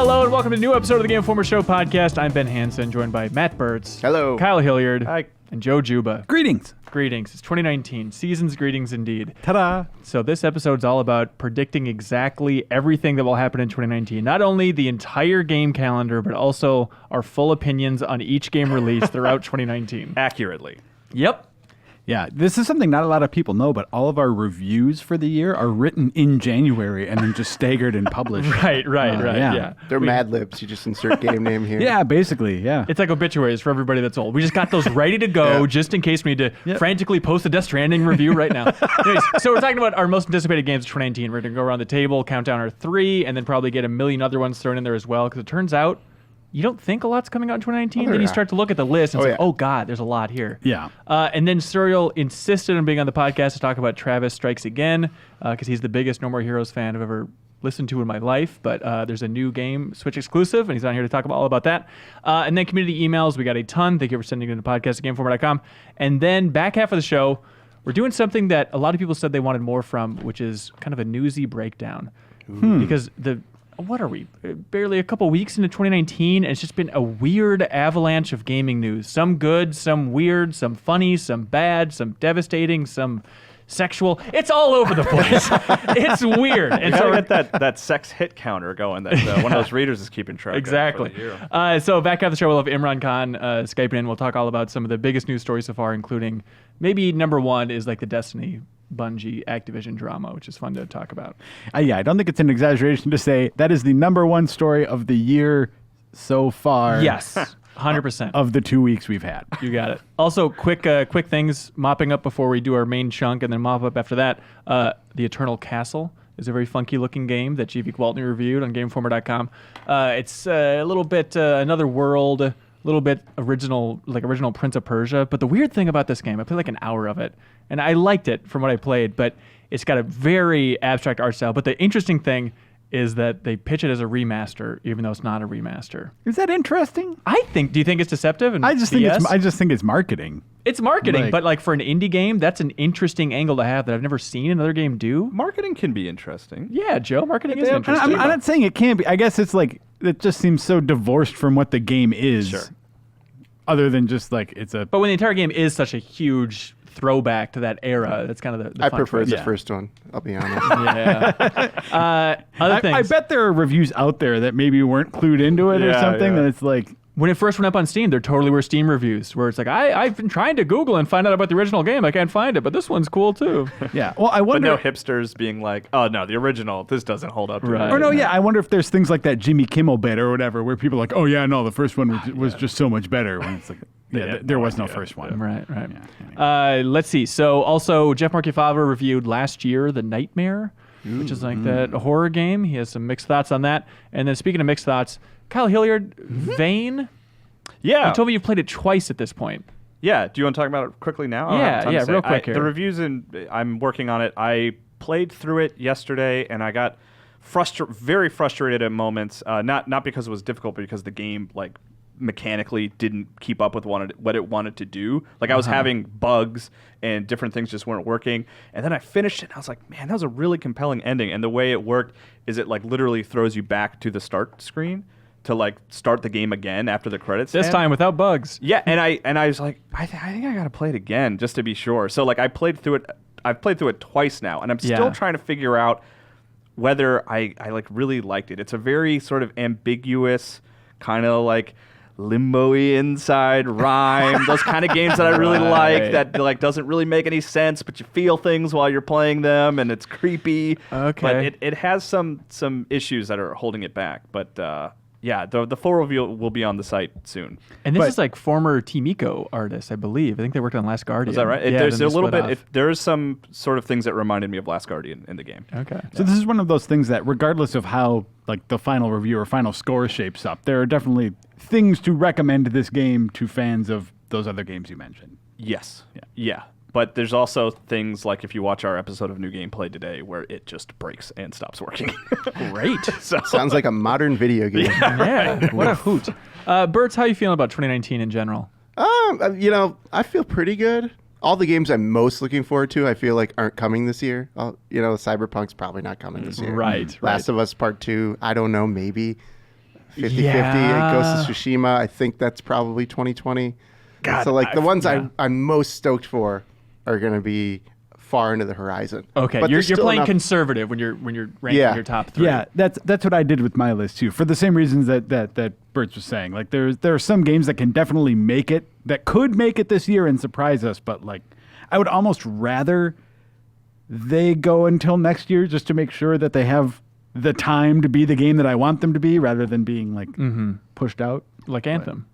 Hello and welcome to a new episode of the Game Informer Show podcast. I'm Ben Hansen, joined by Matt Burtz. Hello. Kyle Hilliard. Hi. And Joe Juba. Greetings. Greetings. It's 2019. Season's greetings indeed. Ta-da. So this episode's all about predicting exactly everything that will happen in 2019. Not only the entire game calendar, but also our full opinions on each game release throughout 2019. Accurately. Yep. Yeah, this is something not a lot of people know, but all of our reviews for the year are written in January and then just staggered and published. Right. Yeah. They're Mad Libs. You just insert game name here. Yeah, basically, yeah. It's like obituaries for everybody that's old. We just got those ready to go just in case we need to frantically post a Death Stranding review right now. Anyways, so we're talking about our most anticipated games of 2019. We're going to go around the table, count down our 3, and then probably get a million other ones thrown in there as well, because it turns out you don't think a lot's coming out in 2019, then you start to look at the list and say, oh God, there's a lot here. Yeah. And then Serial insisted on being on the podcast to talk about Travis Strikes Again, because he's the biggest No More Heroes fan I've ever listened to in my life. But there's a new game, Switch exclusive, and he's on here to talk all about that. And then community emails, we got a ton. Thank you for sending it to podcast@gameinformer.com. And then back half of the show, we're doing something that a lot of people said they wanted more from, which is kind of a newsy breakdown. Because what are we? Barely a couple weeks into 2019, and it's just been a weird avalanche of gaming news. Some good, some weird, some funny, some bad, some devastating, some sexual. It's all over the place. It's weird. And so get that sex hit counter going that one of those readers is keeping track exactly. of. So back after the show, we'll have Imran Khan Skyping in. We'll talk all about some of the biggest news stories so far, including maybe number one is like the Destiny Bungie Activision drama, which is fun to talk about. Yeah, I don't think it's an exaggeration to say that is the number one story of the year so far. Yes, 100%. Of the 2 weeks we've had. You got it. Also, quick things, mopping up before we do our main chunk, and then mop up after that. The Eternal Castle is a very funky-looking game that G.V. Gwaltney reviewed on GameInformer.com. It's a little bit another world, a little bit original Prince of Persia. But the weird thing about this game, I played like an hour of it, and I liked it from what I played, but it's got a very abstract art style. But the interesting thing is that they pitch it as a remaster, even though it's not a remaster. Is that interesting? Do you think it's deceptive? I just think it's marketing. It's marketing, but like for an indie game, that's an interesting angle to have that I've never seen another game do. Marketing can be interesting. Yeah, Joe, marketing is interesting. I'm not saying it can't be. I guess it's like, it just seems so divorced from what the game is. Sure. Other than just like it's a... But when the entire game is such a huge throwback to that era, that's kind of the I fun prefer part. the first one, I'll be honest. Other things. I bet there are reviews out there that maybe weren't clued into it or something, that it's like... When it first went up on Steam, there totally were Steam reviews where it's like, I've been trying to Google and find out about the original game. I can't find it, but this one's cool too. Yeah. Well, I wonder... But no hipsters being like, oh, no, the original, this doesn't hold up. Right. Or no, I wonder if there's things like that Jimmy Kimmel bit or whatever where people are like, oh, yeah, no, the first one was just so much better. When it's like, there was no first one. Right. Yeah. Let's see. So also, Jeff Marchiafava reviewed last year The Nightmare, which is like that horror game. He has some mixed thoughts on that. And then speaking of mixed thoughts, Kyle Hilliard, Vane. Yeah. You told me you've played it twice at this point. Yeah. Do you want to talk about it quickly now? Yeah, real quick here. The reviews, I'm working on it. I played through it yesterday, and I got very frustrated at moments, not because it was difficult, but because the game, like, mechanically didn't keep up with what it wanted to do. Like, I was having bugs, and different things just weren't working. And then I finished it, and I was like, man, that was a really compelling ending. And the way it worked is it, like, literally throws you back to the start screen to like start the game again after the credits. This time without bugs. Yeah, and I was like, I think I gotta play it again just to be sure. So like I've played through it twice now, and I'm still trying to figure out whether I like really liked it. It's a very sort of ambiguous, kind of like limbo-y inside rhyme, those kind of games that I really like, that like doesn't really make any sense, but you feel things while you're playing them, and it's creepy. Okay. But it has some issues that are holding it back, but yeah, the full review will be on the site soon. And this is like former Team Ico artists, I believe. I think they worked on Last Guardian. Is that right? Yeah, there's a little bit. There's some sort of things that reminded me of Last Guardian in the game. Okay. So this is one of those things that, regardless of how like the final review or final score shapes up, there are definitely things to recommend this game to fans of those other games you mentioned. Yes. Yeah. But there's also things like if you watch our episode of New Gameplay today where it just breaks and stops working. Great. Sounds like a modern video game. Yeah, what a hoot. Bertz, how are you feeling about 2019 in general? I feel pretty good. All the games I'm most looking forward to, I feel like aren't coming this year. Cyberpunk's probably not coming this year. Right. Last of Us Part 2, I don't know, maybe. 50-50. Yeah. Ghost of Tsushima, I think that's probably 2020. God, So like the ones yeah. I'm most stoked for are going to be far into the horizon. Okay, But you're there's still playing enough- conservative when you're ranking Yeah. your top 3. Yeah, that's what I did with my list too, for the same reasons that Bert's was saying. Like there are some games that can definitely make it, that could make it this year and surprise us, but like I would almost rather they go until next year just to make sure that they have the time to be the game that I want them to be, rather than being like pushed out. Like Anthem.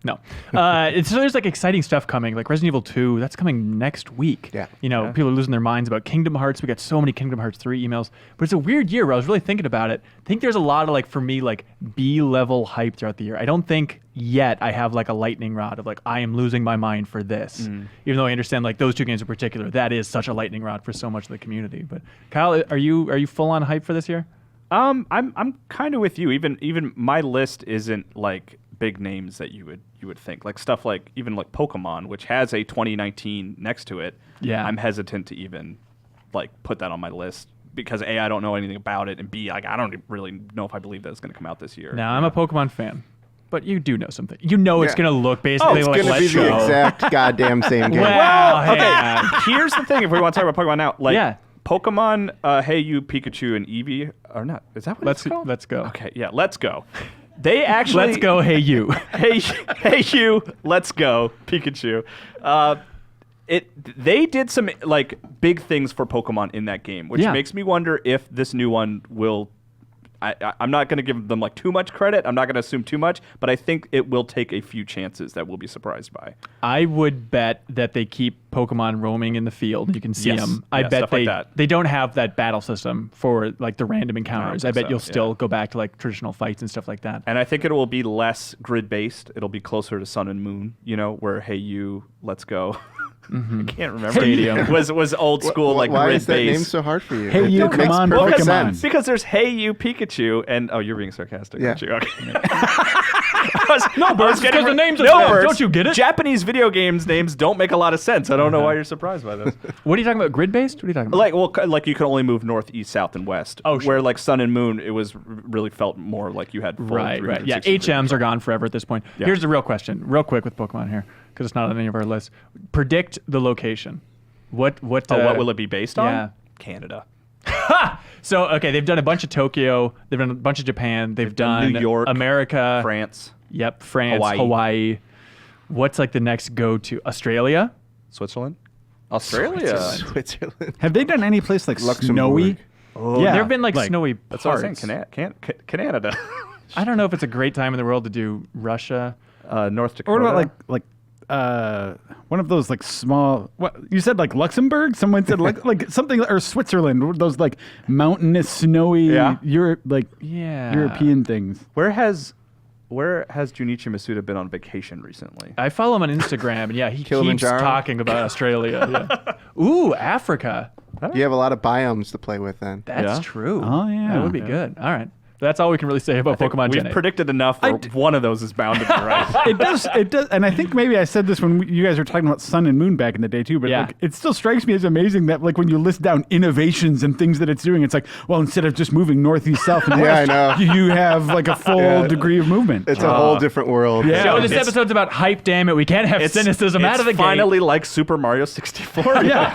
No. So there's like exciting stuff coming, like Resident Evil 2. That's coming next week. Yeah. You know, people are losing their minds about Kingdom Hearts. We got so many Kingdom Hearts 3 emails. But it's a weird year where I was really thinking about it. I think there's a lot of, like, for me, like, B-level hype throughout the year. I don't think yet I have, like, a lightning rod of, like, I am losing my mind for this. Even though I understand, like, those 2 games in particular, that is such a lightning rod for so much of the community. But, Kyle, are you full on hype for this year? I'm kind of with you. Even my list isn't like big names that you would think, like stuff like even like Pokémon, which has a 2019 next to it. Yeah. I'm hesitant to even like put that on my list because A, I don't know anything about it, and B, like I don't really know if I believe that it's going to come out this year. Now, I'm a Pokemon fan. But you do know something. You know it's Yeah. going to look basically It's like going to Let's be the Go. exact goddamn same game. Well, hey, Okay, here's the thing. If we want to talk about Pokemon now, like Yeah. Pokemon, Hey You, Pikachu, and Eevee are not. Is that what it's called? Let's go. Okay, yeah, Let's Go. They actually Let's go, hey you. hey you, Let's Go, Pikachu. They did some like big things for Pokemon in that game, which Yeah. makes me wonder if this new one will. I'm not going to give them like too much credit. I'm not going to assume too much, but I think it will take a few chances that we'll be surprised by. I would bet that they keep Pokemon roaming in the field. You can see Yes. them. I Yeah, bet stuff like that. they don't have that battle system for like the random encounters. I bet so, you'll yeah. still go back to like traditional fights and stuff like that. And I think it will be less grid based. It'll be closer to Sun and Moon, where Hey You, Let's Go. I can't remember. Stadium. was old school like Why grid is that name based. so hard for you? Hey, you, It come makes on, perfect Pokemon. sense. Because there's Hey You, Pikachu, and you're being sarcastic, Yeah. aren't you? Okay. No, Bert, because the names are no, bad. Bert, Don't you get it? Japanese video games names don't make a lot of sense. I don't know why you're surprised by this. What are you talking about? Grid based? What are you talking about? Like you can only move north, east, south, and west. Oh, sure. Where like Sun and Moon, it was really felt more like you had full Right. Yeah, 360 HMs are gone forever at this point. Yeah. Here's the real question, real quick with Pokemon here, because it's not on any of our lists. Predict the location. What what will it be based on? yeah. Canada. So, okay, they've done a bunch of Tokyo. They've done a bunch of Japan. They've done New York, America. France, Yep, France, Hawaii. Hawaii. What's like the next go-to? Australia? Switzerland, Australia. Switzerland. Have they done any place like Luxembourg. snowy? Oh, Yeah. There have been like snowy That's what parts. I was saying. Canada. I don't know if it's a great time in the world to do Russia. North Dakota. Or what about one of those like small? What you said, like Luxembourg? Someone said like something, or Switzerland? Those like mountainous, snowy, Yeah. Yeah. European things. Where has Junichi Masuda been on vacation recently? I follow him on Instagram, and yeah, he keeps Kilimanjaro? talking about Australia. Yeah. Ooh, Africa. You have a lot of biomes to play with then. That's Yeah. true. Oh, yeah. That would be good. All right. That's all we can really say about Pokemon We've Gen 8. predicted enough where one of those is bound to be right. It does, and I think maybe I said this when you guys were talking about Sun and Moon back in the day too. But Yeah. like, it still strikes me as amazing that like when you list down innovations and things that it's doing, it's like, well, instead of just moving north, east, south, and Yeah, west, I know. you have like a full Yeah. degree of movement. It's a whole different world. Yeah. So this It's- episode's about hype, damn it. We can't have cynicism out of the It's finally like Super Mario 64. Yeah.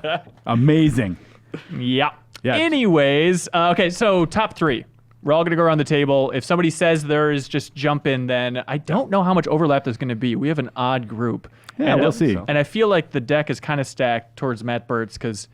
guys. Amazing. gate. Yeah. Yes. Anyways, okay, so top 3. We're all going to go around the table. If somebody says theirs, just jump in then. I don't know how much overlap there's going to be. We have an odd group. Yeah, And, we'll see. And I feel like the deck is kind of stacked towards Matt Burt's because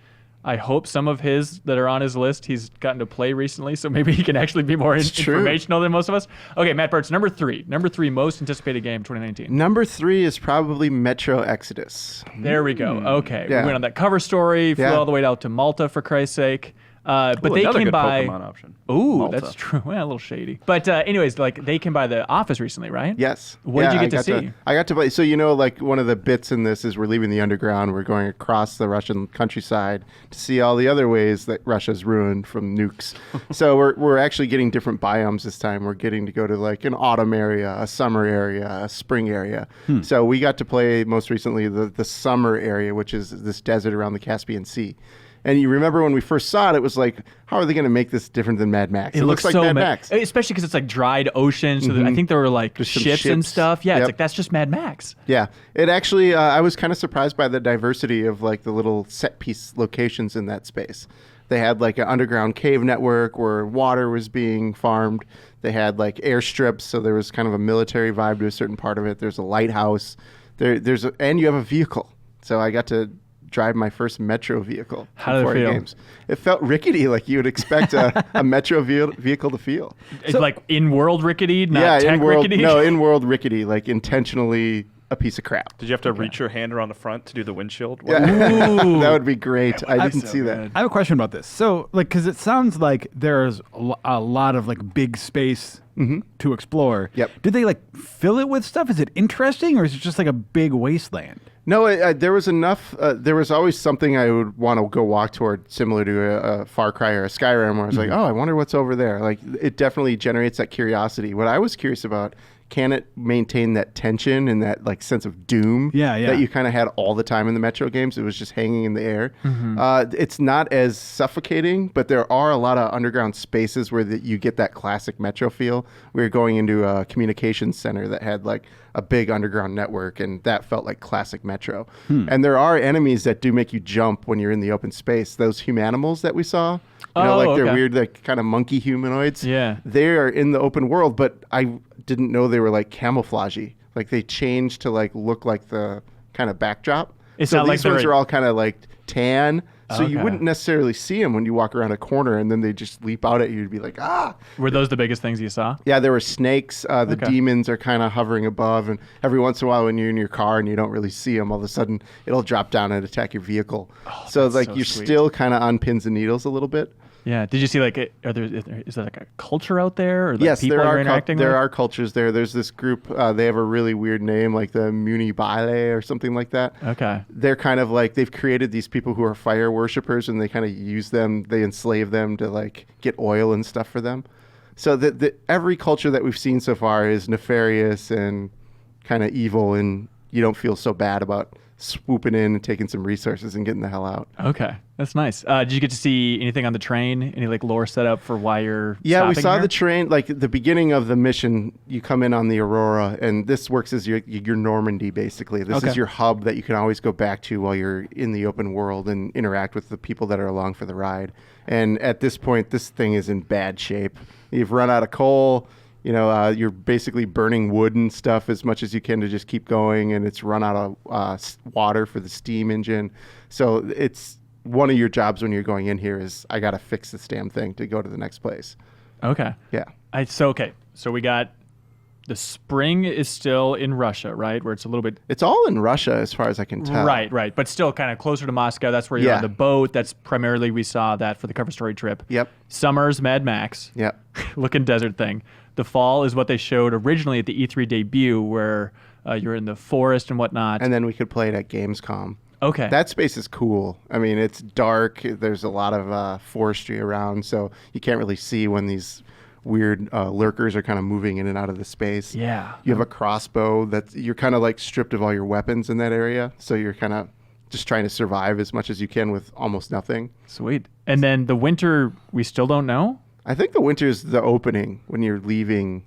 I hope some of his that are on his list he's gotten to play recently, so maybe he can actually be more true. informational than most of us. Okay, Matt Burt's number 3. Number 3 most anticipated game 2019. Number 3 is probably Metro Exodus. There we go. Okay, Yeah. we went on that cover story, flew Yeah. all the way out to Malta for Christ's sake. But Ooh, they another came good by. Pokemon option. Ooh, Malta. that's true. Well, a little shady. But anyways, like they came by the office recently, right? Yes. What did you I get to got see? I got to play. So, like one of the bits in this is we're leaving the underground. We're going across the Russian countryside to see all the other ways that Russia's ruined from nukes. So we're actually getting different biomes this time. We're getting to go to like an autumn area, a summer area, a spring area. So we got to play most recently the summer area, which is this desert around the Caspian Sea. And you remember when we first saw it, it was like, how are they going to make this different than Mad Max? It looks like so Mad Max. Especially because it's like dried ocean. So I think there were like There's some ships and ships. stuff. Yeah, Yep. it's like that's just Mad Max. Yeah, it actually, I was kind of surprised by the diversity of like the little set piece locations in that space. They had like an underground cave network where water was being farmed. They had like airstrips, so there was kind of a military vibe to a certain part of it. There's a lighthouse. And you have a vehicle. So I got to drive my first Metro vehicle. How did it feel? Games. It felt rickety, like you would expect a Metro vehicle to feel. It's like in-world rickety, not tech rickety? No, in-world rickety, like intentionally a piece of crap. Did you have to reach your hand around the front to do the windshield? Yeah. Ooh. That would be great. I didn't see that. good. I have a question about this. So, like, because it sounds like there's a lot of like big space to explore. Yep. Did they like fill it with stuff? Is it interesting, or is it just like a big wasteland? No, there was enough. There was always something I would want to go walk toward, similar to a Far Cry or a Skyrim, where I was like, oh, I wonder what's over there. Like, it definitely generates that curiosity. What I was curious about, can it maintain that tension and that like sense of doom that you kind of had all the time in the Metro games? It was just hanging in the air. It's not as suffocating, but there are a lot of underground spaces where you get that classic Metro feel. We were going into a communications center that had like a big underground network, and that felt like classic Metro. And there are enemies that do make you jump when you're in the open space. Those humanimals that we saw, they're weird, like kind of monkey humanoids. Yeah. They are in the open world, but I didn't know they were like camouflagey. Like they changed to like look like the kind of backdrop. It's so not like these ones they're are all kind of like tan. So you Okay. wouldn't necessarily see them when you walk around a corner, and then they just leap out at you to be like, ah. Were those the biggest things you saw? Yeah, there were snakes. The Okay. demons are kind of hovering above, and every once in a while when you're in your car and you don't really see them, all of a sudden it'll drop down and attack your vehicle. So that's like so you're sweet. still kind of on pins and needles a little bit. Yeah. Did you see like is there like a culture out there, or like Yes, people there you're are interacting there with? are cultures there. There's this group. They have a really weird name, like the Munibale or something like that. Okay. They're kind of like they've created these people who are fire worshippers, and they kind of use them. They enslave them to like get oil and stuff for them. So every culture that we've seen so far is nefarious and kind of evil, and you don't feel so bad about swooping in and taking some resources and getting the hell out. Okay, that's nice. Did you get to see anything on the train? Any like lore set up for why you're Yeah, we stopping saw here? the train, like the beginning of the mission, you come in on the Aurora, and this works as your Normandy, basically. This Okay. is your hub that you can always go back to while you're in the open world and interact with the people that are along for the ride. And at this point, this thing is in bad shape. You've run out of coal. You're basically burning wood and stuff as much as you can to just keep going, and it's run out of water for the steam engine. So it's one of your jobs when you're going in here is I got to fix this damn thing to go to the next place. Okay. Yeah. So we got the spring is still in Russia, right? Where it's a little bit It's all in Russia as far as I can tell. right, but still kind of closer to Moscow. That's where you're Yeah. on the boat. That's primarily we saw that for the cover story trip. Yep. Summer's Mad Max. Yep. Looking desert thing. The fall is what they showed originally at the E3 debut, where you're in the forest and whatnot. And then we could play it at Gamescom. Okay. That space is cool. I mean, it's dark. There's a lot of forestry around, so you can't really see when these weird lurkers are kind of moving in and out of the space. Yeah. You have a crossbow that you're kind of like stripped of all your weapons in that area, so you're kind of just trying to survive as much as you can with almost nothing. Sweet. And then the winter, we still don't know? I think the winter is the opening when you're leaving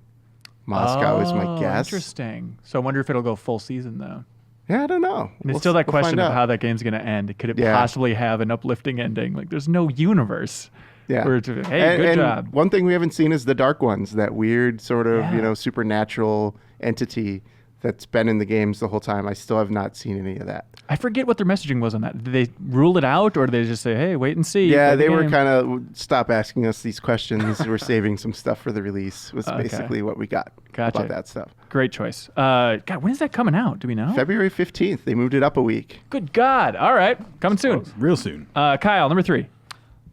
Moscow is my guess. Interesting. So I wonder if it'll go full season, though. Yeah, I don't know. And it's still that we'll question find of out. how that game's going to end. Could it Yeah. possibly have an uplifting ending? Like, there's no universe. Yeah. Where it's, hey, good and job. One thing we haven't seen is the Dark Ones, that weird sort of, Yeah. supernatural entity that's been in the games the whole time. I still have not seen any of that. I forget what their messaging was on that. Did they rule it out, or did they just say, hey, wait and see? Yeah, play the they were game? kind of, stop asking us these questions. We're saving some stuff for the release, was Okay. basically what we got Gotcha. about that stuff. Great choice. God, when is that coming out? Do we know? February 15th. They moved it up a week. Good God. All right. Coming soon. Real soon. Kyle, number 3.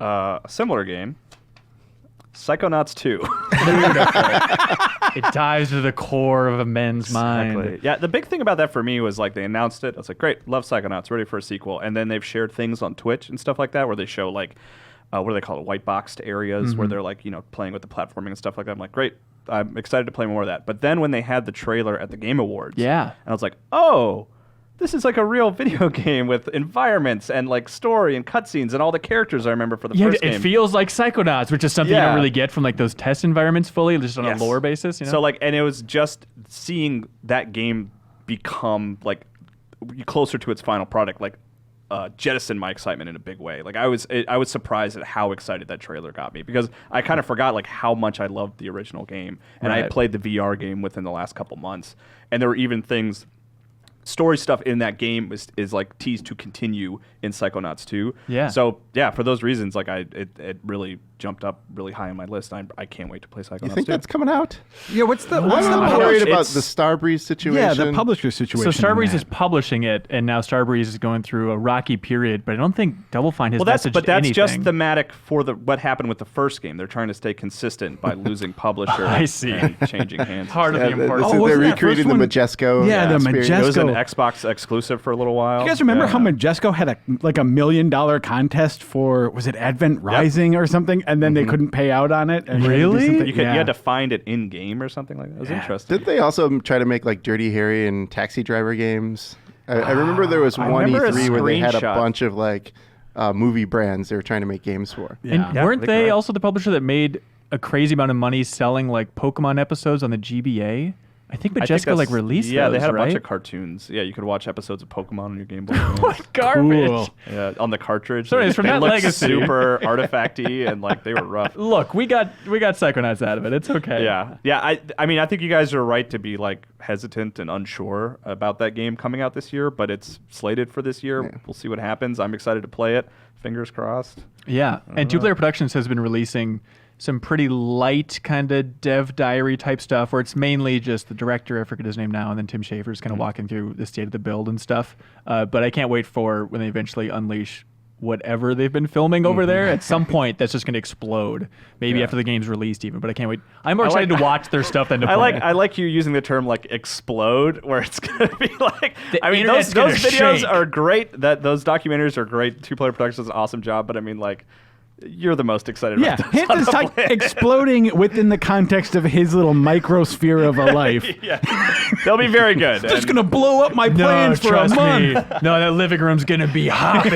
A similar game, Psychonauts 2. It dives to the core of a man's mind. Exactly. Yeah, the big thing about that for me was like they announced it. I was like, great, love Psychonauts, ready for a sequel. And then they've shared things on Twitch and stuff like that where they show like, what do they call it, white boxed areas where they're like, playing with the platforming and stuff like that. I'm like, great, I'm excited to play more of that. But then when they had the trailer at the Game Awards, Yeah. and I was like, oh, this is like a real video game with environments and like story and cutscenes and all the characters I remember for the first game. It feels like Psychonauts, which is something you don't really get from like those test environments fully, just on a lore basis. You know? So like, and it was just seeing that game become like closer to its final product, like jettisoned my excitement in a big way. Like I was surprised at how excited that trailer got me, because I kind of forgot like how much I loved the original game, and I had played the VR game within the last couple months, and there were even things. Story stuff in that game is like teased to continue in Psychonauts 2. Yeah. So yeah, for those reasons, like it really jumped up really high on my list. I can't wait to play Psychonauts 2. You think that's coming out? Yeah, what's the I'm worried about the Starbreeze situation. Yeah, the publisher situation. So Starbreeze is publishing it, and now Starbreeze is going through a rocky period. But I don't think Double Fine has messaged that's anything. just thematic for what happened with the first game. They're trying to stay consistent by losing publisher. I see. And changing hands. Part of the important. They're wasn't that recreating first the one- Majesco. Yeah, the experience. It was an Majesco. Xbox exclusive for a little while. You guys remember Yeah. how Majesco had $1 million contest for, was it Advent Rising or something, and then they couldn't pay out on it? And Really? You had to find it in game or something like that. It was interesting. Didn't they also try to make like Dirty Harry and Taxi Driver games? I remember there was one remember a E3 where they had a screenshot. bunch of like movie brands they were trying to make games for. And Yeah, weren't I think they you're right. also the publisher that made a crazy amount of money selling like Pokemon episodes on the GBA? I think I think Majesco like that's- released Yeah, those, they had a right? bunch of cartoons. Yeah, you could watch episodes of Pokemon on your Game Boy. Advance. Garbage. Cool. Yeah, on the cartridge. Sorry, it's from they that looked legacy. super artifacty and like they were rough. Look, we got Psychonauts out of it. It's okay. Yeah. I mean, I think you guys are right to be like hesitant and unsure about that game coming out this year, but it's slated for this year. Yeah. We'll see what happens. I'm excited to play it. Fingers crossed. Yeah. And Two Player Productions has been releasing some pretty light kind of dev diary type stuff where it's mainly just the director, I forget his name now, and then Tim Schafer's kind of walking through the state of the build and stuff. But I can't wait for when they eventually unleash whatever they've been filming over there. At some point, that's just going to explode. Maybe after the game's released even, but I can't wait. I'm more excited to watch their stuff than to play it. I like you using the term like explode, where it's gonna be like. The I mean, internet's those gonna videos shake. are great. Those documentaries are great. Two Player Productions does an awesome job, but I mean, like, you're the most excited Yeah, about this. Hint is exploding within the context of his little microsphere of a life. Yeah, they'll be very good. Just gonna blow up my plans for a trust month. me. No, that living room's going to be hopping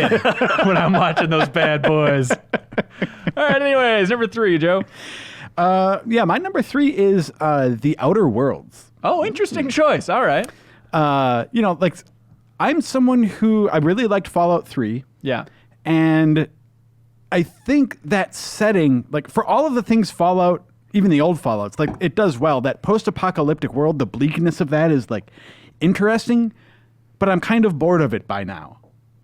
when I'm watching those bad boys. All right, anyways, number 3, Joe. Yeah, my number 3 is The Outer Worlds. Oh, interesting choice. All right. Like I'm someone who I really liked Fallout 3, Yeah. and I think that setting, like for all of the things Fallout, even the old Fallouts, like it does well. That post-apocalyptic world, the bleakness of that is like interesting, but I'm kind of bored of it by now.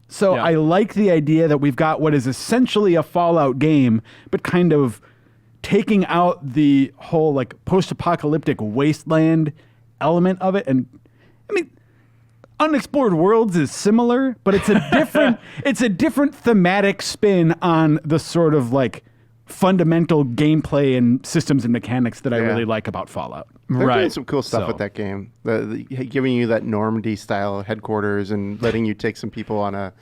So Yeah. I like the idea that we've got what is essentially a Fallout game, but kind of taking out the whole like post-apocalyptic wasteland element of it. And I mean, Unexplored Worlds is similar, but it's a different thematic spin on the sort of like fundamental gameplay and systems and mechanics that I really like about Fallout. They're Right. doing some cool stuff with that game. The giving you that Normandy style headquarters and letting you take some people on a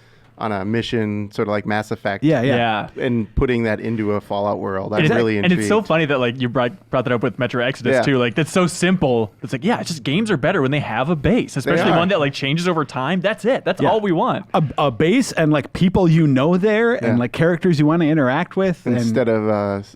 mission, sort of like Mass Effect. Yeah. And putting that into a Fallout world. I'm really And intrigued. it's so funny that like you brought that up with Metro Exodus Yeah. too. Like that's so simple. It's like, yeah, it's just games are better when they have a base, especially are. one that like changes over time. That's it. That's all we want. A base and like people you know there and Yeah. like characters you want to interact with. Instead of,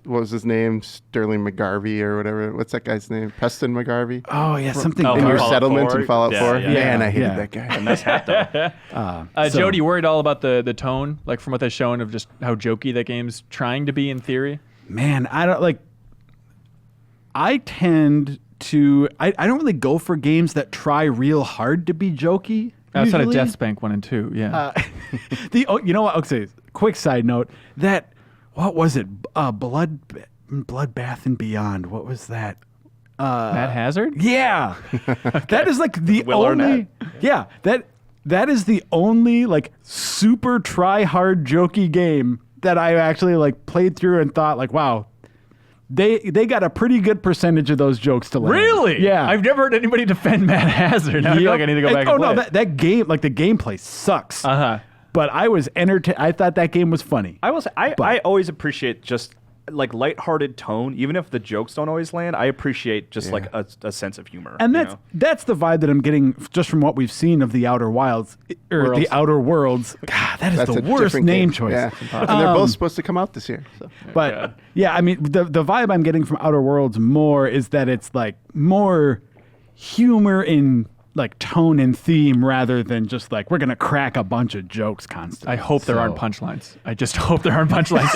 what was his name? Sterling McGarvey or whatever. What's that guy's name? Preston McGarvey? oh yeah, something. Oh, In your Fallout settlement 4? in Fallout Yeah, 4? yeah. Man, I hated Yeah. that guy. And that's hat though. Joe, do you worried all about the tone, like from what they've shown of just how jokey that game's trying to be in theory? Man, I don't like. I tend to. I don't really go for games that try real hard to be jokey. Outside of usually. Deathspank 1 and 2, yeah. You know what? Okay, quick side note. That what was it? Bloodbath and Beyond. What was that? Matt Hazard? Yeah, that is like the Will only. Arnett. Yeah, that is the only like super try hard jokey game that I actually like played through and thought like, wow, they got a pretty good percentage of those jokes to land. Really? Yeah. I've never heard anybody defend Matt Hazard. Now I feel like I need to go back and play no, it. that game, like the gameplay sucks. Uh-huh. But I was entertained. I thought that game was funny. I always appreciate just like lighthearted tone, even if the jokes don't always land, I appreciate just like a sense of humor. And that's the vibe that I'm getting just from what we've seen of the Outer Wilds or the Outer Worlds. God, that's the worst name choice. Yeah. And they're both supposed to come out this year. So. But I mean, the vibe I'm getting from Outer Worlds more is that it's like more humor in like tone and theme rather than just like we're gonna crack a bunch of jokes constantly. I hope there aren't punchlines. I just hope there aren't punchlines.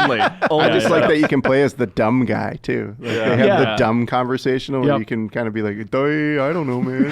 Only. I just like that you can play as the dumb guy too. Like they have the dumb conversational where you can kind of be like, I don't know, man.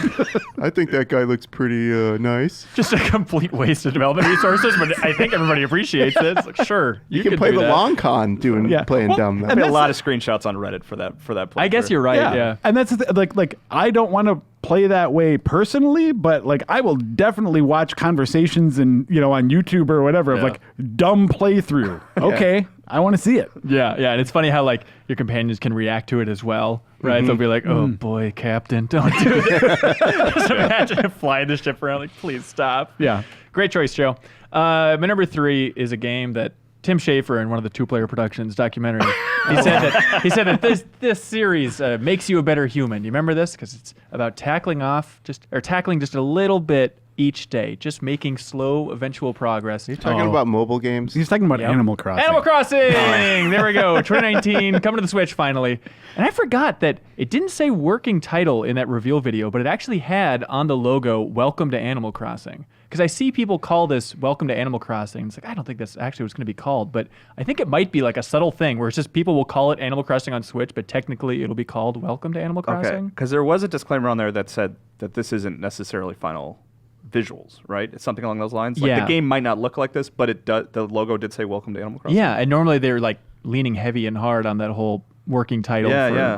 I think that guy looks pretty nice. Just a complete waste of development resources, but I think everybody appreciates it. It's like, sure, you can play the long con playing dumb. There'll be a lot of screenshots on Reddit for that playthrough. I guess you're right. Yeah. And that's like I don't want to play that way personally, but like I will definitely watch conversations and on YouTube or whatever of like dumb playthrough. Okay, I want to see it. Yeah, and it's funny how like your companions can react to it as well, right? They'll be like, "Oh boy, Captain, don't do that." Just imagine flying the ship around, like, please stop. Yeah, great choice, Joe. My number 3 is a game that Tim Schafer in one of the Two Player Productions documentary, he said that this series makes you a better human. You remember this? Because it's about tackling just a little bit each day, just making slow, eventual progress. You're talking about mobile games? He's talking about Animal Crossing. Animal Crossing! There we go. 2019, coming to the Switch finally. And I forgot that it didn't say working title in that reveal video, but it actually had on the logo, Welcome to Animal Crossing. Because I see people call this Welcome to Animal Crossing. It's like, I don't think that's actually what it's going to be called, but I think it might be like a subtle thing where it's just people will call it Animal Crossing on Switch, but technically it'll be called Welcome to Animal Crossing. Okay, because there was a disclaimer on there that said that this isn't necessarily final visuals, right? It's something along those lines. Like the game might not look like this, but the logo did say Welcome to Animal Crossing. Yeah, and normally they're like leaning heavy and hard on that whole working title.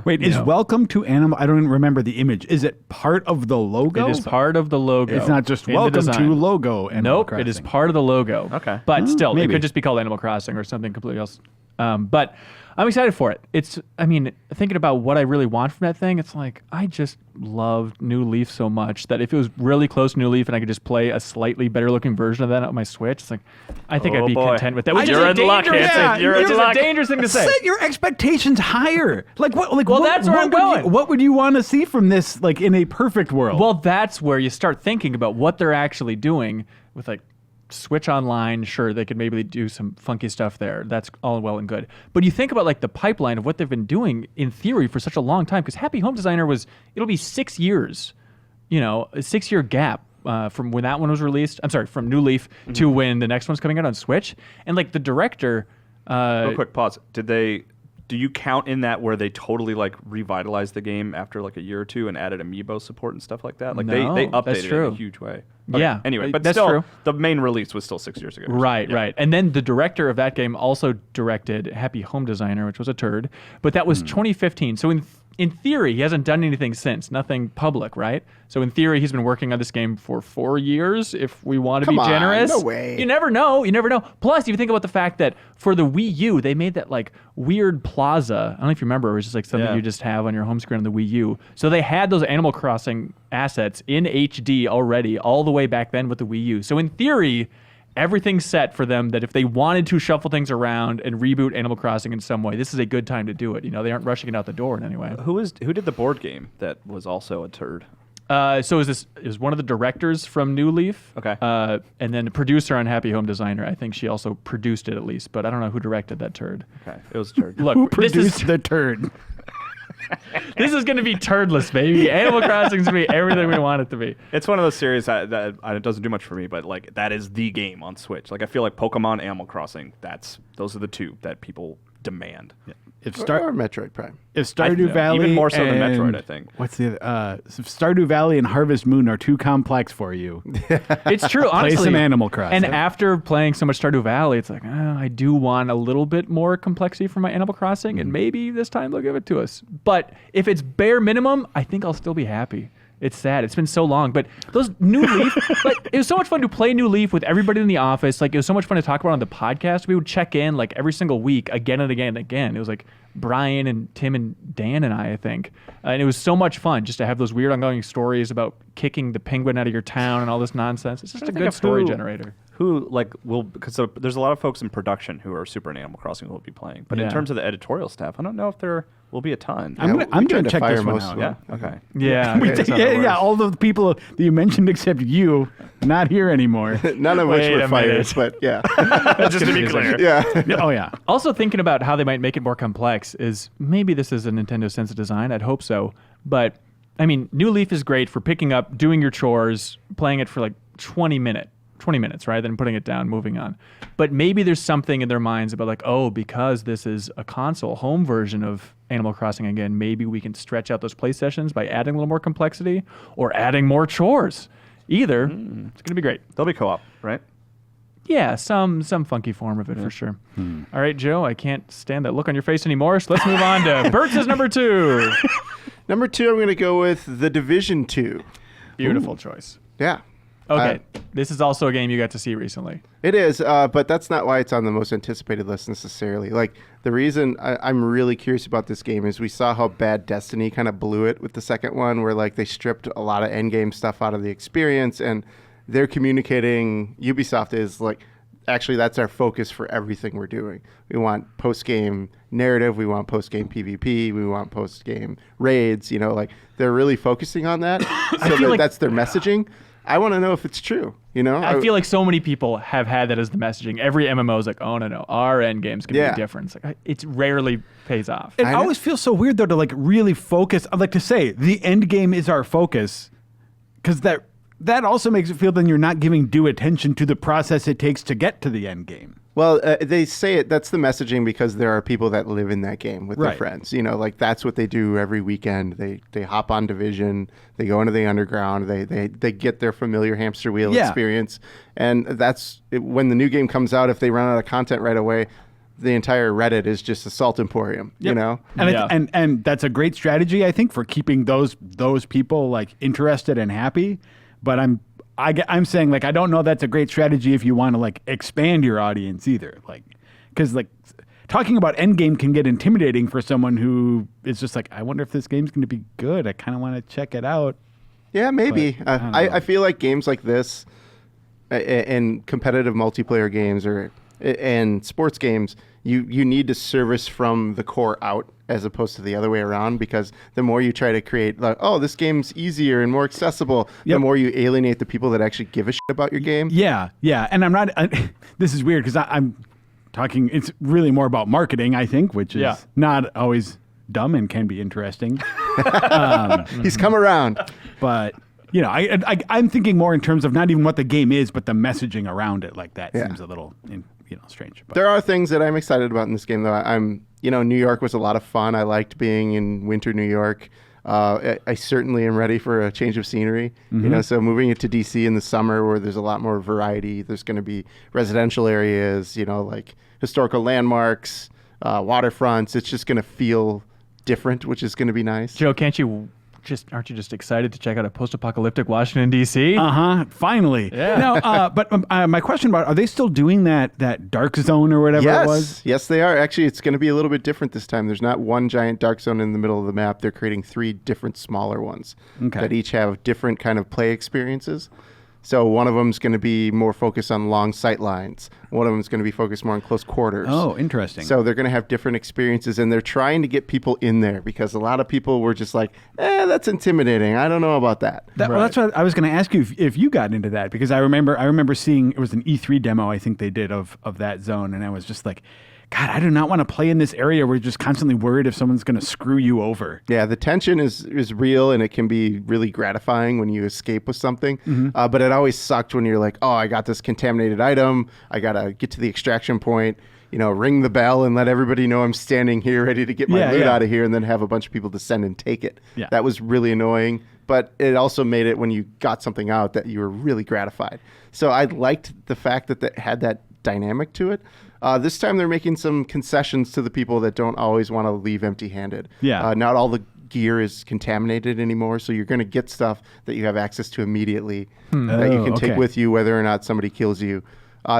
Wait, is Welcome to Animal? I don't even remember the image. Is it part of the logo? It is part of the logo. It's not just Welcome to logo. Nope, it is part of the logo. Okay, but still, it could just be called Animal Crossing or something completely else. But I'm excited for it. Thinking about what I really want from that thing, it's like, I just loved New Leaf so much that if it was really close to New Leaf and I could just play a slightly better looking version of that on my Switch, it's like, I think I'd be content with that. Which You're in luck, Hanson. You're in luck. Which is a dangerous thing to say. Set your expectations higher. That's where I'm going. What would you want to see from this, like, in a perfect world? Well, that's where you start thinking about what they're actually doing with, like, Switch Online. Sure, they could maybe do some funky stuff there. That's all well and good. But you think about like the pipeline of what they've been doing in theory for such a long time, because Happy Home Designer it'll be 6 years, a 6-year gap from when that one was released. I'm sorry, from New Leaf to when the next one's coming out on Switch. And like the director... Real quick pause. Do you count in that where they totally like revitalized the game after like a year or two and added amiibo support and stuff like that? Like no, they updated it in a huge way. Okay. Yeah. Anyway, but that's still, true. The main release was still 6 years ago. Right. And then the director of that game also directed Happy Home Designer, which was a turd. But that was 2015. So in theory, he hasn't done anything since. Nothing public, right? So in theory, he's been working on this game for 4 years, if we want to be generous. No way. You never know. Plus, if you think about the fact that for the Wii U, they made that like weird plaza. I don't know if you remember. It was just like something you just have on your home screen on the Wii U. So they had those Animal Crossing assets in HD already, all the way back then with the Wii U. So in theory, everything's set for them that if they wanted to shuffle things around and reboot Animal Crossing in some way, this is a good time to do it. They aren't rushing it out the door in any way. Who did the board game that was also a turd? So it was one of the directors from New Leaf. Okay. And then the producer on Happy Home Designer. I think she also produced it at least, but I don't know who directed that turd. Okay, it was a turd. Look, who produced the turd? This is going to be turdless, baby. Animal Crossing's going to be everything we want it to be. It's one of those series that it doesn't do much for me, but like that is the game on Switch. Like I feel like Pokemon, Animal Crossing, those are the two that people demand. Yeah. Or Metroid Prime. If Stardew Valley, even more so than Metroid, I think. What's the if Stardew Valley and Harvest Moon are too complex for you? It's true, honestly. Play some Animal Crossing. And after playing so much Stardew Valley, it's like, I do want a little bit more complexity from my Animal Crossing, and maybe this time they'll give it to us. But if it's bare minimum, I think I'll still be happy. It's sad. It's been so long. But those New Leaf, like, it was so much fun to play New Leaf with everybody in the office. Like, it was so much fun to talk about on the podcast. We would check in like every single week, again and again and again. It was like Brian and Tim and Dan and I think. And it was so much fun just to have those weird ongoing stories about kicking the penguin out of your town and all this nonsense. It's just a good story generator. Who will, because there's a lot of folks in production who are super into Animal Crossing who will be playing. But in terms of the editorial staff, I don't know if there will be a ton. I'm going to check this one out. Yeah, okay. Yeah. All the people that you mentioned except you, not here anymore. None of which were fired, but yeah. Just to be clear. Yeah. Oh, yeah. Also thinking about how they might make it more complex is maybe this is a Nintendo sense of design. I'd hope so. But, I mean, New Leaf is great for picking up, doing your chores, playing it for like 20 minutes, right? Then putting it down, moving on. But maybe there's something in their minds about like, oh, because this is a console home version of Animal Crossing again, maybe we can stretch out those play sessions by adding a little more complexity or adding more chores. Either, it's going to be great. They'll be co-op, right? Yeah, some funky form of it for sure. All right, Joe, I can't stand that look on your face anymore, so let's move on to Bert's number 2. Number 2, I'm going to go with The Division 2. Beautiful choice. Yeah. Okay, this is also a game you got to see recently. It is, but that's not why it's on the most anticipated list necessarily. Like, the reason I'm really curious about this game is we saw how bad Destiny kind of blew it with the second one, where like they stripped a lot of endgame stuff out of the experience, and they're communicating. Ubisoft is like, actually, that's our focus for everything we're doing. We want post-game narrative, we want post-game PvP, we want post-game raids. You know, like they're really focusing on that. So that's their messaging. I want to know if it's true, you know? I feel like so many people have had that as the messaging. Every MMO is like, oh, no, our end game's going to be different. It's like, it rarely pays off. It always feels so weird, though, to like really focus. I'd like to say the end game is our focus, because that also makes it feel then you're not giving due attention to the process it takes to get to the end game. Well, they say that's the messaging because there are people that live in that game with their friends. You know, like that's what they do every weekend. They hop on Division, they go into the underground, they get their familiar hamster wheel experience. And that's when the new game comes out, if they run out of content right away, the entire Reddit is just a salt emporium, you know? And and that's a great strategy, I think, for keeping those people like interested and happy. But I'm saying, like, I don't know that's a great strategy if you want to, like, expand your audience either. Like, because, like, talking about endgame can get intimidating for someone who is just like, I wonder if this game's going to be good. I kind of want to check it out. Yeah, maybe. I feel like games like this and competitive multiplayer games and sports games, you need to service from the core out as opposed to the other way around, because the more you try to create like, oh, this game's easier and more accessible, the more you alienate the people that actually give a shit about your game. Yeah. And I'm not, this is weird because I'm talking, it's really more about marketing, I think, which is not always dumb and can be interesting. He's come around. But, you know, I'm thinking more in terms of not even what the game is, but the messaging around it. Like that seems a little, strange. But there are things that I'm excited about in this game, though. New York was a lot of fun. I liked being in winter New York. I certainly am ready for a change of scenery. So moving it to DC in the summer where there's a lot more variety. There's going to be residential areas, like historical landmarks, waterfronts. It's just going to feel different, which is going to be nice. Joe, aren't you just excited to check out a post-apocalyptic Washington, D.C.? Finally. Yeah. Now, but my question about, are they still doing that dark zone or whatever it was? Yes, they are. Actually, it's going to be a little bit different this time. There's not one giant dark zone in the middle of the map. They're creating 3 different smaller ones that each have different kind of play experiences. So one of them is going to be more focused on long sight lines. One of them is going to be focused more on close quarters. Oh, interesting. So they're going to have different experiences, and they're trying to get people in there because a lot of people were just like, that's intimidating. I don't know about that. Well, that's what I was going to ask you if you got into that, because I remember seeing, it was an E3 demo I think they did of that zone, and I was just like, God, I do not want to play in this area where you're just constantly worried if someone's going to screw you over. Yeah, the tension is real, and it can be really gratifying when you escape with something. But it always sucked when you're like, oh, I got this contaminated item. I got to get to the extraction point, ring the bell and let everybody know I'm standing here ready to get my loot out of here, and then have a bunch of people descend and take it. Yeah. That was really annoying. But it also made it when you got something out that you were really gratified. So I liked the fact that it had that dynamic to it. This time they're making some concessions to the people that don't always want to leave empty-handed. Yeah. Not all the gear is contaminated anymore, so you're going to get stuff that you have access to immediately that you can take with you whether or not somebody kills you.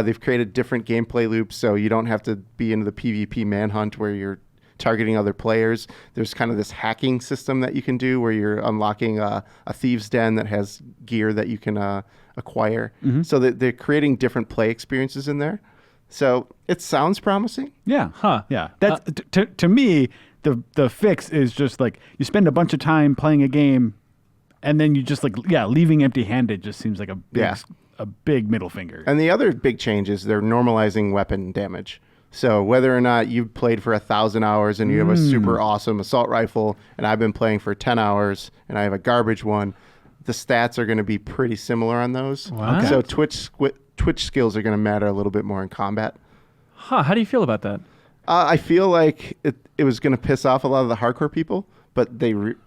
They've created different gameplay loops, so you don't have to be into the PvP manhunt where you're targeting other players. There's kind of this hacking system that you can do where you're unlocking a thieves' den that has gear that you can acquire. So that they're creating different play experiences in there. So it sounds promising. Yeah. Yeah. That's to me, the fix is just like you spend a bunch of time playing a game and then you just leaving empty-handed just seems like a big middle finger. And the other big change is they're normalizing weapon damage. So whether or not you've played for 1,000 hours and you have a super awesome assault rifle, and I've been playing for 10 hours and I have a garbage one, the stats are going to be pretty similar on those. Wow. Okay. So Twitch skills are going to matter a little bit more in combat. How do you feel about that? I feel like it was going to piss off a lot of the hardcore people, but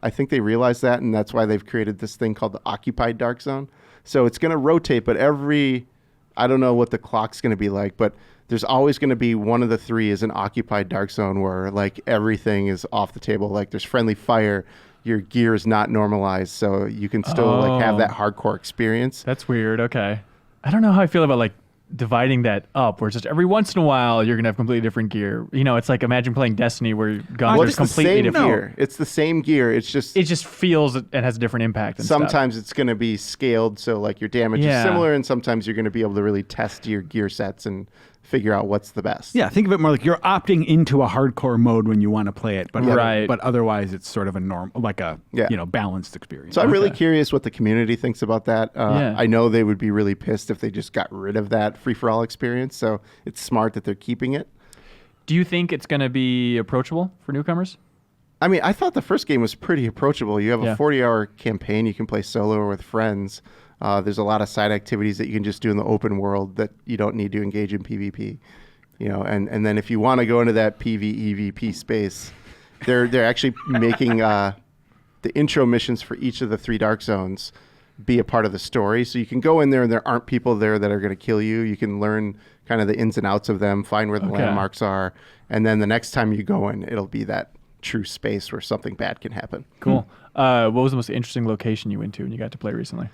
I think they realized that, and that's why they've created this thing called the Occupied Dark Zone. So it's going to rotate, but I don't know what the clock's going to be like, but there's always going to be one of the three is an Occupied Dark Zone where like everything is off the table. Like there's friendly fire, your gear is not normalized, so you can still like have that hardcore experience. That's weird. Okay. I don't know how I feel about like dividing that up, where it's just every once in a while you're gonna have completely different gear. You know, it's like imagine playing Destiny where guns are completely different. Gear. It's the same gear. It just feels and has a different impact. And sometimes stuff. It's gonna be scaled, so like your damage is similar, and sometimes you're gonna be able to really test your gear sets and figure out what's the best. Yeah, think of it more like you're opting into a hardcore mode when you want to play it, but right. But otherwise it's sort of a normal, like a balanced experience. So I'm really curious what the community thinks about that. I know they would be really pissed if they just got rid of that free-for-all experience, so it's smart that they're keeping it. Do you think it's going to be approachable for newcomers? I mean, I thought the first game was pretty approachable. You have a 40-hour campaign. You can play solo or with friends. There's a lot of side activities that you can just do in the open world that you don't need to engage in PvP. You know, and then if you want to go into that PvEVP space, they're actually making the intro missions for each of the 3 Dark Zones be a part of the story. So you can go in there and there aren't people there that are going to kill you. You can learn kind of the ins and outs of them, find where the landmarks are, and then the next time you go in, it'll be that true space where something bad can happen. Cool. What was the most interesting location you went to and you got to play recently?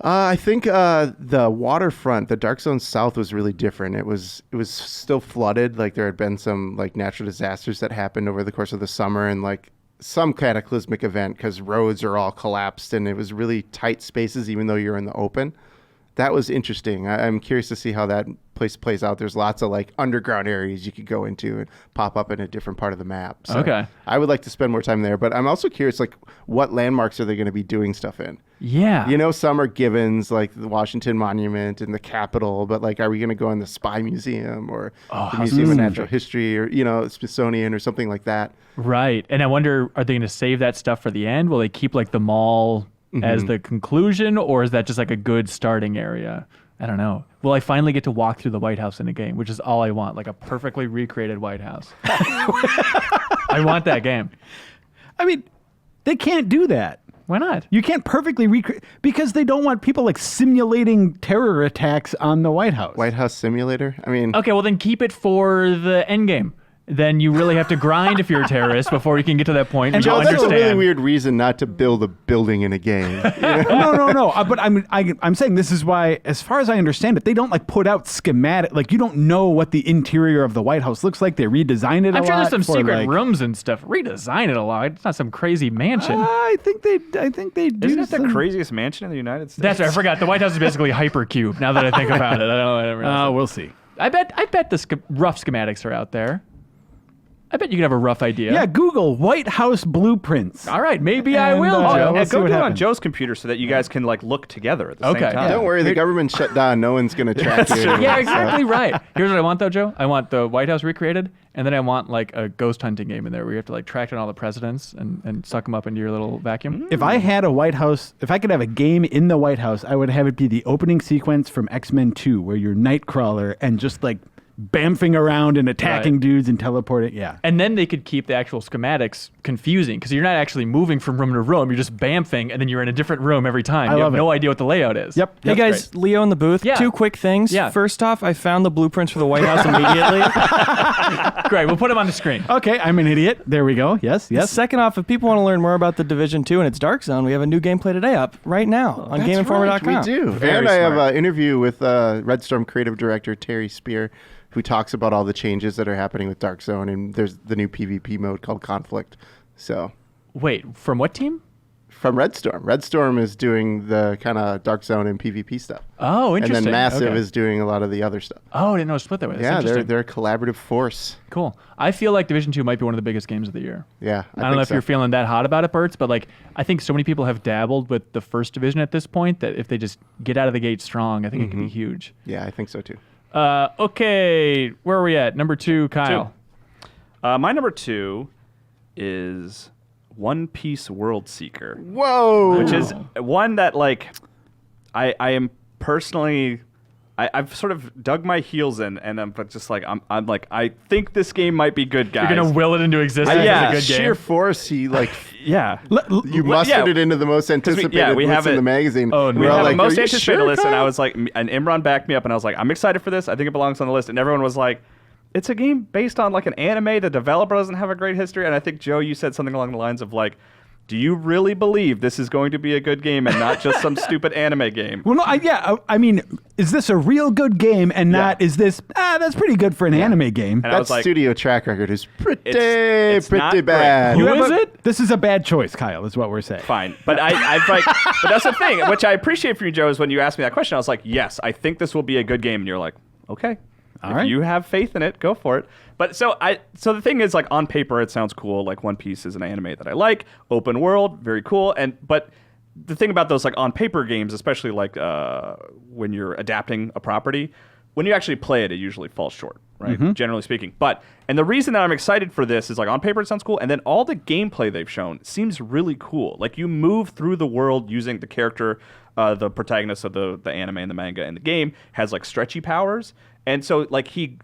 I think the waterfront, the Dark Zone South, was really different. It was still flooded. Like there had been some like natural disasters that happened over the course of the summer, and like some cataclysmic event because roads are all collapsed, and it was really tight spaces even though you're in the open. That was interesting. I'm curious to see how that place plays out. There's lots of like underground areas you could go into and pop up in a different part of the map. So I would like to spend more time there, but I'm also curious, like, what landmarks are they going to be doing stuff in? Yeah. You know, some are givens, like the Washington Monument and the Capitol, but like, are we going to go in the Spy Museum or the Museum of Natural History or, you know, Smithsonian or something like that? Right. And I wonder, are they going to save that stuff for the end? Will they keep like the mall as the conclusion, or is that just like a good starting area? I don't know. Will I finally get to walk through the White House in a game, which is all I want, like a perfectly recreated White House. I want that game. I mean, they can't do that. Why not? You can't perfectly recreate, because they don't want people like simulating terror attacks on the White House. White House Simulator? I mean... Okay, well then keep it for the end game. Then you really have to grind if you're a terrorist before you can get to that point. And Joe, that's a really weird reason not to build a building in a game. You know? No. But I'm saying this is why, as far as I understand it, they don't like put out schematic. Like you don't know what the interior of the White House looks like. They redesign it a lot. I'm sure there's some secret like, rooms and stuff. Redesign it a lot. It's not some crazy mansion. I think they do. Isn't it the craziest mansion in the United States? That's right. I forgot. The White House is basically Hypercube. Now that I think about it, I don't know. We'll see. I bet the rough schematics are out there. I bet you could have a rough idea. Yeah, Google White House blueprints. All right, maybe I will, Joe. We'll go do it on Joe's computer so that you guys can like look together at the same time. Yeah. Don't worry, the government shut down. No one's going to track you. Yeah, exactly right. Here's what I want though, Joe. I want the White House recreated, and then I want like a ghost hunting game in there where you have to like track down all the presidents and suck them up into your little vacuum. If I had a White House, if I could have a game in the White House, I would have it be the opening sequence from X-Men 2 where you're Nightcrawler and just like bamfing around and attacking dudes and teleporting. Yeah. And then they could keep the actual schematics confusing because you're not actually moving from room to room. You're just bamfing, and then you're in a different room every time. I You love have no idea what the layout is. Yep. Hey guys, Leo in the booth. Yeah. 2 quick things. Yeah. First off, I found the blueprints for the White House immediately. Great. We'll put them on the screen. Okay, I'm an idiot. There we go. Yes. Second off, if people want to learn more about the Division 2 and its Dark Zone, we have a new gameplay today up right now on That's GameInformer.com. right, we do. Very and I have smart. an interview with Red Storm creative director Terry Spear, who talks about all the changes that are happening with Dark Zone, and there's the new PvP mode called Conflict. So, Wait, from what team? from Red Storm. Red Storm is doing the kind of Dark Zone and PvP stuff. Oh, And interesting. then Massive Okay. is doing a lot of the other stuff. Oh, I didn't know it was split that way. That's Yeah, interesting. they're a collaborative force. Cool. I feel like Division 2 might be one of the biggest games of the year. Yeah, I don't know think if so. you're feeling that hot about it, Bertz, but like I think so many people have dabbled with the first division at this point that if they just get out of the gate strong, I think it can be huge. Yeah, I think so too. Okay, where are we at? Number 2, Kyle. My number 2 is One Piece World Seeker, Whoa! which is one that like I am personally. I've sort of dug my heels in, and I'm just like I'm like I think this game might be good, guys. You're gonna will it into existence Yeah. as a good sheer game. force. He like yeah. you mustered yeah. it into the most anticipated we list have in it- the magazine. Oh, no. We We're all have like, a most "Are you anticipated sure, list, and I Kyle?" was like, and Imran backed me up, and I was like, I'm excited for this. I think it belongs on the list. And everyone was like, it's a game based on like an anime. The developer doesn't have a great history. And I think, Joe, you said something along the lines of like, do you really believe this is going to be a good game and not just some stupid anime game? Well, no, I mean, is this a real good game and not, is this, that's pretty good for an anime game? And I That was like, studio track record is pretty it's not pretty great. bad. Who have is it? This is a bad choice, Kyle, is what we're saying. fine. But I've like, but that's the thing, which I appreciate from you, Joe, is when you asked me that question, I was like, yes, I think this will be a good game. And you're like, okay. All If right. you have faith in it, go for it. But so the thing is, like, on paper it sounds cool. Like, One Piece is an anime that I like, open world, very cool. But the thing about those like on paper games, especially like when you're adapting a property, when you actually play it, it usually falls short, right? Generally speaking. And the reason that I'm excited for this is like on paper it sounds cool, and then all the gameplay they've shown seems really cool. Like you move through the world using the character, the protagonist of the anime and the manga and the game has like stretchy powers, and so like he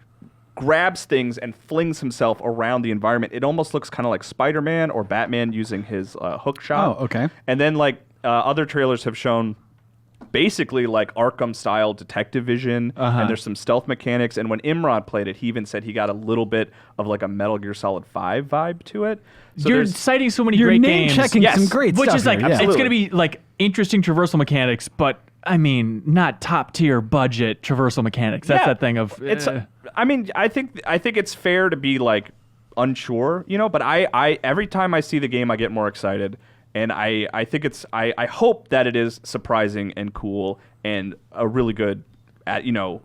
grabs things and flings himself around the environment. It almost looks kind of like Spider-Man or Batman using his hook shot. Oh, okay. And then like other trailers have shown basically like Arkham-style detective vision, and there's some stealth mechanics. And when Imran played it, he even said he got a little bit of like a Metal Gear Solid 5 vibe to it. So You're there's- citing so many You're great name games. checking Yes. some great Which stuff is like, here, yeah. it's going to be like interesting traversal mechanics, but I mean, not top tier budget traversal mechanics. That's Yeah. that thing of. It's. I mean, I think it's fair to be like unsure, you know. But I every time I see the game, I get more excited, and I think it's. I hope that it is surprising and cool and a really good,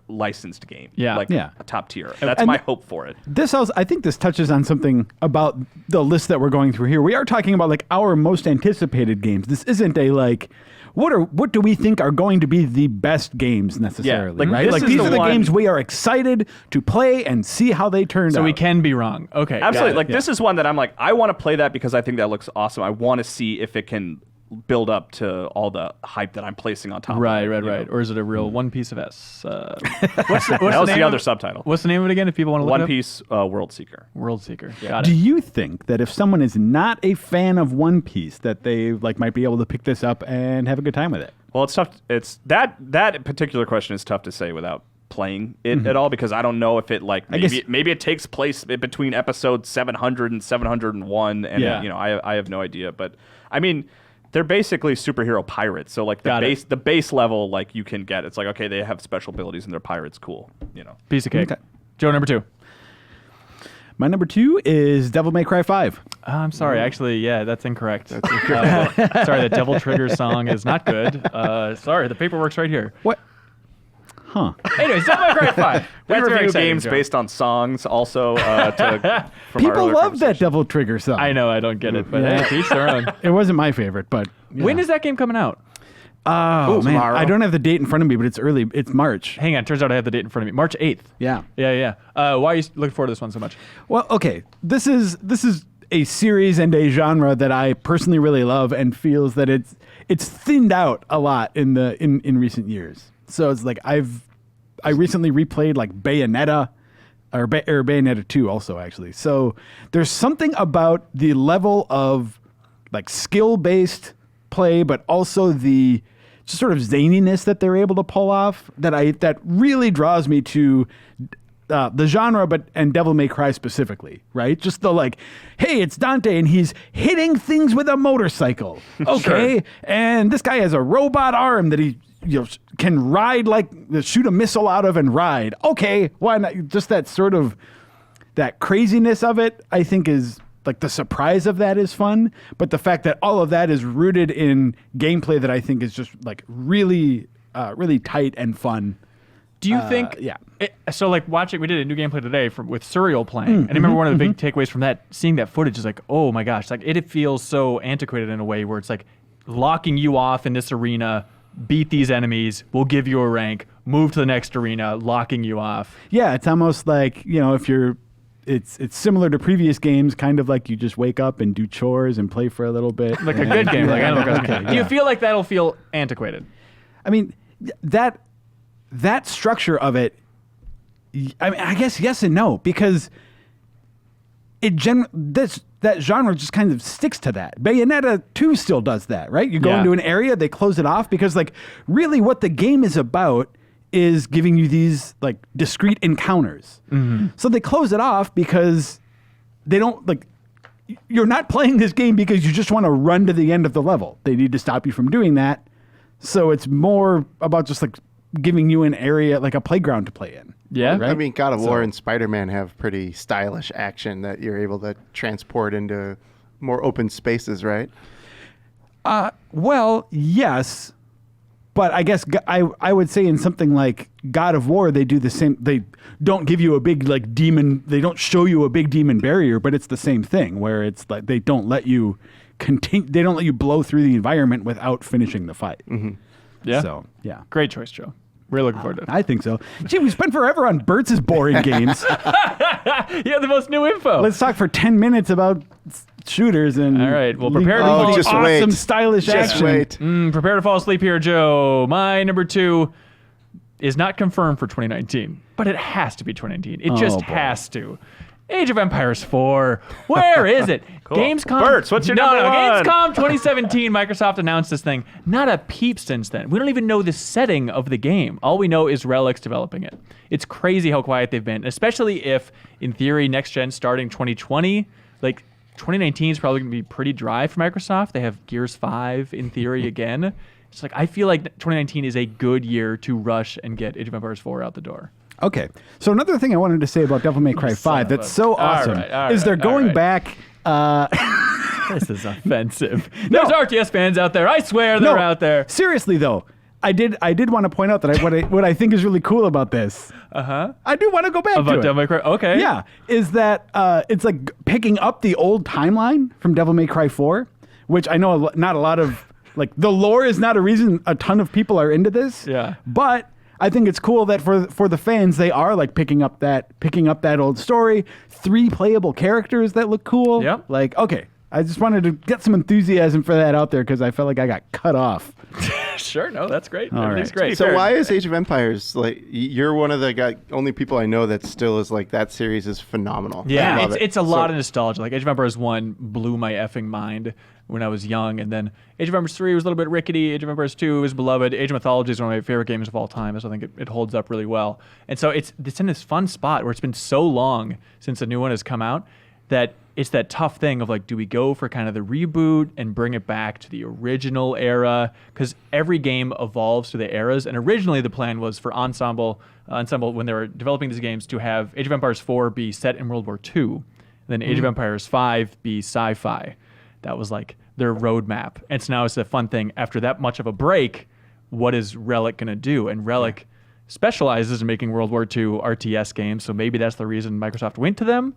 licensed game. Yeah. like Yeah. a top tier. That's And my hope for it. This also, I think this touches on something about the list that we're going through here. We are talking about like our most anticipated games. This isn't a like, what do we think are going to be the best games necessarily, like, right? this Like is these the are the one- games we are excited to play and see how they turn out. so we can be wrong. Okay. got Absolutely. it. Like this is one that I'm like, I want to play that because I think that looks awesome. I want to see if it can build up to all the hype that I'm placing on top. Right, of it, right, you right. know? Or is it a real One Piece of S? What's that was the other subtitle. What's the name of it again? If people want to look One it up? Piece World Seeker. World Seeker. Got Do it. you think that if someone is not a fan of One Piece, that they like might be able to pick this up and have a good time with it? Well, it's tough. It's that particular question is tough to say without playing it at all, because I don't know if it like guess- maybe it takes place between episode 700 and 701, and Yeah. I have no idea. But I mean, they're basically superhero pirates, so like Got it. the base level like you can get. It's like, okay, they have special abilities and they're pirates, cool, you know. Piece of cake. Okay. Joe, number 2. My number 2 is Devil May Cry 5. I'm sorry. Actually, yeah, that's incorrect. Sorry, the Devil Trigger song is not good. Sorry, the paperwork's right here. What? Huh. Anyways, Devil May Cry 5. We That's very review exciting, games Joe. based on songs also. From our People earlier love that conversation. Devil Trigger song. I know, I don't get it, but Yeah. hey, to each their own. It wasn't my favorite, but When is that game coming out? Oh man, tomorrow. I don't have the date in front of me, but it's early. It's March. Hang on, turns out I have the date in front of me. March 8th. Yeah. Yeah. Why are you looking forward to this one so much? Well, okay. This is a series and a genre that I personally really love, and feels that it's thinned out a lot in recent years. So it's like I recently replayed like Bayonetta, or Bayonetta 2 also, actually. So there's something about the level of like skill-based play, but also the just sort of zaniness that they're able to pull off that really draws me to the genre, and Devil May Cry specifically, right? Just the like, hey, it's Dante and he's hitting things with a motorcycle. Okay. Sure. And this guy has a robot arm that he can ride, like shoot a missile out of and ride. Okay, why not? Just that sort of that craziness of it, I think, is like the surprise of that is fun. But the fact that all of that is rooted in gameplay that I think is just like really, really tight and fun. Do you think? Yeah. So like watching, we did a new gameplay today with Serial playing, and I remember one of the big takeaways from that, seeing that footage is like, oh my gosh, like it feels so antiquated in a way where it's like locking you off in this arena, beat these enemies, we'll give you a rank, move to the next arena, locking you off. Yeah, it's almost like, if you're, it's similar to previous games, kind of like you just wake up and do chores and play for a little bit. Like a good game, like Animal Crossing. Do you feel like that'll feel antiquated? I mean, that structure of it, I mean, I guess yes and no, because that genre just kind of sticks to that. Bayonetta 2 still does that, right? You go into an area, they close it off, because like really what the game is about is giving you these like discrete encounters. Mm-hmm. So they close it off because they don't like, you're not playing this game because you just want to run to the end of the level. They need to stop you from doing that. So it's more about just like giving you an area, like a playground to play in. Yeah. Right? I mean, God of War and Spider-Man have pretty stylish action that you're able to transport into more open spaces, right? Well, yes. But I guess I would say in something like God of War, they do the same. They don't give you a big like demon. They don't show you a big demon barrier, but it's the same thing where it's like they don't let you continue. They don't let you blow through the environment without finishing the fight. Mm-hmm. Yeah. So yeah, great choice, Joe. Really looking forward to it. I think so. Gee, we spent forever on Bert's boring games. You have the most new info. Let's talk for 10 minutes about shooters and. All right. Well, prepare to fall just awesome, wait. stylish Just action. wait. Prepare to fall asleep here, Joe. My number 2 is not confirmed for 2019, but it has to be 2019. It just boy. has to. Age of Empires 4. Where is it? Cool. Gamescom. Bert's, what's your number one? Gamescom 2017. Microsoft announced this thing. Not a peep since then. We don't even know the setting of the game. All we know is Relic's developing it. It's crazy how quiet they've been, especially if, in theory, next gen starting 2020. Like 2019 is probably going to be pretty dry for Microsoft. They have Gears 5 in theory again. It's like I feel like 2019 is a good year to rush and get Age of Empires 4 out the door. Okay. So another thing I wanted to say about Devil May Cry 5 that's so awesome is they're going back. This is offensive. There's RTS fans out there. I swear they're out there. Seriously though, I did want to point out that what I think is really cool about this. I do want to go back to it. Devil May Cry. Okay. Yeah, is that it's like picking up the old timeline from Devil May Cry 4, which I know not a lot of like the lore is not a reason a ton of people are into this. Yeah. But I think it's cool that for the fans, they are like picking up that old story, 3 playable characters that look cool. Yep. Like, okay, I just wanted to get some enthusiasm for that out there because I felt like I got cut off. Sure, no, that's great. All Everything's right. great. So why is Age of Empires like you're one of the only people I know that still is like that series is phenomenal. I Yeah, love it's a lot of nostalgia. Like Age of Empires 1 blew my effing mind when I was young, and then Age of Empires 3 was a little bit rickety. Age of Empires 2 was beloved. Age of Mythology is one of my favorite games of all time, so I think it holds up really well. And so it's in this fun spot where it's been so long since a new one has come out that it's that tough thing of like, do we go for kind of the reboot and bring it back to the original era? Because every game evolves to the eras, and originally the plan was for Ensemble when they were developing these games to have Age of Empires 4 be set in World War II, and then Age of Empires 5 be sci-fi. That was like their roadmap. And so now it's a fun thing. After that much of a break, what is Relic going to do? And Relic specializes in making World War II RTS games, so maybe that's the reason Microsoft went to them.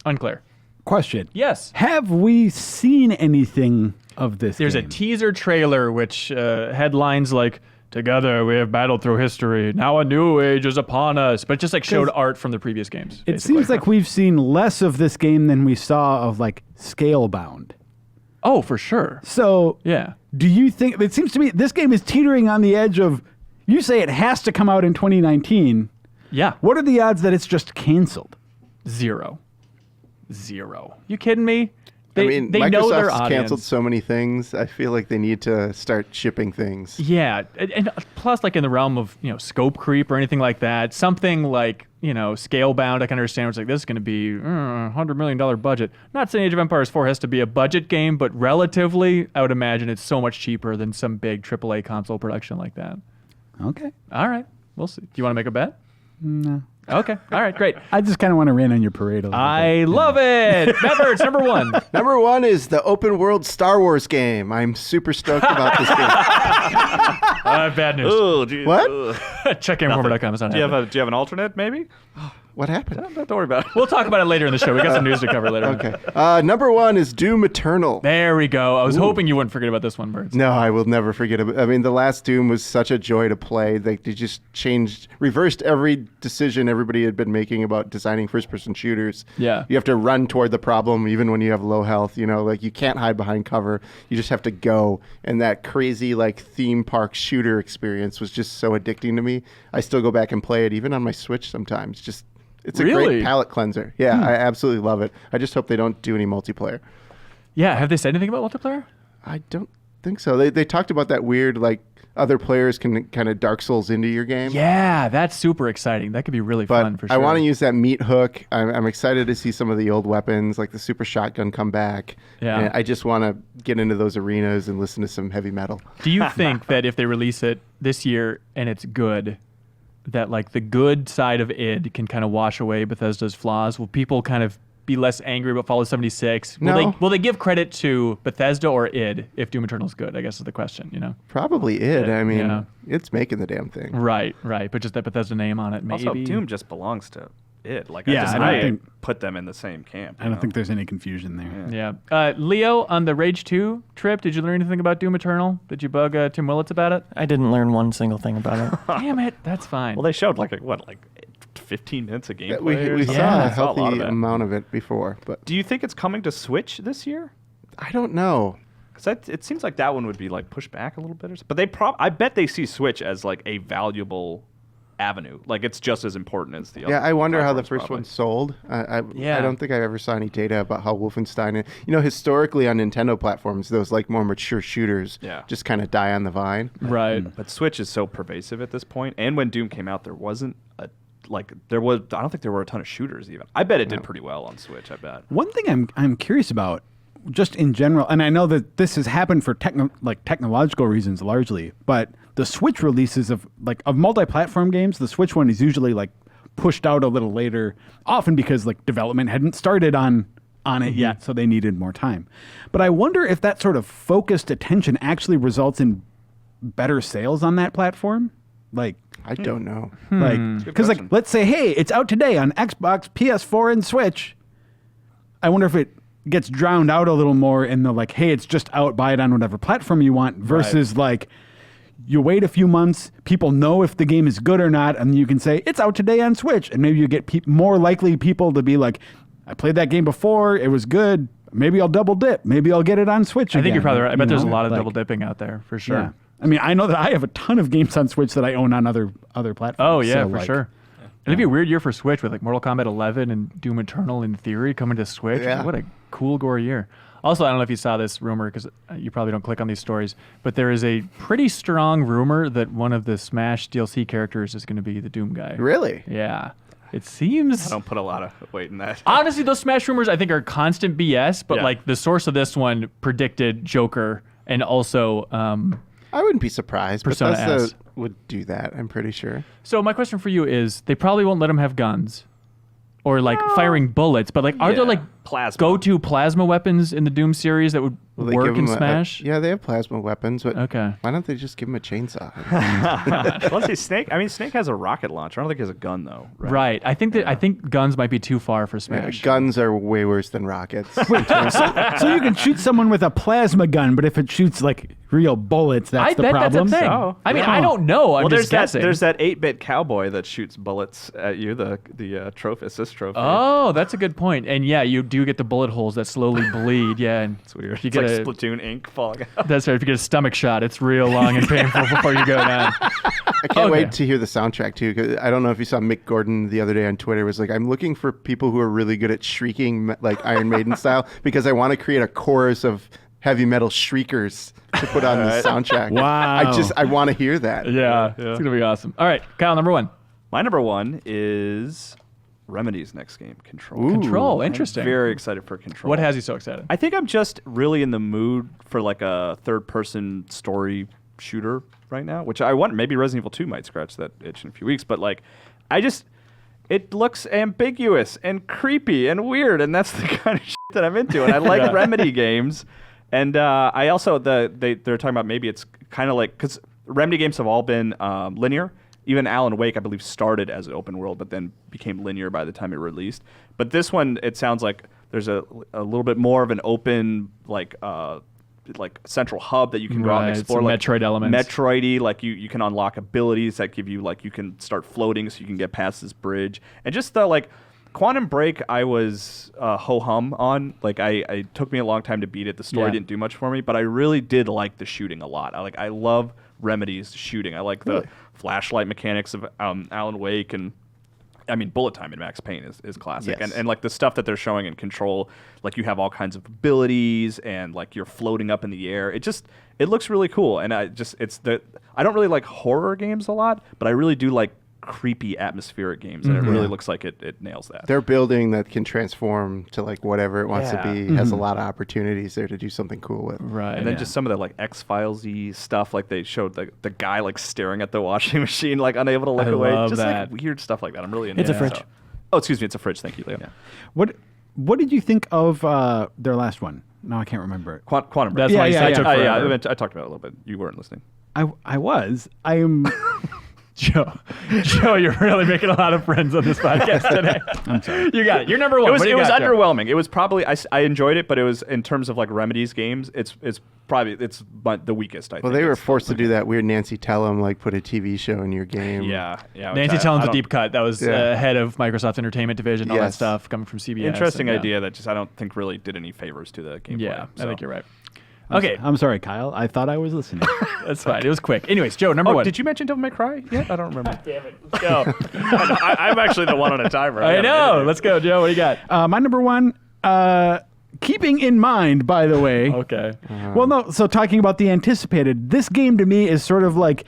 Unclear. Question. Yes. Have we seen anything of this There's game? a teaser trailer which headlines like, "Together we have battled through history. Now a new age is upon us." But it just like showed art from the previous games. It basically. seems like we've seen less of this game than we saw of like Scalebound. Oh, for sure. So Yeah. do you think, it seems to me this game is teetering on the edge of, you say it has to come out in 2019. Yeah. What are the odds that it's just canceled? 0. You kidding me? They Microsoft's know their audience. canceled so many things. I feel like they need to start shipping things. Yeah, and plus, like in the realm of scope creep or anything like that, something like scale bound, I can understand. It's like this is going to be $100 million budget. Not saying Age of Empires 4 has to be a budget game, but relatively, I would imagine it's so much cheaper than some big AAA console production like that. Okay. All right, we'll see. Do you want to make a bet? No. Okay. All right. Great. I just kind of want to rain on your parade a little I bit. love it. Matt Birds, number 1. Number 1 is the open world Star Wars game. I'm super stoked about this game. Bad news. Oh, geez. What? CheckGameInformer.com is not Do you happening. have an alternate maybe? What happened? Don't worry about it. We'll talk about it later in the show. We got some news to cover later. Okay. Number 1 is Doom Eternal. There we go. I was hoping you wouldn't forget about this one, Birds. No, I will never forget it. I mean, the last Doom was such a joy to play. They just reversed every decision everybody had been making about designing first-person shooters. Yeah. You have to run toward the problem even when you have low health. Like you can't hide behind cover. You just have to go. And that crazy theme park shooter experience was just so addicting to me. I still go back and play it even on my Switch sometimes. It's a Really? great palate cleanser. Yeah, I absolutely love it. I just hope they don't do any multiplayer. Yeah. Have they said anything about multiplayer? I don't think so. They talked about that weird, other players can kind of Dark Souls into your game. Yeah, that's super exciting. That could be really But fun for sure. I want to use that meat hook. I'm excited to see some of the old weapons, like the super shotgun, come back. Yeah. And I just want to get into those arenas and listen to some heavy metal. Do you think that if they release it this year and it's good, that the good side of id can kind of wash away Bethesda's flaws? Will people kind of be less angry about Fallout 76? Will they give credit to Bethesda or id if Doom Eternal's good? I guess is the question. Probably it. I mean, Yeah. it's making the damn thing. Right. But just that Bethesda name on it, maybe. Also, Doom just belongs to it. Yeah, I don't think- put them in the same camp. I don't think there's any confusion there. Yeah. Leo, on the Rage 2 trip, did you learn anything about Doom Eternal? Did you bug Tim Willits about it? I didn't learn one single thing about it. Damn it. That's fine. Well, they showed 15 minutes of gameplay. We or saw something. a I saw healthy lot of it. amount of it before, but Do you think it's coming to Switch this year? I don't know. Because it seems like that one would be pushed back a little bit. But I bet they see Switch as a valuable avenue. It's just as important as the other. Yeah, I wonder how the platforms, first probably. one sold. I Yeah. don't think I ever saw any data about how Wolfenstein. Historically on Nintendo platforms, those more mature shooters just kind of die on the vine. right. But Switch is so pervasive at this point. And when Doom came out, there wasn't I don't think there were a ton of shooters even. I bet it did pretty well on Switch. I bet. One thing I'm curious about, just in general, and I know that this has happened for technological reasons largely, but the Switch releases of multi-platform games, the Switch one is usually pushed out a little later, often because development hadn't started on it yet, so they needed more time. But I wonder if that sort of focused attention actually results in better sales on that platform. I don't know. Because let's say, hey, it's out today on Xbox, PS4, and Switch. I wonder if it gets drowned out a little more in the hey, it's just out, buy it on whatever platform you want, versus you wait a few months, people know if the game is good or not, and you can say it's out today on Switch, and maybe you get more likely people to be I played that game before, it was good, maybe I'll double dip, maybe I'll get it on Switch I again. think you're probably right. I bet there's a know? lot of double dipping out there for sure. Yeah. I mean, I know that I have a ton of games on Switch that I own on other platforms. Oh, yeah, so, for sure. It'd be a weird year for Switch with Mortal Kombat 11 and Doom Eternal in theory coming to Switch. Yeah. What a cool gore year. Also, I don't know if you saw this rumor because you probably don't click on these stories, but there is a pretty strong rumor that one of the Smash DLC characters is going to be the Doom guy. Really? Yeah. It seems... I don't put a lot of weight in that. Honestly, those Smash rumors I think are constant BS, but Yeah. the source of this one predicted Joker and also... I wouldn't be surprised. Persona Bethesda S. would do that, I'm pretty sure. So my question for you is, they probably won't let him have guns or firing bullets, but are there Plasma. go-to plasma weapons in the Doom series that would Will they work give in him Smash? yeah, they have plasma weapons, but Okay. why don't they just give him a chainsaw? Let's see, Snake. I mean, Snake has a rocket launcher. I don't think he has a gun though. Right. I think guns might be too far for Yeah, Smash. guns are way worse than rockets. So you can shoot someone with a plasma gun, but if it shoots real bullets, that's I the bet problem. that's a thing. So, I mean, yeah. I don't know. I'm Well, just guessing. there's that 8-bit cowboy that shoots bullets at you. The assist trophy. Oh, that's a good point. And yeah, do do get the bullet holes that slowly bleed. Yeah, and It's weird. If you It's get like Splatoon ink falling out. that's right. If you get a stomach shot, it's real long and painful before you go down. I can't wait to hear the soundtrack too. 'Cause I don't know if you saw Mick Gordon the other day on Twitter was like, I'm looking for people who are really good at shrieking like Iron Maiden style because I want to create a chorus of heavy metal shriekers to put on the soundtrack. Wow. I want to hear that. Yeah, it's gonna be awesome. All right, Kyle, number one. My number one is Remedy's next game, Control. Control. I'm Interesting. very excited for Control. What has you so excited? I think I'm just really in the mood for like a third-person story shooter right now, which I want. Maybe Resident Evil 2 might scratch that itch in a few weeks, but like, it looks ambiguous and creepy and weird, and that's the kind of shit that I'm into. And I like Remedy games, and I also they're talking about maybe it's kind of like because Remedy games have all been linear. Even Alan Wake, I believe, started as an open world, but then became linear by the time it released. But this one, it sounds like there's a little bit more of an open, like central hub that you can go out and explore. Some like Metroid elements. Metroidy, like you can unlock abilities that give you, like you can start floating so you can get past this bridge. And just the, like, Quantum Break, I was ho-hum on. Like, it took me a long time to beat it. The story didn't do much for me, but I really did like the shooting a lot. I love Remedy's shooting. I like the flashlight mechanics of Alan Wake, and I mean, bullet time in Max Payne is classic. Yes. And like the stuff that they're showing in Control, like you have all kinds of abilities and like you're floating up in the air. It looks really cool. And I don't really like horror games a lot, but I really do like creepy atmospheric games, and it really looks like it nails that. Their building that can transform to like whatever it wants to be has a lot of opportunities there to do something cool with. Right. And then just some of the like X-Files-y stuff, like they showed the guy like staring at the washing machine, like unable to look away. love Just that. like weird stuff like that. I'm really into It's a it. fridge. So. Oh, excuse me, it's a fridge. Thank you, Leo. What did you think of their last one? No, I can't remember it. Quantum Break. That's why Yeah, I yeah, took I forever. talked about it a little bit. You weren't listening. I was. I am. Joe, you're really making a lot of friends on this podcast today. I'm sorry. You got it. You're number one. It was What do you got, Joe? underwhelming. It was probably I enjoyed it, but it was in terms of like Remedy's games. It's probably the weakest. I think. Well, they were It's forced to do that weird Nancy Tellem, like put a TV show in your game. Yeah. Nancy Tellem's a deep cut. That was Yeah. Head of Microsoft's entertainment division, all that Yes. stuff coming from CBS. Interesting and, idea that just I don't think really did any favors to the gameplay. Yeah, so. I think you're right. Okay, I'm sorry, Kyle. I thought I was listening. that's fine. It was quick. Anyways, Joe, number Oh, one. did you mention Devil May Cry yet? I don't remember. Damn it. Let's go. I'm actually the one on a timer. I know. Let's go, Joe. What do you got? My number one, keeping in mind, by the way. Okay. Well, no. So talking about the anticipated, this game to me is sort of like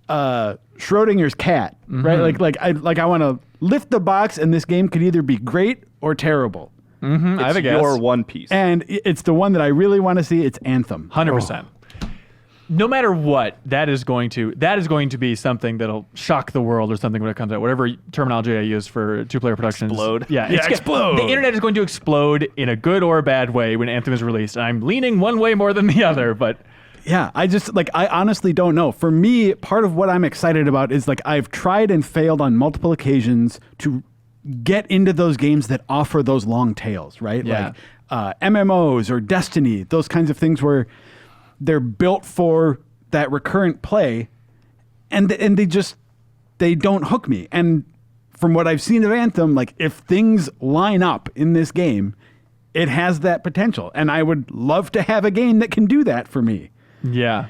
Schrodinger's cat, right? I want to lift the box, and this game could either be great or terrible. I have a guess. Your One Piece. And it's the one that I really want to see. It's Anthem. 100%. No matter what, that is going to be something that'll shock the world or something when it comes out. Whatever terminology I use for two-player productions. Explode. Yeah, explode. The internet is going to explode in a good or a bad way when Anthem is released. I'm leaning one way more than the other, but Yeah, I honestly don't know. For me, part of what I'm excited about is like I've tried and failed on multiple occasions to get into those games that offer those long tails, right? Yeah. Like MMOs or Destiny, those kinds of things where they're built for that recurrent play, and they don't hook me. And from what I've seen of Anthem, like if things line up in this game, it has that potential, and I would love to have a game that can do that for me. yeah.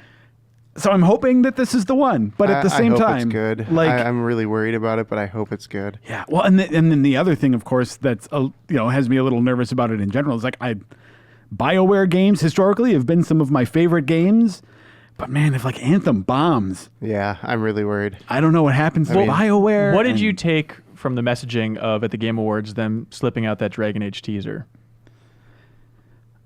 So I'm hoping that this is the one, but at the same I hope time, it's good. like I'm really worried about it, but I hope it's good. yeah. Well, and then the other thing, of course, that's has me a little nervous about it in general is like BioWare games historically have been some of my favorite games, but man, if like Anthem bombs, Yeah, I'm really worried. I don't know what happens to mean, BioWare. What did and- you take from the messaging of at the Game Awards them slipping out that Dragon Age teaser?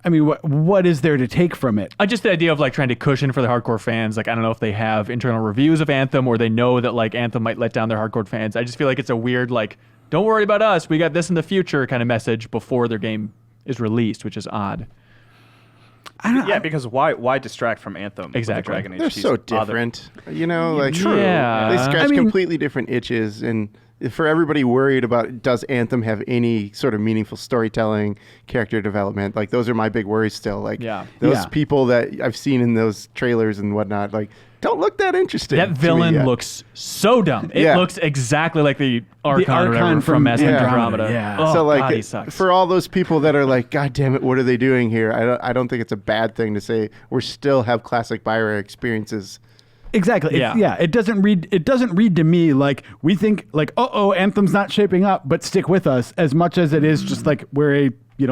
I mean, what is there to take from it? Just the idea of like trying to cushion for the hardcore fans. Like, I don't know if they have internal reviews of Anthem or they know that like Anthem might let down their hardcore fans. I just feel like it's a weird like, don't worry about us, we got this in the future kind of message before their game is released, which is odd. Yeah, because why distract from Anthem? with the Exactly. Dragon Age They're teaser? so different. Like True. Yeah. they scratch I mean- completely different itches, and for everybody worried about does Anthem have any sort of meaningful storytelling, character development, like those are my big worries still. Like Yeah. those Yeah. people that I've seen in those trailers and whatnot, like don't look that interesting. That to me villain yet. looks so dumb. It Yeah. looks exactly like the Archon, or whatever Archon from Mass Effect Andromeda, Andromeda. yeah. Oh, So like God, he sucks. for all those people that are like, God damn it, what are they doing here? I don't think it's a bad thing to say we still have classic Bioware experiences. Exactly. Yeah. It doesn't read to me like we think like, Anthem's not shaping up, but stick with us, as much as it is just like we're a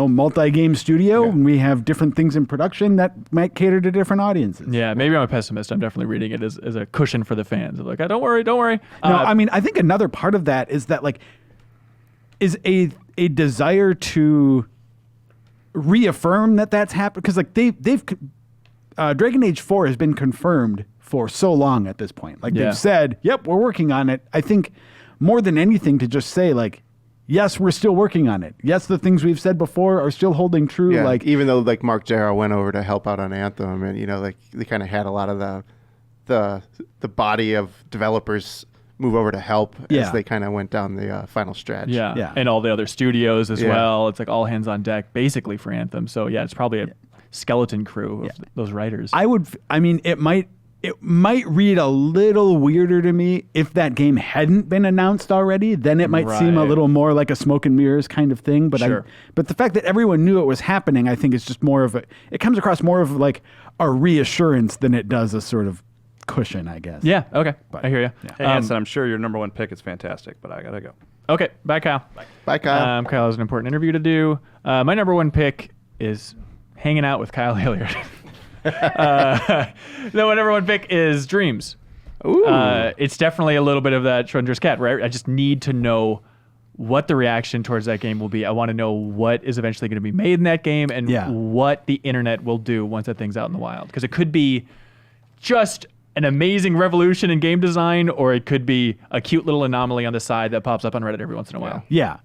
multi-game studio and we have different things in production that might cater to different audiences. Yeah, maybe I'm a pessimist. I'm definitely reading it as a cushion for the fans. Like, don't worry. No, I mean, I think another part of that is that like is a desire to reaffirm that that's happened, because like they've Dragon Age 4 has been confirmed for so long at this point. Like Yeah. they've said, yep, we're working on it. I think more than anything to just say like, yes, we're still working on it. Yes, the things we've said before are still holding true. Yeah, Like even though like Mark Jarrow went over to help out on Anthem, and like they kind of had a lot of the body of developers move over to help Yeah. as they kind of went down the final stretch. Yeah. Yeah. And all the other studios as Yeah. well. It's like all hands on deck basically for Anthem. So yeah, it's probably a skeleton crew of those writers. it might read a little weirder to me if that game hadn't been announced already. Then it might seem a Right. little more like a smoke and mirrors kind of thing. But Sure. but the fact that everyone knew it was happening, I think is just more of it comes across more of like a reassurance than it does a sort of cushion, I guess. yeah. Okay. I hear you. Hey, Anson, I'm sure your number one pick is fantastic, but I gotta go. Okay. Bye, Kyle. Bye, Kyle. Kyle has an important interview to do. My number one pick is hanging out with Kyle Hilliard. No, my number one pick is Dreams. Ooh. It's definitely a little bit of that Schrodinger's cat, right? I just need to know what the reaction towards that game will be. I want to know what is eventually going to be made in that game and what the internet will do once that thing's out in the wild. Because it could be just an amazing revolution in game design, or it could be a cute little anomaly on the side that pops up on Reddit every once in a while. Yeah.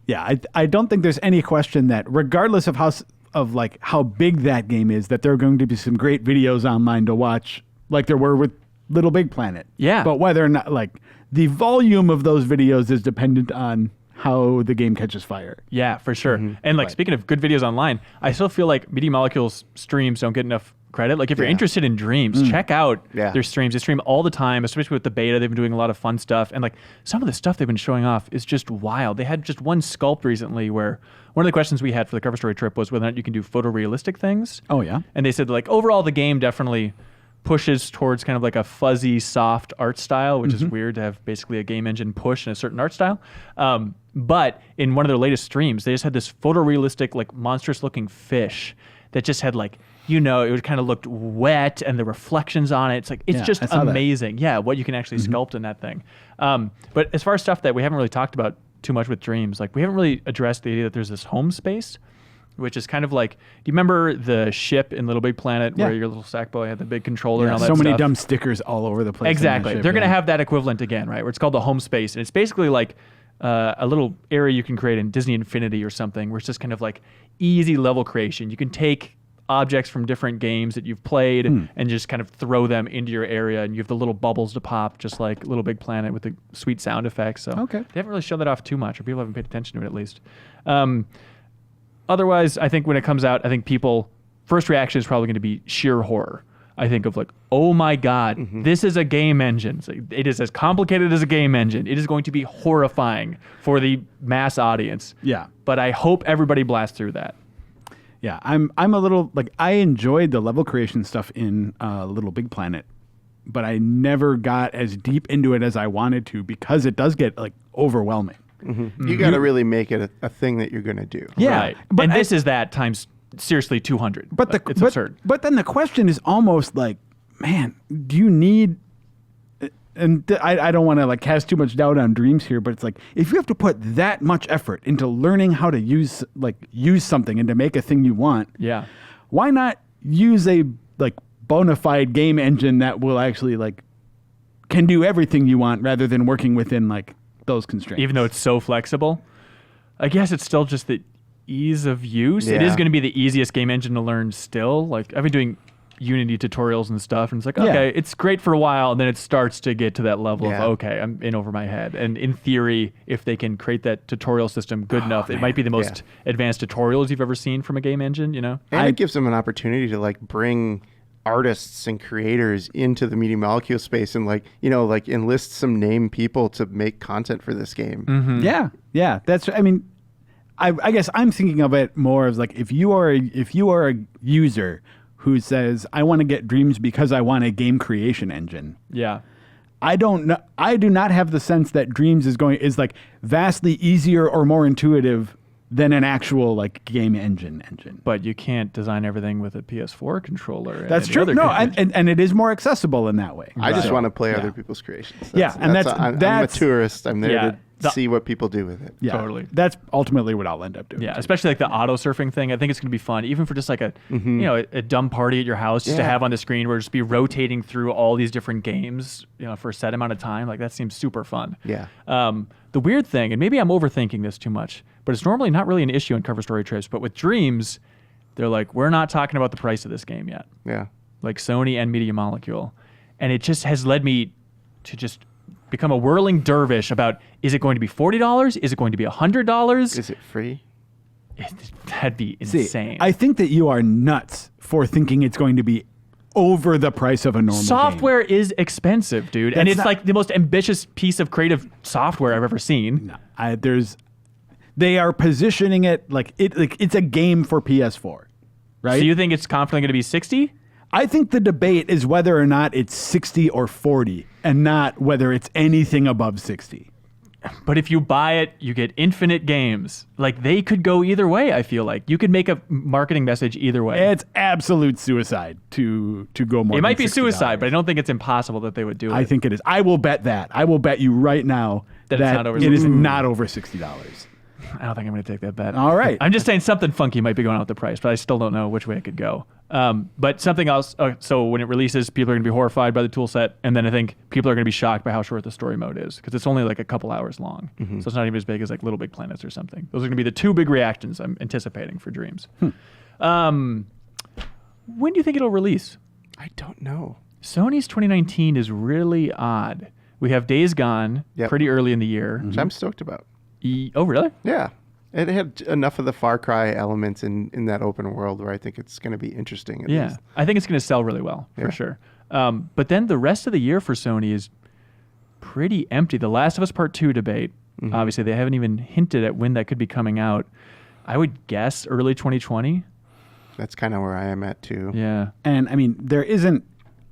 I don't think there's any question that regardless of how big that game is, that there are going to be some great videos online to watch, like there were with Little Big Planet. Yeah. But whether or not like the volume of those videos is dependent on how the game catches fire. Yeah, for sure. And like speaking of good videos online, I still feel like Media Molecule's streams don't get enough credit. Like if you're interested in Dreams, check out their streams. They stream all the time, especially with the beta. They've been doing a lot of fun stuff, and like some of the stuff they've been showing off is just wild. They had just one sculpt recently where one of the questions we had for the cover story trip was whether or not you can do photorealistic things. Oh, yeah? And they said like overall the game definitely pushes towards kind of like a fuzzy, soft art style, which is weird to have basically a game engine push in a certain art style. But in one of their latest streams, they just had this photorealistic, like monstrous looking fish that just had like, it kind of looked wet and the reflections on it. It's like, it's just I saw that. amazing. Yeah, what you can actually sculpt in that thing. But as far as stuff that we haven't really talked about too much with Dreams, like we haven't really addressed the idea that there's this home space, which is kind of like, do you remember the ship in Little Big Planet where your little sack boy had the big controller and all that so stuff? many dumb stickers all over the place. Exactly. They're going to have that equivalent again, right? Where it's called the home space. And it's basically like a little area you can create in Disney Infinity or something, where it's just kind of like easy level creation. You can take objects from different games that you've played and just kind of throw them into your area, and you have the little bubbles to pop, just like Little Big Planet with the sweet sound effects. So they haven't really shown that off too much, or people haven't paid attention to it at least. Otherwise, I think when it comes out, I think first reaction is probably going to be sheer horror. I think of like, oh my God, this is a game engine. It is as complicated as a game engine. It is going to be horrifying for the mass audience. Yeah. But I hope everybody blasts through that. Yeah, I'm a little like, I enjoyed the level creation stuff in Little Big Planet, but I never got as deep into it as I wanted to, because it does get like overwhelming. You got to really make it a thing that you're going to do. Yeah, Right. but And this is that times seriously 200. But it's absurd. But then the question is almost like, man, do you need? And I don't want to like cast too much doubt on Dreams here, but it's like, if you have to put that much effort into learning how to use something and to make a thing you want, why not use a like bona fide game engine that will actually like can do everything you want, rather than working within like those constraints? Even though it's so flexible, I guess it's still just the ease of use. It Yeah. is going to be the easiest game engine to learn still. Like I've been doing Unity tutorials and stuff, and it's like, okay, it's great for a while, and then it starts to get to that level of, okay, I'm in over my head. And in theory, if they can create that tutorial system good enough, it might be the most advanced tutorials you've ever seen from a game engine, And it gives them an opportunity to like bring artists and creators into the media molecule space and like enlist some named people to make content for this game. Yeah. That's. I mean, I guess I'm thinking of it more as like if you are a user who says I want to get Dreams because I want a game creation engine. Yeah. I don't know. I do not have the sense that Dreams is like vastly easier or more intuitive than an actual like game engine. But you can't design everything with a PS4 controller. And That's any true. other No, game engine. and it is more accessible in that way. I just So, want to play yeah. other people's creations. I'm a tourist. I'm there Yeah. to see what people do with it. Yeah, Totally. That's ultimately what I'll end up doing. Yeah, too. especially like the auto surfing thing. I think it's going to be fun, even for just like a a dumb party at your house, just to Yeah. have on the screen where just be rotating through all these different games, for a set amount of time. Like that seems super fun. Yeah. The weird thing, and maybe I'm overthinking this too much, but it's normally not really an issue in cover story trips. But with Dreams, they're like, we're not talking about the price of this game yet. Yeah. Like Sony and Media Molecule, and it just has led me to just become a whirling dervish about: is it going to be $40? Is it going to be $100? Is it free? That'd be See, insane. I think that you are nuts for thinking it's going to be over the price of a normal Software is expensive, dude, and That's it's not- like the most ambitious piece of creative software I've ever seen. game. They are positioning it like it's a game for PS4, right? So you think it's confidently going to be 60? I think the debate is whether or not it's 60 or 40 and not whether it's anything above 60. But if you buy it, you get infinite games. Like they could go either way. I feel like you could make a marketing message either way. It's absolute suicide to go more. It might than be $60. suicide, but I don't think it's impossible that they would do it. I think it is. I will bet that. I will bet you right now That it's not over it is $60. not over $60. I don't think I'm going to take that bet. All right. I'm just saying something funky might be going on with the price, but I still don't know which way it could go. But something else. So when it releases, people are going to be horrified by the tool set, and then I think people are going to be shocked by how short the story mode is because it's only like a couple hours long. So it's not even as big as like Little Big Planets or something. Those are going to be the two big reactions I'm anticipating for Dreams. When do you think it'll release? I don't know. Sony's 2019 is really odd. We have Days Gone Yep. pretty early in the year. Which I'm stoked about. Oh, really? Yeah. It had enough of the Far Cry elements in that open world where I think it's going to be interesting. At Yeah, least. I think it's going to sell really well for Yeah. sure. But then the rest of the year for Sony is pretty empty. The Last of Us Part 2 debate, obviously they haven't even hinted at when that could be coming out. I would guess early 2020. That's kind of where I am at too. Yeah. And I mean, there isn't.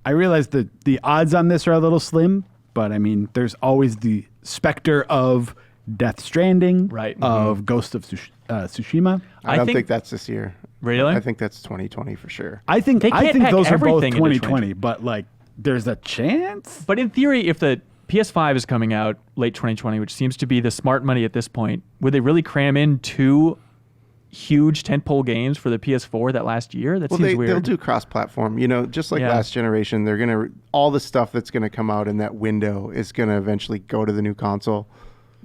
I realize that the odds on this are a little slim, but I mean, there's always the specter of Death Stranding, Right. Of Ghost of Tsushima. I don't think that's this year. Really? I think that's 2020 for sure. I think They can't pack those are both everything into 2020, but like, there's a chance. But in theory, if the PS5 is coming out late 2020, which seems to be the smart money at this point, would they really cram in two huge tentpole games for the PS4 that last year? That seems weird. They'll do cross-platform. Just like Yeah. last generation, they're gonna all the stuff that's gonna come out in that window is gonna eventually go to the new console.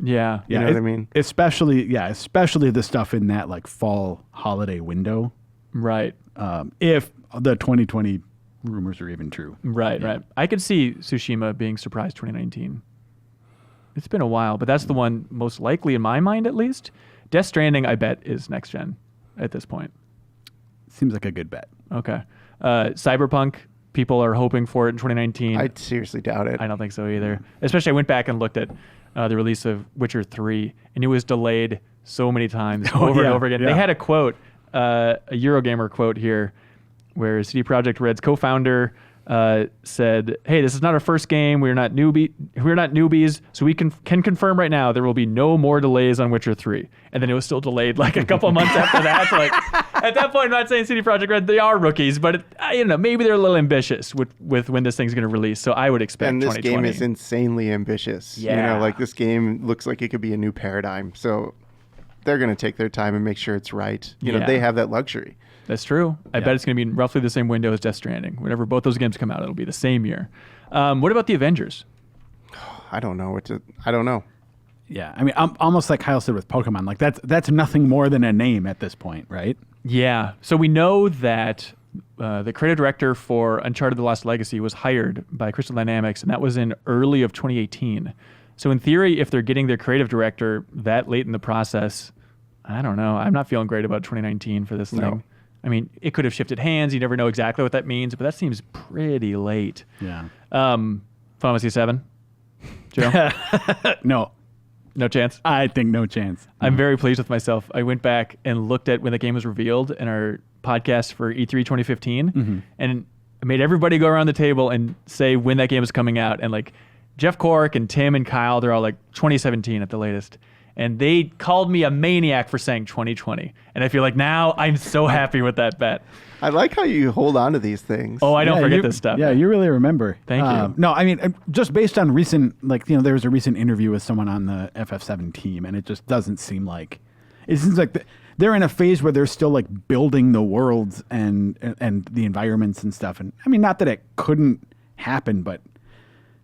Yeah. You know what I mean? Especially the stuff in that like fall holiday window. Right. If the 2020 rumors are even true. Right, right. I could see Tsushima being surprise 2019. It's been a while, but that's the one most likely in my mind, at least. Death Stranding, I bet, is next gen at this point. Seems like a good bet. Okay. Cyberpunk, people are hoping for it in 2019. I seriously doubt it. I don't think so either. Especially, I went back and looked at the release of Witcher 3, and it was delayed so many times over and over again. yeah. They had a quote, a Eurogamer quote here, where CD Projekt Red's co-founder said, "Hey, this is not our first game. We're not newbies, so we can confirm right now there will be no more delays on Witcher 3." And then it was still delayed like a couple months after that. So like at that point, I'm not saying CD Projekt Red, they are rookies, but maybe they're a little ambitious with when this thing's going to release. So I would expect And this 2020. game is insanely ambitious. Yeah. Like this game looks like it could be a new paradigm. So they're going to take their time and make sure it's right. Yeah. They have that luxury. That's true. I bet it's going to be in roughly the same window as Death Stranding. Whenever both those games come out, it'll be the same year. What about the Avengers? I don't know. I don't know. Yeah, I mean, I'm almost like Kyle said with Pokemon. Like that's nothing more than a name at this point, right? Yeah. So we know that the creative director for Uncharted: The Lost Legacy was hired by Crystal Dynamics, and that was in early of 2018. So in theory, if they're getting their creative director that late in the process, I don't know. I'm not feeling great about 2019 for this thing. I mean, it could have shifted hands. You never know exactly what that means, but that seems pretty late. Yeah. Final Fantasy 7? Joe? No. No chance? I think no chance. I'm very pleased with myself. I went back and looked at when the game was revealed in our podcast for E3 2015, and I made everybody go around the table and say when that game was coming out. And like Jeff Cork and Tim and Kyle, they're all like 2017 at the latest. And they called me a maniac for saying 2020. And I feel like now I'm so happy with that bet. I like how you hold on to these things. Oh, I don't forget this stuff. Yeah, you really remember. Thank you. No, I mean, just based on recent, there was a recent interview with someone on the FF7 team, and it just doesn't seem like, it seems like they're in a phase where they're still like building the worlds and the environments and stuff. And I mean, not that it couldn't happen, but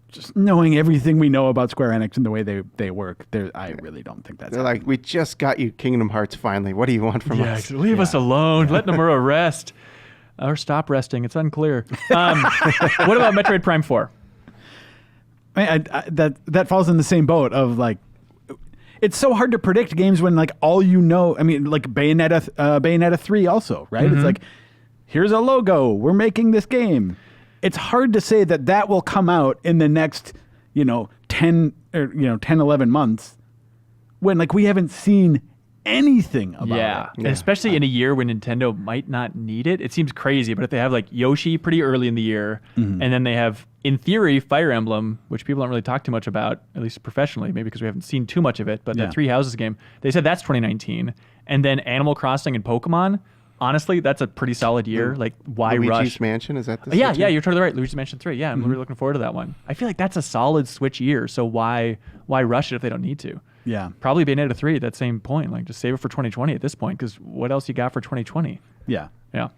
just knowing everything we know about Square Enix and the way they work, I really don't think that's They're like, we just got you Kingdom Hearts finally. What do you want from us? Leave us alone. Let Nomura rest. Or stop resting. It's unclear. What about Metroid Prime 4? That falls in the same boat of like, it's so hard to predict games when like all you know. I mean, like Bayonetta 3 also, right? It's like, here's a logo. We're making this game. It's hard to say that will come out in the next, 10 or 10, 11 months when like we haven't seen anything about it. Yeah, and especially in a year when Nintendo might not need it. It seems crazy, but if they have like Yoshi pretty early in the year, and then they have, in theory, Fire Emblem, which people don't really talk too much about, at least professionally, maybe because we haven't seen too much of it, but that Three Houses game, they said that's 2019. And then Animal Crossing and Pokemon, honestly, that's a pretty solid year. Like, why Luigi's rush? Mansion, is that the Yeah, you're totally right. Luigi's Mansion 3. Yeah, I'm really looking forward to that one. I feel like that's a solid Switch year, so why rush it if they don't need to? Yeah. Probably Bayonetta 3 at that same point. Like, just save it for 2020 at this point, because what else you got for 2020? Yeah. Yeah.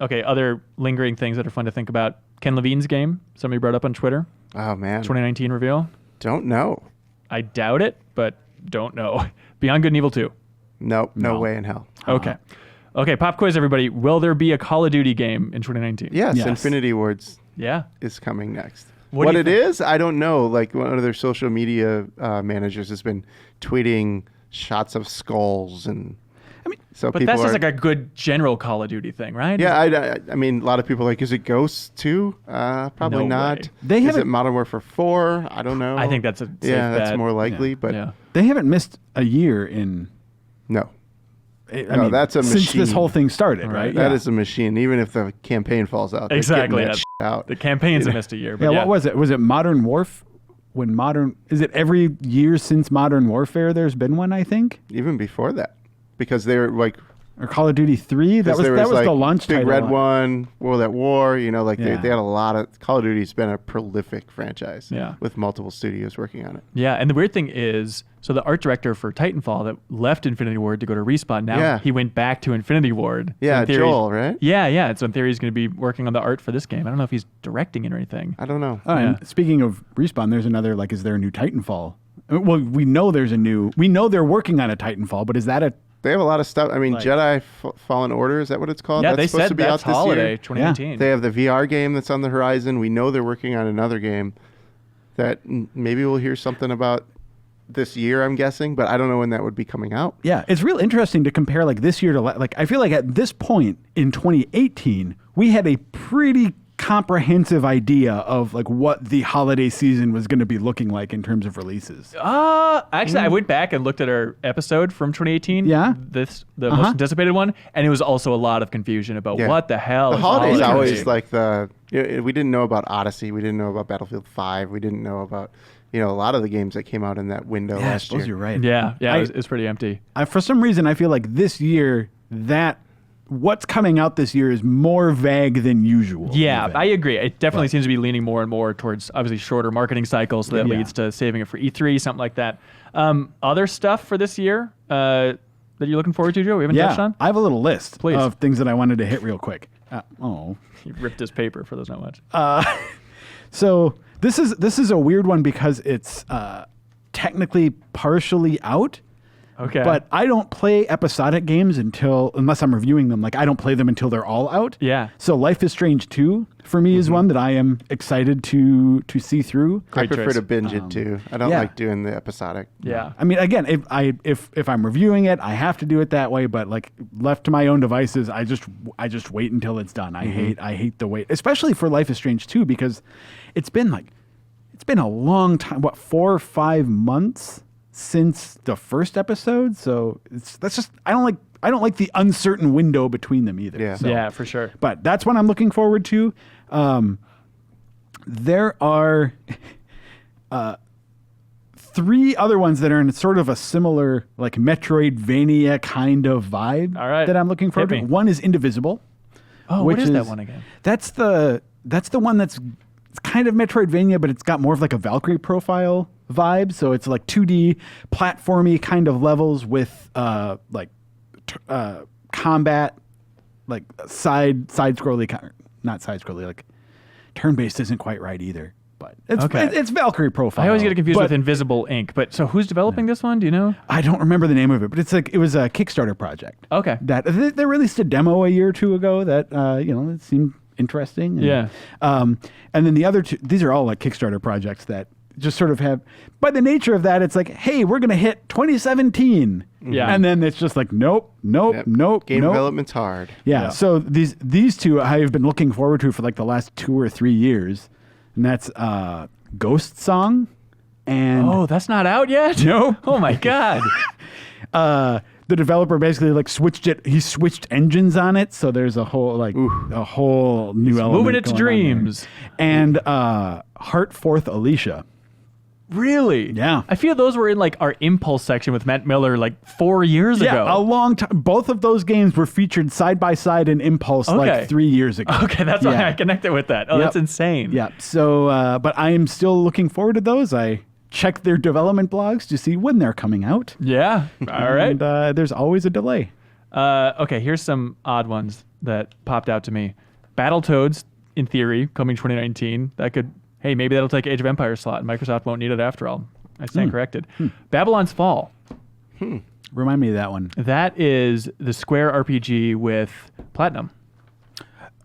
Okay, other lingering things that are fun to think about. Ken Levine's game, somebody brought up on Twitter. Oh, man. 2019 reveal. Don't know. I doubt it, but don't know. Beyond Good and Evil 2. Nope, no way in hell. Okay. Okay, pop quiz, everybody. Will there be a Call of Duty game in 2019? Yes, Yes. Infinity Wards Yeah. is coming next. What What do you it think? is, I don't know. Like one of their social media managers has been tweeting shots of skulls, and so But people that's just are, like a good general Call of Duty thing, right? yeah. I mean, a lot of people are like, is it Ghosts 2? Probably No not. way. They is haven't- it Modern Warfare 4? I don't know. I think that's a safe yeah, that's bet. more likely, Yeah. but Yeah. They haven't missed a year in. no. I No, mean, that's a since this machine. whole thing started, right? That is a machine. Even if the campaign falls out, they're Exactly. getting that Yeah. shit out. The campaigns have missed a year. But Yeah, yeah. what was it? Was it Modern Warfare? Is it every year since Modern Warfare there's been one, I think? Even before that, because they were like, Or Call of Duty 3? That was there like the launch Big title. Red One, World at War. Like Yeah. they had a lot of Call of Duty's been a prolific franchise. Yeah. with multiple studios working on it. Yeah, and the weird thing is, so the art director for Titanfall that left Infinity Ward to go to Respawn, now Yeah. he went back to Infinity Ward. So Yeah, in theory- Joel, right? Yeah. So in theory, he's going to be working on the art for this game. I don't know if he's directing it or anything. I don't know. Oh, and speaking of Respawn, there's another, like, is there a new Titanfall? Well, we know they're working on a Titanfall, but is that a... They have a lot of stuff. I mean, Like- Jedi Fallen Order, is that what it's called? Yeah, That's they supposed said to be that's out this holiday year. 2019. They have the VR game that's on the horizon. We know they're working on another game that maybe we'll hear something about this year, I'm guessing, but I don't know when that would be coming out. Yeah, it's real interesting to compare, like, this year to, like, I feel like at this point in 2018, we had a pretty comprehensive idea of, like, what the holiday season was going to be looking like in terms of releases. Actually, I went back and looked at our episode from 2018. Yeah? The most anticipated one, and it was also a lot of confusion about Yeah. what the hell. The is holidays holiday always game? like we didn't know about Odyssey. We didn't know about Battlefield 5. We didn't know about, a lot of the games that came out in that window Yeah, I last suppose year. you're right. Yeah, it's pretty empty. For some reason, I feel like this year, what's coming out this year is more vague than usual. Yeah, even. I agree. It definitely seems to be leaning more and more towards obviously shorter marketing cycles, so that Yeah. leads to saving it for E3, something like that. Other stuff for this year that you're looking forward to, Joe? We haven't touched on? I have a little list Please. of things that I wanted to hit real quick. He ripped his paper for those not watching. So this is a weird one because it's technically partially out. Okay. But I don't play episodic games unless I'm reviewing them. Like, I don't play them until they're all out. Yeah. So Life is Strange 2 for me is one that I am excited to see through. I prefer choice. to binge it too. I don't like doing the episodic. Yeah. I mean, again, if I'm reviewing it, I have to do it that way. But like left to my own devices, I just wait until it's done. I hate the wait, especially for Life is Strange 2, because it's been a long time. What, 4 or 5 months since the first episode? So I don't like the uncertain window between them either. Yeah. So. Yeah, for sure. But that's what I'm looking forward to. There are 3 other ones that are in sort of a similar, like Metroidvania kind of vibe All right. that I'm looking forward to. Hit me. One is Indivisible. Oh, which what is that one again? That's the one that's it's kind of Metroidvania, but it's got more of like a Valkyrie profile vibe. So it's like 2D platformy kind of levels with combat, like not side scrolly, like turn-based isn't quite right either. But it's Valkyrie profile. I always get confused but with Invisible Ink. But so who's developing this one? Do you know? I don't remember the name of it, but it was a Kickstarter project. Okay. That they released a demo a year or two ago that it seemed interesting. And, Yeah. And then the other two, these are all like Kickstarter projects that just sort of have, by the nature of that, it's like, hey, we're going to hit 2017. Yeah. And then it's just like, nope. Game development's hard. Yeah. So these two I have been looking forward to for like the last 2 or 3 years. And that's Ghost Song and... Oh, that's not out yet? Nope. Oh, my God. The developer basically like switched it. He switched engines on it, so there's a whole new element. Moving it to going on dreams. there. And Heart Fourth Alicia. Really? Yeah. I feel those were in like our Impulse section with Matt Miller like 4 years ago. Yeah, a long time. Both of those games were featured side by side in Impulse like 3 years ago. Okay, that's why I connected with that. Oh, Yep. that's insane. Yeah. So, but I am still looking forward to those. I check their development blogs to see when they're coming out. Yeah. All right. And there's always a delay. Okay, here's some odd ones that popped out to me. Battletoads, in theory, coming 2019. Hey, maybe that'll take Age of Empires slot. Microsoft won't need it after all. I stand corrected. Babylon's Fall. Remind me of that one. That is the Square RPG with Platinum.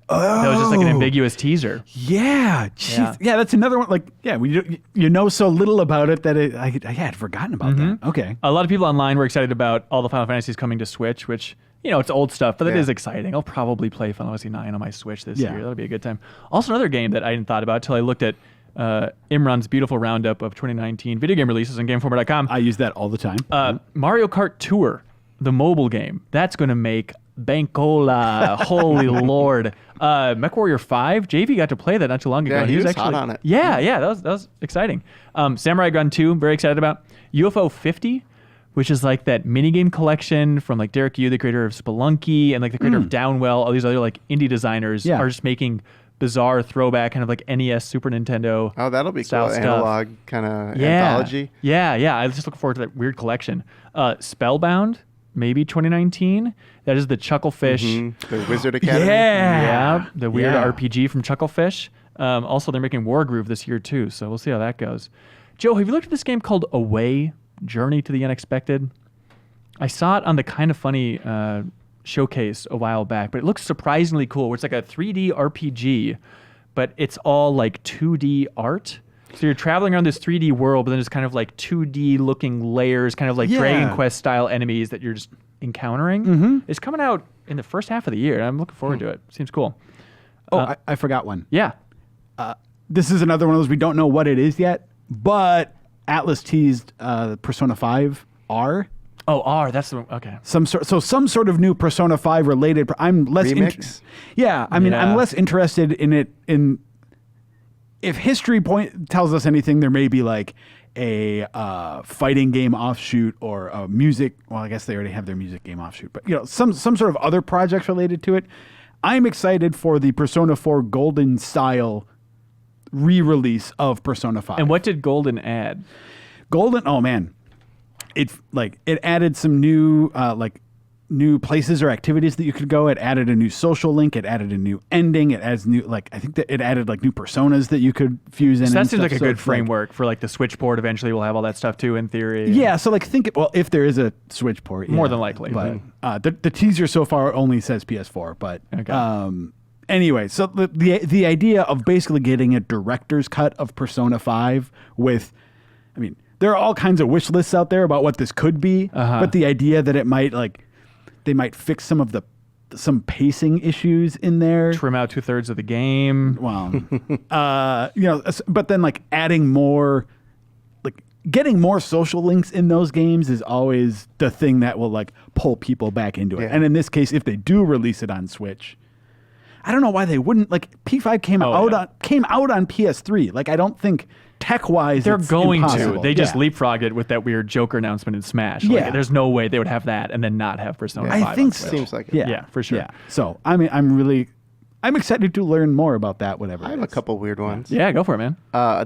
That was just like an ambiguous teaser. Yeah. Jeez. Yeah, that's another one. Like, yeah, you know so little about it that I had forgotten about that. Okay. A lot of people online were excited about all the Final Fantasies coming to Switch, which, it's old stuff, but it is exciting. I'll probably play Final Fantasy 9 on my Switch this year. That'll be a good time. Also, another game that I hadn't thought about until I looked at Imran's beautiful roundup of 2019 video game releases on GameInformer.com. I use that all the time. Mario Kart Tour, the mobile game, that's going to make bankola. Holy Lord. MechWarrior 5, JV got to play that not too long ago. Yeah, he was actually hot on it. Yeah, that was exciting. Samurai Gun 2, very excited about. UFO 50, which is like that minigame collection from like Derek Yu, the creator of Spelunky, and like the creator of Downwell. All these other like indie designers are just making bizarre throwback kind of like NES, Super Nintendo. Oh, that'll be cool. style stuff. Analog kind of anthology. Yeah. I just look forward to that weird collection. Spellbound, maybe 2019. That is the Chucklefish. The Wizard Academy. Yeah, the weird Yeah. RPG from Chucklefish. Also, they're making Wargroove this year too, so we'll see how that goes. Joe, have you looked at this game called Away, Journey to the Unexpected? I saw it on the Kind of Funny showcase a while back, but it looks surprisingly cool. Where it's like a 3D RPG, but it's all like 2D art. So you're traveling around this 3D world, but then there's kind of like 2D looking layers, kind of like Dragon Quest style enemies that you're just encountering. It's coming out in the first half of the year, and I'm looking forward to it. Seems cool. I forgot one. Yeah. This is another one of those we don't know what it is yet, but Atlas teased Persona 5 R. Oh, R. That's the one. Okay. Some sort of new Persona 5 related. I'm less Remix? I'm less interested in it. If history tells us anything, there may be like a fighting game offshoot or a music. Well, I guess they already have their music game offshoot, but some sort of other projects related to it. I'm excited for the Persona 4 Golden style re-release of Persona 5. And what did Golden add? Golden, oh man, it added some new new places or activities that you could go. It added a new social link. It added a new ending. It adds new, like, I think that it added like new personas that you could fuse in. So that and seems like stuff. a good framework for like the Switch port. Eventually, we'll have all that stuff too, in theory. Yeah, so like well, if there is a Switch port, More yeah. than likely, But the teaser so far only says PS4. But anyway, so the idea of basically getting a director's cut of Persona 5 with, I mean, there are all kinds of wish lists out there about what this could be, but the idea that it might they might fix some pacing issues in there. Trim out 2/3 of the game. Well, but then like adding more, like getting more social links in those games is always the thing that will like pull people back into it. Yeah. And in this case, if they do release it on Switch, I don't know why they wouldn't. Like P5 came out on PS3. Like I don't think tech-wise They're it's going impossible. to. They just Yeah. leapfrogged it with that weird Joker announcement in Smash. Yeah. Like, there's no way they would have that and then not have Persona 5 I think on so. Switch. Seems like it. Yeah, for sure. Yeah. So I mean, I'm excited to learn more about that. Whatever. I it have a is. couple weird ones. Yeah, go for it, man.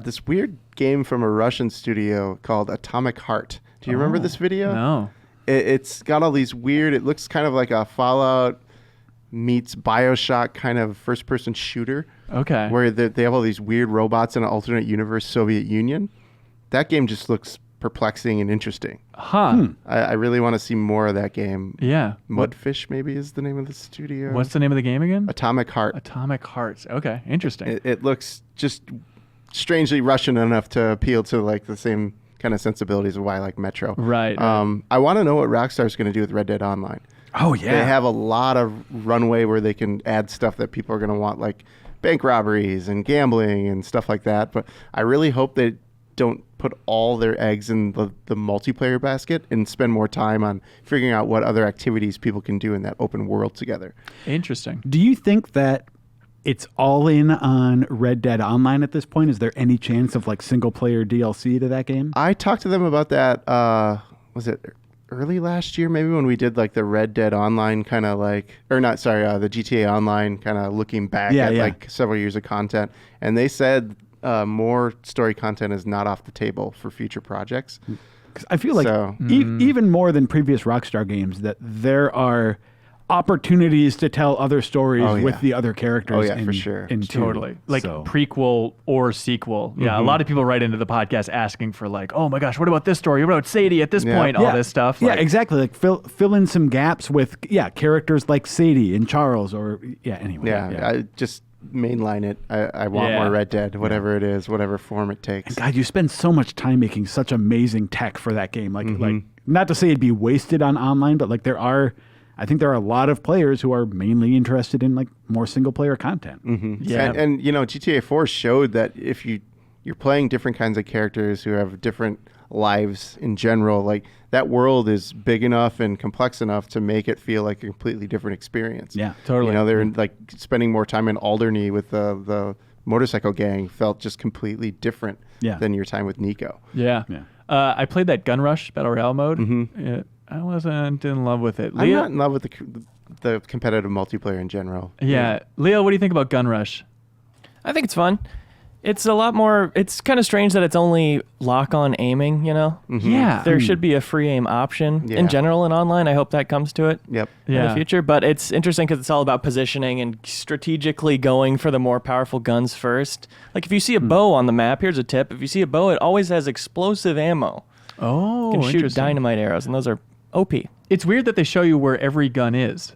This weird game from a Russian studio called Atomic Heart. Do you remember this video? No. It's got all these weird. It looks kind of like a Fallout meets BioShock kind of first-person shooter. Okay. Where they have all these weird robots in an alternate universe Soviet Union. That game just looks perplexing and interesting. Huh. I really want to see more of that game. Yeah. Mudfish maybe is the name of the studio. What's the name of the game again? Atomic Heart. Atomic Hearts. Okay, interesting. It looks just strangely Russian enough to appeal to like the same kind of sensibilities of why I like Metro. Right. I want to know what Rockstar's going to do with Red Dead Online. Oh yeah. They have a lot of runway where they can add stuff that people are going to want, like bank robberies and gambling and stuff like that. But I really hope they don't put all their eggs in the multiplayer basket and spend more time on figuring out what other activities people can do in that open world together. Interesting. Do you think that it's all in on Red Dead Online at this point? Is there any chance of like single player DLC to that game? I talked to them about that, was it early last year, maybe, when we did like the Red Dead Online kind of like, or not, sorry, the GTA Online kind of looking back at like several years of content. And they said more story content is not off the table for future projects. 'Cause I feel like even more than previous Rockstar games, that there are opportunities to tell other stories with the other characters. Oh, yeah, in, for sure. in two. Totally. Like So- prequel or sequel. Yeah, a lot of people write into the podcast asking for like, oh my gosh, what about this story? What about Sadie at this point? All this stuff. Yeah, Like, exactly. Like fill in some gaps with characters like Sadie and Charles, or anyway. I just mainline it. I want Yeah. more Red Dead, whatever it is, whatever form it takes. God, you spend so much time making such amazing tech for that game. Like not to say it'd be wasted on online, but like I think there are a lot of players who are mainly interested in like more single player content. Yeah. And you know, GTA 4 showed that if you're playing different kinds of characters who have different lives in general, like that world is big enough and complex enough to make it feel like a completely different experience. Yeah, totally. You know, they're like spending more time in Alderney with the motorcycle gang felt just completely different than your time with Nico. Yeah. Yeah. I played that Gun Rush Battle Royale mode. I wasn't in love with it. I'm Leah? not in love with the competitive multiplayer in general. Yeah. Leo, what do you think about Gun Rush? I think it's fun. It's a lot more. It's kind of strange that it's only lock-on aiming. You know, Yeah. there should be a free aim option Yeah. in general in online. I hope that comes to it. Yep. In Yeah. the future, but it's interesting because it's all about positioning and strategically going for the more powerful guns first. Like if you see a bow on the map, here's a tip: if you see a bow, it always has explosive ammo. Oh, You can shoot interesting. dynamite arrows, and those are OP. It's weird that they show you where every gun is.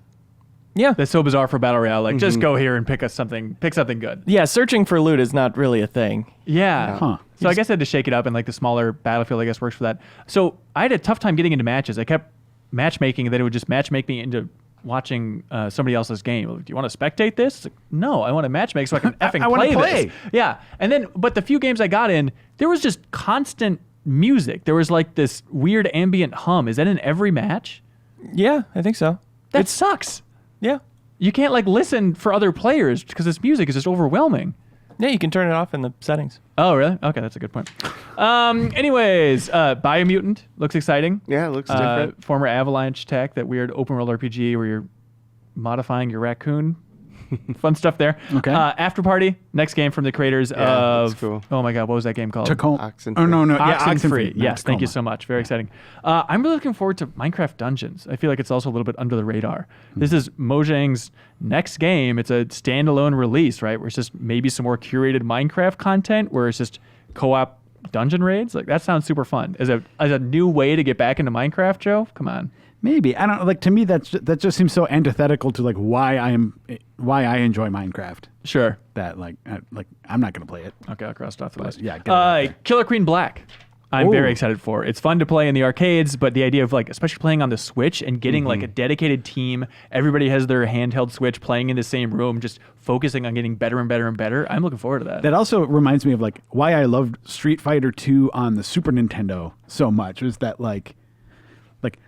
Yeah, That's so bizarre for Battle Royale. Like, just go here and pick something good. yeah. Searching for loot is not really a thing. Yeah. Huh. So I guess I had to shake it up, and like the smaller Battlefield, I guess, works for that. So I had a tough time getting into matches. I kept matchmaking, and then it would just matchmake me into watching somebody else's game. Like, do you want to spectate this? It's like, no, I want to matchmake so I can effing I wanna play play. this. Yeah. And then, but the few games I got in, there was just constant music. There was like this weird ambient hum. Is that in every match? Yeah, I think so. That sucks. Yeah, You can't like listen for other players because this music is just overwhelming. yeah. You can turn it off in the settings. Oh, really? Okay, that's a good point. Anyways, Biomutant looks exciting. Yeah, it looks different. Former Avalanche tech, that weird open world RPG where you're modifying your raccoon. fun stuff there. Okay. After Party, next game from the creators of. that's cool. Oh my God, what was that game called? Oxenfree. Oh no, Oxenfree. Not Yes, thank you Tacoma. so much. Very exciting. I'm really looking forward to Minecraft Dungeons. I feel like it's also a little bit under the radar. This is Mojang's next game. It's a standalone release, right? Where it's just maybe some more curated Minecraft content, where it's just co-op dungeon raids. Like that sounds super fun. As a new way to get back into Minecraft, Joe. Come on. Maybe I don't like. To me, that just seems so antithetical to like why I enjoy Minecraft. Sure. That I'm not gonna play it. Okay, I'll cross it off the list. yeah, get it out there. Killer Queen Black. I'm Ooh. very excited for. It's fun to play in the arcades, but the idea of like, especially playing on the Switch and getting like a dedicated team, everybody has their handheld Switch playing in the same room, just focusing on getting better and better and better. I'm looking forward to that. That also reminds me of like why I loved Street Fighter 2 on the Super Nintendo so much. Was that like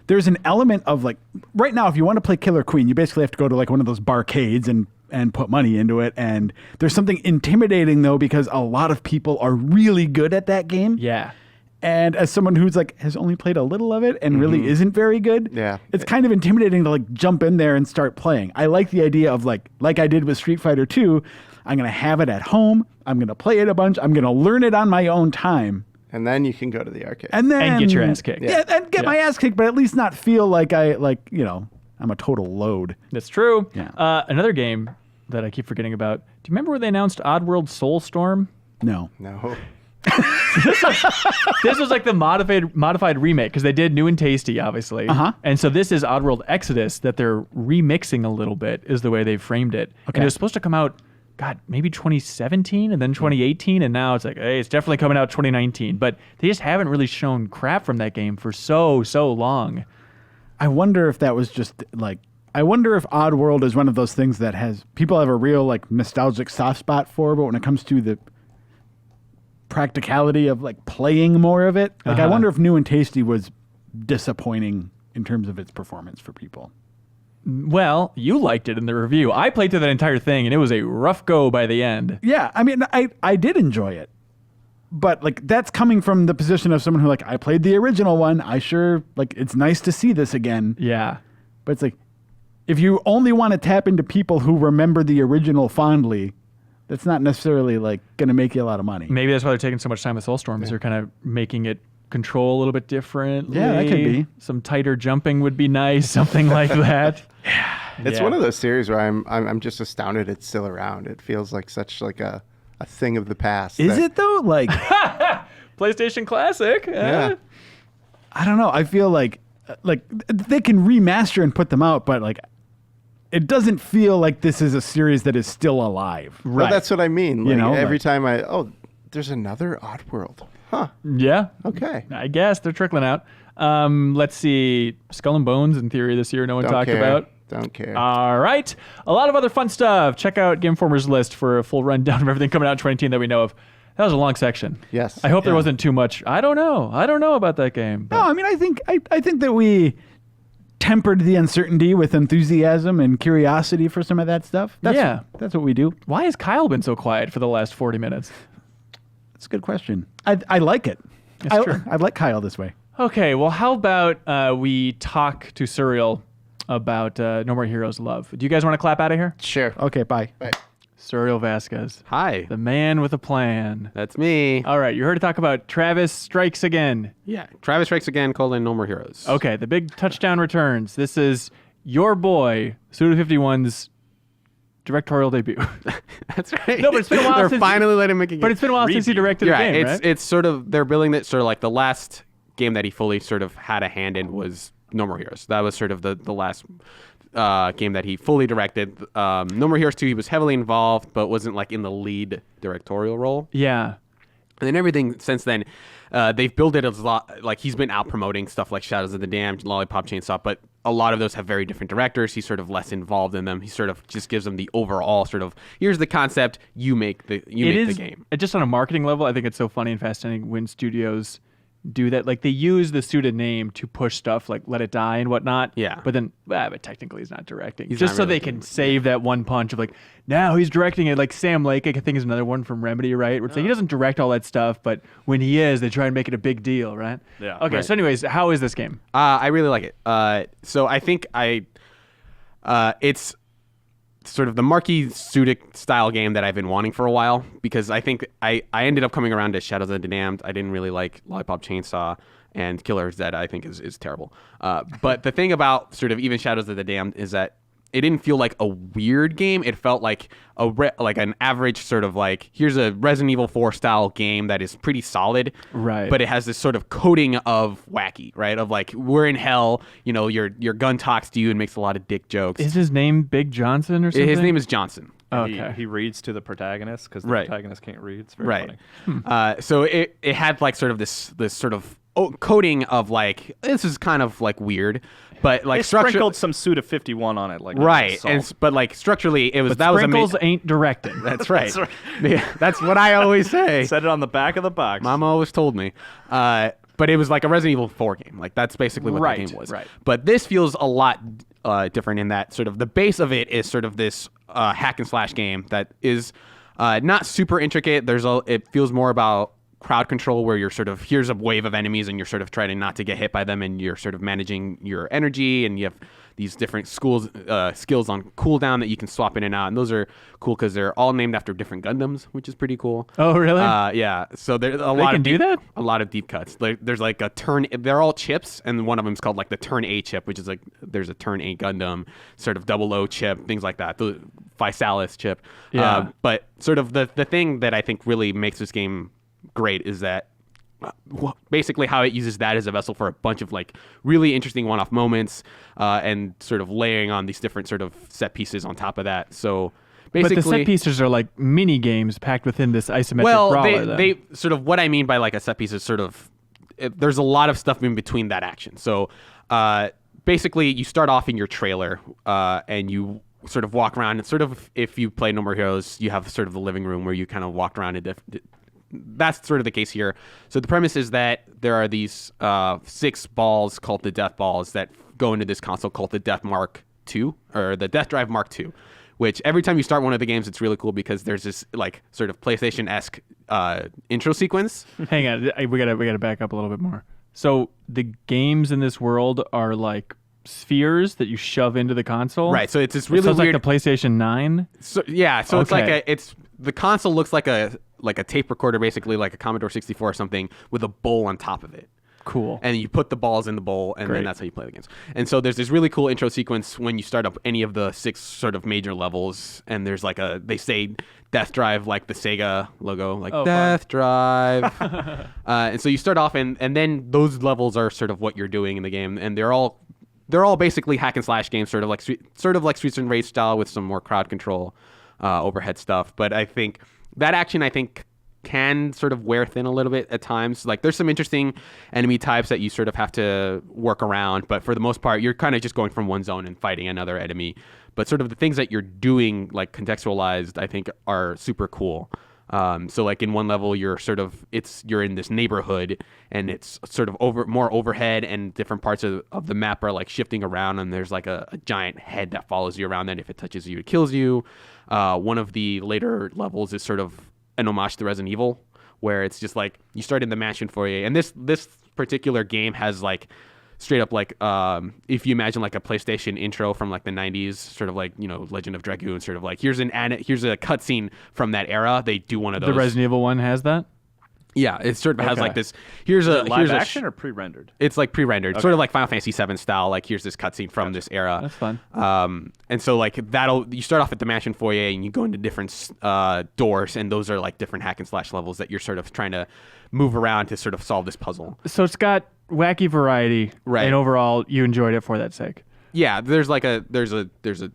there's an element of like right now if you want to play Killer Queen, you basically have to go to like one of those barcades and put money into it. And there's something intimidating though because a lot of people are really good at that game. Yeah. And as someone who's like has only played a little of it and really isn't very good, Yeah. it's kind of intimidating to like jump in there and start playing. I like the idea of like I did with Street Fighter 2, I'm going to have it at home, I'm going to play it a bunch, I'm going to learn it on my own time. And then you can go to the arcade. And then And get your ass kicked. Yeah, and get my ass kicked, but at least not feel like I'm a total load. That's true. Yeah. Another game that I keep forgetting about. Do you remember when they announced Oddworld Soulstorm? No. No. This was like the modified remake because they did New and Tasty, obviously. Uh-huh. And so this is Oddworld Exodus that they're remixing a little bit, is the way they've framed it. Okay. And it was supposed to come out, God, maybe 2017 and then 2018, and now it's like, hey, it's definitely coming out 2019. But they just haven't really shown crap from that game for so long. I wonder if that was just like I wonder if Oddworld is one of those things that has people have a real like nostalgic soft spot for, but when it comes to the practicality of like playing more of it, like I wonder if New and Tasty was disappointing in terms of its performance for people. Well, you liked it in the review. I played through that entire thing, and it was a rough go by the end. Yeah, I mean, I did enjoy it, but like that's coming from the position of someone who like I played the original one. I sure like it's nice to see this again. Yeah. But it's like if you only want to tap into people who remember the original fondly, that's not necessarily like going to make you a lot of money. Maybe that's why they're taking so much time with Soulstorm, is they're kind of making it control a little bit different. Yeah, that could be. Some tighter jumping would be nice, something like that. It's one of those series where I'm just astounded it's still around. It feels like such like a thing of the past. Is it though? Like PlayStation Classic. Yeah. I don't know. I feel like they can remaster and put them out, but like it doesn't feel like this is a series that is still alive. Well, that's what I mean. Like, every like- time there's another Oddworld. Huh. Yeah. Okay. I guess they're trickling out. Let's see. Skull and Bones in theory this year. No one Don't talked care. about. Don't care. All right. A lot of other fun stuff. Check out Game Informer's list for a full rundown of everything coming out in 2019 that we know of. That was a long section. Yes. I hope there Yeah. wasn't too much. I don't know about that game. No, I mean, I think that we tempered the uncertainty with enthusiasm and curiosity for some of that stuff. That's what we do. Why has Kyle been so quiet for the last 40 minutes? That's a good question. I like it. It's true. I like Kyle this way. Okay, well, how about we talk to Surreal about No More Heroes Love? Do you guys want to clap out of here? Sure. Okay, bye. Surreal Vasquez, Hi, the man with a plan. that's me. All right, you heard to talk about Travis Strikes Again. Yeah, Travis Strikes Again, : No More Heroes. Okay, the big touchdown returns. This is your boy, Suda51's directorial debut. That's right. No, but it's been a while They're since- finally letting him make a game. But it's been a while since he directed a yeah, game, it's right? it's sort of they're billing it sort of like the last game that he fully sort of had a hand in was No More Heroes. That was sort of the last game that he fully directed. No More Heroes 2, he was heavily involved, but wasn't like in the lead directorial role. Yeah. And then everything since then, they've built it as a lot. Like he's been out promoting stuff like Shadows of the Damned, Lollipop Chainsaw, but a lot of those have very different directors. He's sort of less involved in them. He sort of just gives them the overall sort of here's the concept, you make the game. Just on a marketing level, I think it's so funny and fascinating when studios do that. Like they use the Suda name to push stuff like Let It Die and whatnot. Yeah. But then, but technically he's not directing. He's just not so really they can save that one punch of like, now he's directing it. Like Sam Lake, I think is another one from Remedy, right? Where it's like he doesn't direct all that stuff, but when he is, they try and make it a big deal, right? Yeah. Okay, Right. so anyways, how is this game? I really like it. So I think it's sort of the Marquis Sudic style game that I've been wanting for a while, because I think I ended up coming around to Shadows of the Damned. I didn't really like Lollipop Chainsaw, and Killer Dead I think is terrible. But the thing about sort of even Shadows of the Damned is that it didn't feel like a weird game. It felt like like an average sort of like, here's a Resident Evil 4 style game that is pretty solid, Right. but it has this sort of coating of wacky, right? Of like, we're in hell, you know, your gun talks to you and makes a lot of dick jokes. Is his name Big Johnson or something? His name is Johnson. Okay. He reads to the protagonist because the Right. protagonist can't read. It's very funny. So it had like sort of this sort of coating of like, this is kind of like weird, but like They sprinkled some Suda 51 on it, like right, salt. but like structurally, it was But that was sprinkles amazing. ain't directing. That's right. Yeah, that's what I always say. Set it on the back of the box. Mama always told me. But it was like a Resident Evil 4 game. Like that's basically what Right, the game was. right. But this feels a lot different in that sort of the base of it is sort of this hack and slash game that is not super intricate. It feels more about crowd control, where you're sort of, here's a wave of enemies and you're sort of trying not to get hit by them, and you're sort of managing your energy, and you have these different skills on cooldown that you can swap in and out, and those are cool because they're all named after different Gundams, which is pretty cool. Oh, really? Yeah. So there's a lot can of do that? a lot of deep cuts. There's like a turn. They're all chips, and one of them is called like the Turn A chip, which is like there's a Turn A Gundam, sort of 00 chip, things like that. The Physalis chip. Yeah. But sort of the thing that I think really makes this game great is that basically how it uses that as a vessel for a bunch of like really interesting one-off moments, and sort of layering on these different sort of set pieces on top of that. So basically, but the set pieces are like mini games packed within this isometric well, brawler. then. they sort of, what I mean by like a set piece is sort of, there's a lot of stuff in between that action. So basically you start off in your trailer, and you sort of walk around, and sort of, if you play No More Heroes, you have sort of the living room where you kind of walk around and that's sort of the case here. So the premise is that there are these 6 balls called the Death Balls that go into this console called the Death Mark II, or the Death Drive Mark II, which every time you start one of the games, it's really cool because there's this like sort of PlayStation-esque intro sequence. Hang on, we gotta back up a little bit more. So the games in this world are like spheres that you shove into the console, Right. So it's this really so it's weird. like the PlayStation 9. So yeah, so it's Okay. like the console looks like a tape recorder, basically like a Commodore 64 or something, with a bowl on top of it. Cool. And you put the balls in the bowl, and Great. then that's how you play the games. And so there's this really cool intro sequence when you start up any of the 6 sort of major levels, and there's like they say Death Drive, like the Sega logo, like Oh, Death Drive. And so you start off, and then those levels are sort of what you're doing in the game, and they're all basically hack and slash games, sort of like Streets and Rage style, with some more crowd control, overhead stuff. But I think that action, can sort of wear thin a little bit at times. Like there's some interesting enemy types that you sort of have to work around, but for the most part, you're kind of just going from one zone and fighting another enemy. But sort of the things that you're doing, like contextualized, I think are super cool. So like in one level, you're in this neighborhood, and it's sort of more overhead, and different parts of the map are like shifting around, and there's like a giant head that follows you around, and if it touches you, it kills you. One of the later levels is sort of an homage to Resident Evil, where it's just like you start in the mansion foyer, and this particular game has like straight up like if you imagine like a PlayStation intro from like the 90s, sort of like, you know, Legend of Dragoon, sort of like here's a cutscene from that era. They do one of those. The Resident Evil one has that. Yeah, it sort of has Okay. like this. Here's a Live action or pre-rendered? It's like pre-rendered, sort of like Final Fantasy VII style. Like here's this cutscene from this era. That's fun. And so like you start off at the mansion foyer, and you go into different doors, and those are like different hack and slash levels that you're sort of trying to move around to sort of solve this puzzle. So it's got wacky variety, Right. and overall, you enjoyed it for that sake. Yeah, there's a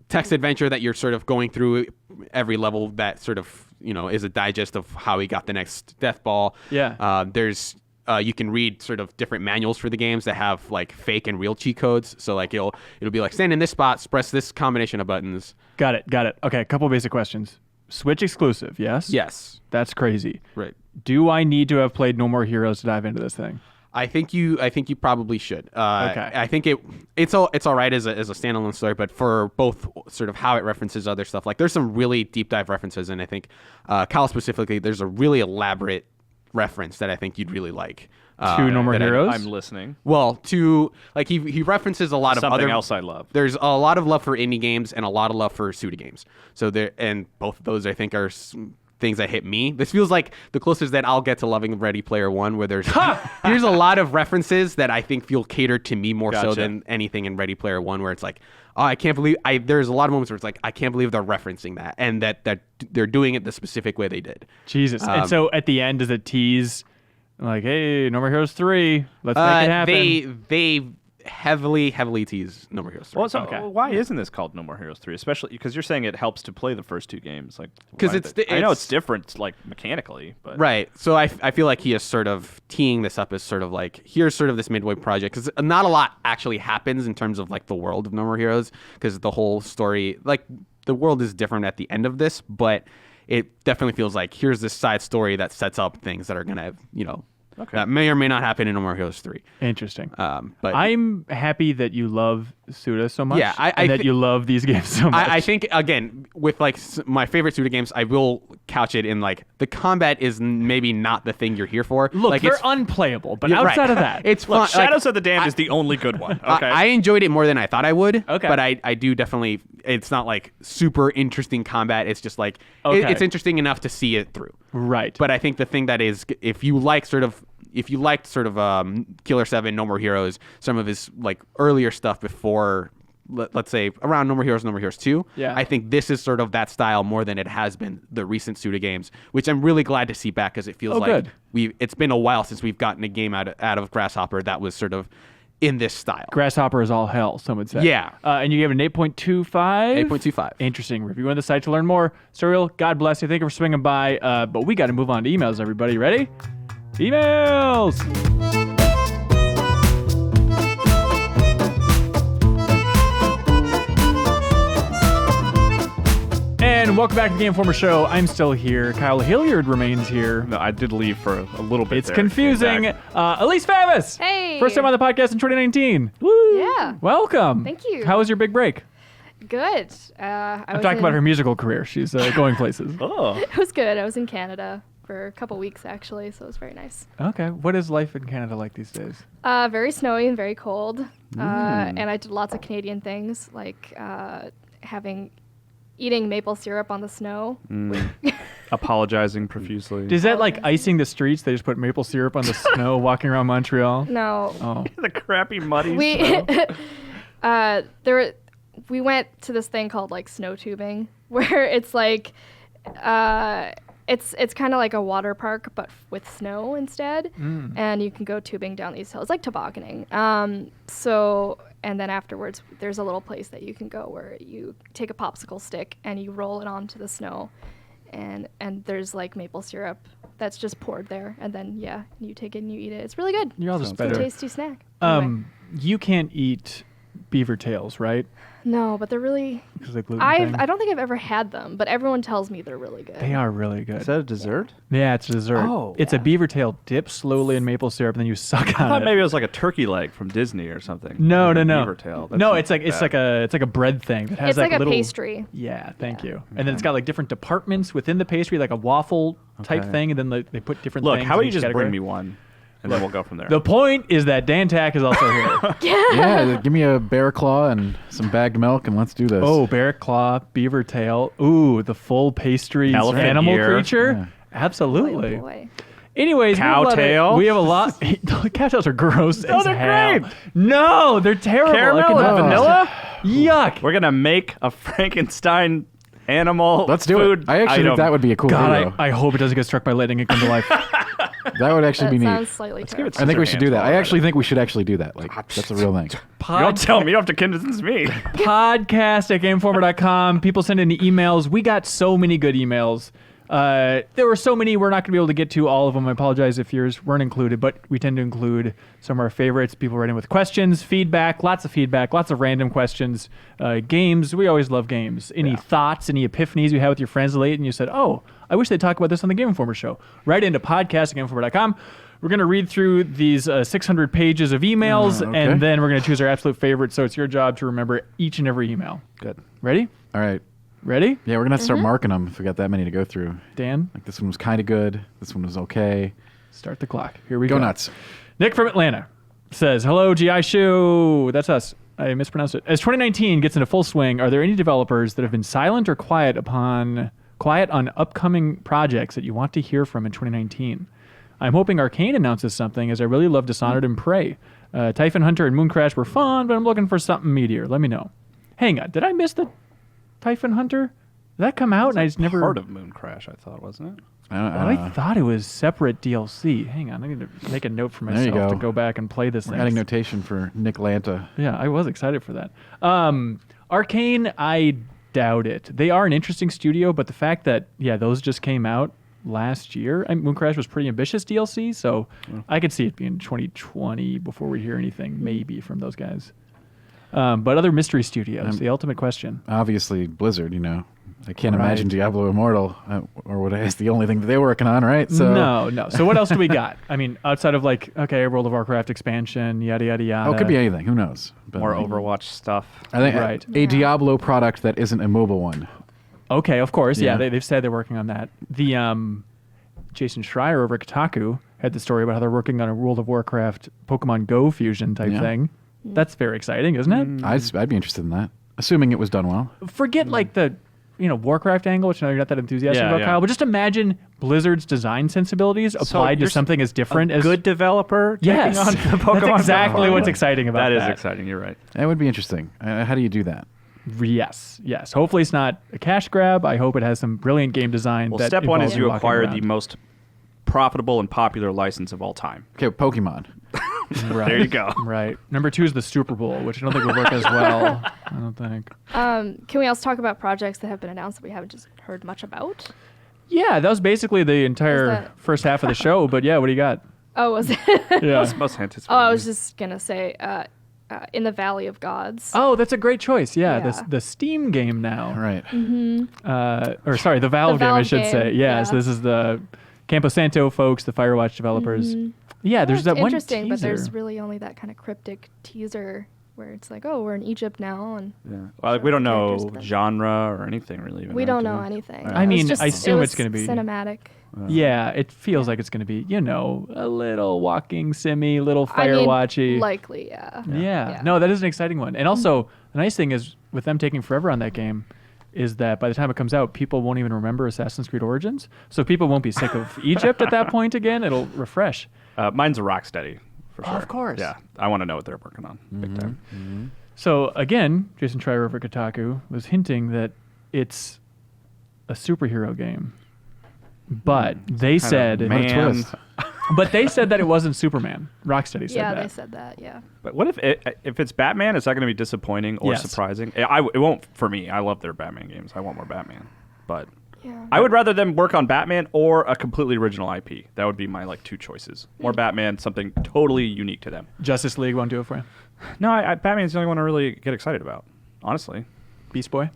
text adventure that you're sort of going through every level that sort of, you know, is a digest of how he got the next death ball. Yeah. There's you can read sort of different manuals for the games that have like fake and real cheat codes. So like it'll be like, stand in this spot, press this combination of buttons. Got it. Okay, a couple basic questions. Switch exclusive, yes? Yes. That's crazy. Right. Do I need to have played No More Heroes to dive into this thing? I think you probably should. Okay. I think it's all right as a standalone story, but for both sort of how it references other stuff, like there's some really deep dive references, and I think Kyle specifically, there's a really elaborate reference that I think you'd really like. To No More that Heroes? I'm listening. Well, to like he references a lot of Something other else I love. There's a lot of love for indie games and a lot of love for Suda games. So there, and both of those I think are things that hit me. This feels like the closest that I'll get to loving Ready Player One, where there's a lot of references that I think feel catered to me more so than anything in Ready Player One, where it's like, oh, I can't believe there's a lot of moments where it's like, I can't believe they're referencing that, and that they're doing it the specific way they did. Jesus. And so at the end, does it tease like, hey, No More Heroes 3, let's make it happen? They heavily tease No More Heroes 3. Well, so why isn't this called No More Heroes 3? Especially because you're saying it helps to play the first two games. Like, because I know it's different, like mechanically, but right. So I feel like he is sort of teeing this up as sort of like, here's sort of this midway project, because not a lot actually happens in terms of like the world of No More Heroes, because the whole story, like the world is different at the end of this, but it definitely feels like here's this side story that sets up things that are gonna, that may or may not happen in No More Heroes 3. Interesting. But I'm happy that you love Suda so much. Yeah, and that you love these games so much. I think, again, with like my favorite Suda games, I will couch it in like the combat is maybe not the thing you're here for. Look, like, they're unplayable, but outside of that, it's fun. Look, Shadows of the Damned is the only good one. Okay, I enjoyed it more than I thought I would. Okay. But I do definitely, it's not like super interesting combat. It's just like, it's interesting enough to see it through. Right. But I think the thing that is, if you liked sort of Killer 7, No More Heroes, some of his like earlier stuff before, let's say around No More Heroes 2, I think this is sort of that style more than it has been the recent Suda games, which I'm really glad to see back, because it feels like it's been a while since we've gotten a game out of Grasshopper that was sort of in this style. Grasshopper is all hell, some would say. Yeah. And you gave it an 8.25? 8.25. Interesting. Review on the site to learn more. Surreal, God bless you. Thank you for swinging by. But we got to move on to emails, everybody. Ready? Emails! And welcome back to the Game Informer Show. I'm still here. Kyle Hilliard remains here. No, I did leave for a little bit. It's confusing. Elise Favis! Hey! First time on the podcast in 2019. Woo! Yeah. Welcome. Thank you. How was your big break? Good. I'm talking about her musical career. She's going places. Oh. It was good. I was in Canada for a couple weeks, actually, so it was very nice. Okay. What is life in Canada like these days? Very snowy and very cold. And I did lots of Canadian things, like eating maple syrup on the snow. Apologizing profusely. Is that like icing the streets? They just put maple syrup on the snow walking around Montreal? No. Oh. The crappy muddy We snow. We went to this thing called like snow tubing, where it's like it's kind of like a water park but with snow instead, and you can go tubing down these hills, like tobogganing. And then afterwards, there's a little place that you can go where you take a popsicle stick and you roll it onto the snow, and there's like maple syrup that's just poured there, and then you take it and you eat it. It's really good. You're all just It's a better. tasty snack. Anyway. You can't eat beaver tails, right? No, but they're really. Because of the gluten I thing? don't think I've ever had them, but everyone tells me they're really good. They are really good. Is that a dessert? Yeah, it's a dessert. Oh. It's a beaver tail dipped slowly in maple syrup, and then you suck I on thought it. maybe it was like a turkey leg from Disney or something. No. Beaver tail. That's No, not it's like bad. a bread thing that has It's like a little pastry. Yeah, thank you. And then it's got like different departments within the pastry, like a waffle type Okay. thing, and then they put different Look, things. how in about you each just category. bring me one, and then we'll go from there. The point is that Dan Tack is also here. Yeah, give me a bear claw and some bagged milk, and let's do this. Oh, bear claw, beaver tail. Ooh, the full pastry Elephant animal ear. creature. Yeah. Absolutely. Oh, boy. Anyways, Cow tail? we have a lot. Cow tails are gross. No, as they're hell. great. No, they're terrible. Caramel I and cannot- vanilla? Yuck. We're gonna make a Frankenstein animal. Let's do food it. I actually item. think that would be a cool God, video. I hope it doesn't get struck by lightning and come to life. That would actually That be neat. sounds slightly give it terrible. I think we should do that. I Scissorhands actually think we should actually do that. Like, that's a real thing. You don't tell me. You don't have to convince me. Podcast at GameInformer.com. People send in emails. We got so many good emails. There were so many, we're not going to be able to get to all of them. I apologize if yours weren't included, but we tend to include some of our favorites. People writing with questions, feedback, lots of random questions, games. We always love games. Any thoughts, any epiphanies you had with your friends late, and you said, oh, I wish they'd talk about this on the Game Informer show. Write into podcast at GameInformer.com. We're going to read through these 600 pages of emails, Okay. and then we're going to choose our absolute favorite, so it's your job to remember each and every email. Good. Ready? All right. Ready? Yeah, we're going to have to start marking them if we got that many to go through. Dan? Like, this one was kind of good. This one was okay. Start the clock. Here we Go go. nuts. Nick from Atlanta says, hello, GI Show. That's us. I mispronounced it. As 2019 gets into full swing, are there any developers that have been silent or quiet on upcoming projects that you want to hear from in 2019? I'm hoping Arcane announces something, as I really love Dishonored and Prey. Typhon Hunter and Mooncrash were fun, but I'm looking for something meatier. Let me know. Hang on, did I miss the Typhon Hunter? Did that come out? And I just never Part of Mooncrash, I thought, wasn't it? I thought it was separate DLC. Hang on, I need to make a note for There you myself go. to go back and play this We're thing. adding notation for Nick Lanta. Yeah, I was excited for that. Arcane, I doubt it. They are an interesting studio, but the fact that, those just came out last year. Mooncrash was pretty ambitious DLC, so I could see it being 2020 before we hear anything, maybe, from those guys. But other mystery studios, the ultimate question. Obviously, Blizzard, I can't imagine Diablo Immortal, or what is the only thing that they're working on, right? So No. So what else do we got? I mean, outside of World of Warcraft expansion, yada, yada, yada. Oh, it could be anything. Who knows? But More Overwatch stuff. I think Right. a Diablo product that isn't a mobile one. Okay, of course. Yeah, Yeah. they've said they're working on that. The Jason Schreier over at Kotaku had the story about how they're working on a World of Warcraft Pokemon Go fusion type thing. That's very exciting, isn't it? I'd be interested in that, assuming it was done well. Forget the Warcraft angle, which I know you're not that enthusiastic Yeah, about, yeah. Kyle, but just imagine Blizzard's design sensibilities applied to you're something as different as Good developer Yes, taking on the Pokemon. that's exactly what's exciting about That that. is exciting. You're right. That would be interesting. How do you do that? Yes. Hopefully it's not a cash grab. I hope it has some brilliant game design. Well, that step one involves is you walking acquire around. the most profitable and popular license of all time. Okay, Pokemon. Right. There you go. Right. Number 2 is the Super Bowl, which I don't think would work as well. I don't think. Can we also talk about projects that have been announced that we haven't just heard much about? Yeah, that was basically the entire that- first half of the show. But yeah, what do you got? Oh, was it? Yeah. Most anticipated. Oh, I was just gonna say, In the Valley of Gods. Oh, that's a great choice. Yeah, Yeah. the Steam game now. Right. Or sorry, the Valve game, I Valve should say. game, Yeah, so yeah. this is the Campo Santo folks, the Firewatch developers. Yeah, there's It's that one interesting, teaser. but there's really only that kind of cryptic teaser where it's like, oh, we're in Egypt now, and Yeah. Well, we don't characters know that- genre or anything really. Even, we right, don't do know we? anything. I It was mean, just- I assume it it's was gonna be- cinematic. Yeah, it feels like it's going to be, a little walking simi, little I mean, Firewatchy. likely, yeah. Yeah. No, that is an exciting one. And also, the nice thing is, with them taking forever on that game, is that by the time it comes out, people won't even remember Assassin's Creed Origins. So people won't be sick of Egypt at that point again. It'll refresh. Mine's a Rocksteady for sure. Of course. Yeah, I want to know what they're working on big time. So again, Jason Schreier over at Kotaku was hinting that it's a superhero game. But they said, man. twist. but they said that it wasn't Superman. Rocksteady said Yeah, that. they said that, yeah. But what if it's Batman? Is that going to be disappointing or Yes. surprising? It won't for me. I love their Batman games. I want more Batman, but Yeah. I would rather them work on Batman or a completely original IP. That would be my two choices. More Batman, something totally unique to them. Justice League won't do it for you. No, Batman's the only one I really get excited about. Honestly. Beast Boy.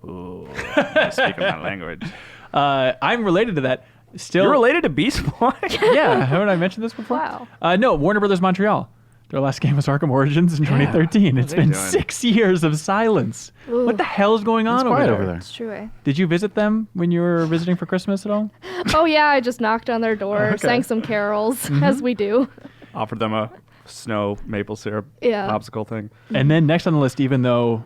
Ooh, I speak my language. I'm related to that. Still, You're related to Beast Boy? Yeah, haven't I mentioned this before? Wow. No, Warner Brothers Montreal. Their last game was Arkham Origins in 2013. It's they been doing? 6 years of silence. Ooh. What the hell is going on It's quiet over over there? there. It's true, eh? Did you visit them when you were visiting for Christmas at all? Oh, yeah, I just knocked on their door, Okay. sang some carols, as we do. Offered them a snow maple syrup Yeah. popsicle thing. And then next on the list, even though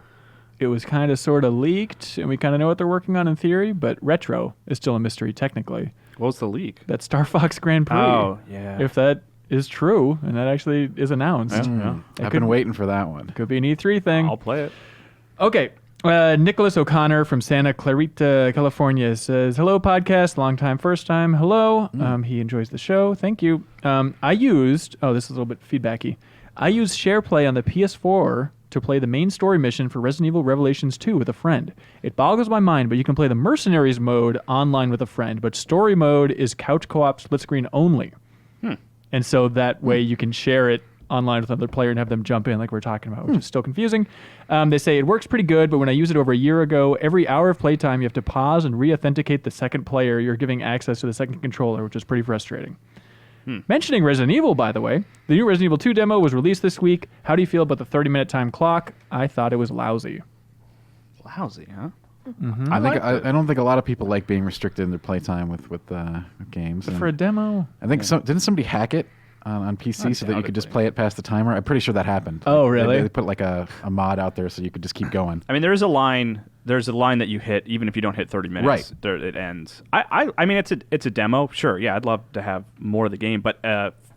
it was kind of sort of leaked and we kind of know what they're working on in theory, but Retro is still a mystery technically. What was the leak? That Star Fox Grand Prix. Oh, yeah. If that is true and that actually is announced. Yeah. It I've could- been waiting for that one. Could be an E3 thing. I'll play it. Okay. Nicholas O'Connor from Santa Clarita, California says, hello, podcast. Long time, first time. Hello. He enjoys the show. Thank you. I used, this is a little bit feedbacky. I used SharePlay on the PS4 to play the main story mission for Resident Evil Revelations 2 with a friend. It boggles my mind, but you can play the Mercenaries mode online with a friend, but story mode is couch co-op split screen only. And so that way you can share it online with another player and have them jump in like we're talking about, which is still confusing. They say it works pretty good, but when I used it over a year ago, every hour of playtime you have to pause and re-authenticate the second player you're giving access to the second controller, which is pretty frustrating. Mentioning Resident Evil, by the way, the new Resident Evil 2 demo was released this week. How do you feel about the 30-minute time clock? I thought it was lousy. Lousy, huh? I don't think a lot of people like being restricted in their playtime with games. But for a demo, I think didn't somebody hack it on PC so that you could just play it past the timer? I'm pretty sure that happened. Oh, really? They put like a mod out there so you could just keep going. I mean, there is a line. There's a line that you hit even if you don't hit 30 minutes. Right. There, it ends. I mean, it's a demo. Sure. Yeah, I'd love to have more of the game, but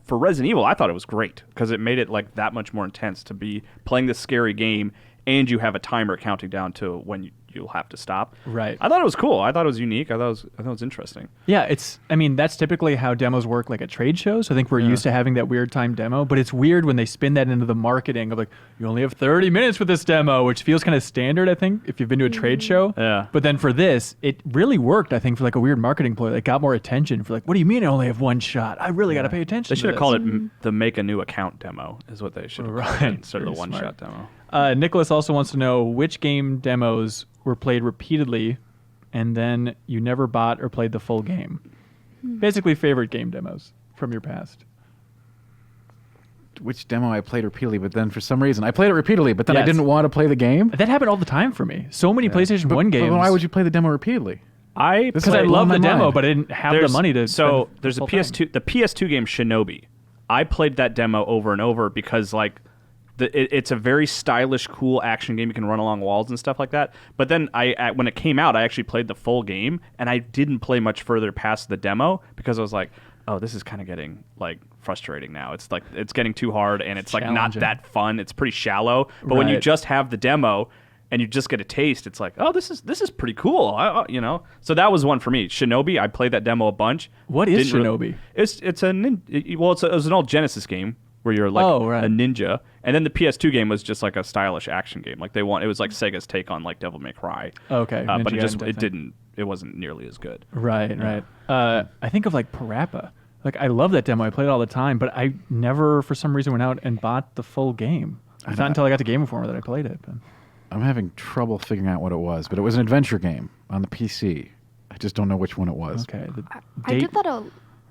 for Resident Evil, I thought it was great because it made it like that much more intense to be playing this scary game, and you have a timer counting down to when you'll have to stop. Right. I thought it was cool. I thought it was unique. I thought it was interesting. Yeah, I mean, that's typically how demos work, like at trade shows. I think we're used to having that weird time demo, but it's weird when they spin that into the marketing of like, you only have 30 minutes with this demo, which feels kind of standard, I think, if you've been to a trade show. Yeah. But then for this, it really worked, I think, for like a weird marketing ploy. It got more attention for like, what do you mean I only have one shot? I really got to pay attention They to should have this. called it the make a new account demo is what they should have called it instead of the Very one-shot smart. demo. Nicholas also wants to know which game demos were played repeatedly and then you never bought or played the full game. Basically, favorite game demos from your past. Which demo I played repeatedly, but then for some reason I played it repeatedly, but then I Yes. didn't want to play the game. That happened all the time for me. So many PlayStation 1 games. But why would you play the demo repeatedly? I This Because I Like, love blow the my demo, mind. but I didn't have the money to. So spend there's a the full PS2, thing. the PS2 game Shinobi. I played that demo over and over because like it's a very stylish, cool action game. You can run along walls and stuff like that. But then when it came out, I actually played the full game, and I didn't play much further past the demo because I was like, oh, this is kind of getting like frustrating now. It's like it's getting too hard, and it's like not challenging. that fun. It's pretty shallow. But when you Right. just have the demo and you just get a taste, it's like, oh, this is pretty cool. You know. So that was one for me. Shinobi. I played that demo a bunch. What is Didn't really- Shinobi? it's it was an old Genesis game where you're like Oh, right. a ninja, and then the PS2 game was just like a stylish action game. Like it was like Sega's take on like Devil May Cry. Okay, but Ninja Gaiden type thing. it wasn't nearly as good. Right, right. I think of like Parappa. Like I love that demo. I played it all the time, but I never, for some reason, went out and bought the full game. It's not until I got to Game Informer that I played it. But. I'm having trouble figuring out what it was, but it was an adventure game on the PC. I just don't know which one it was. Okay. The I did that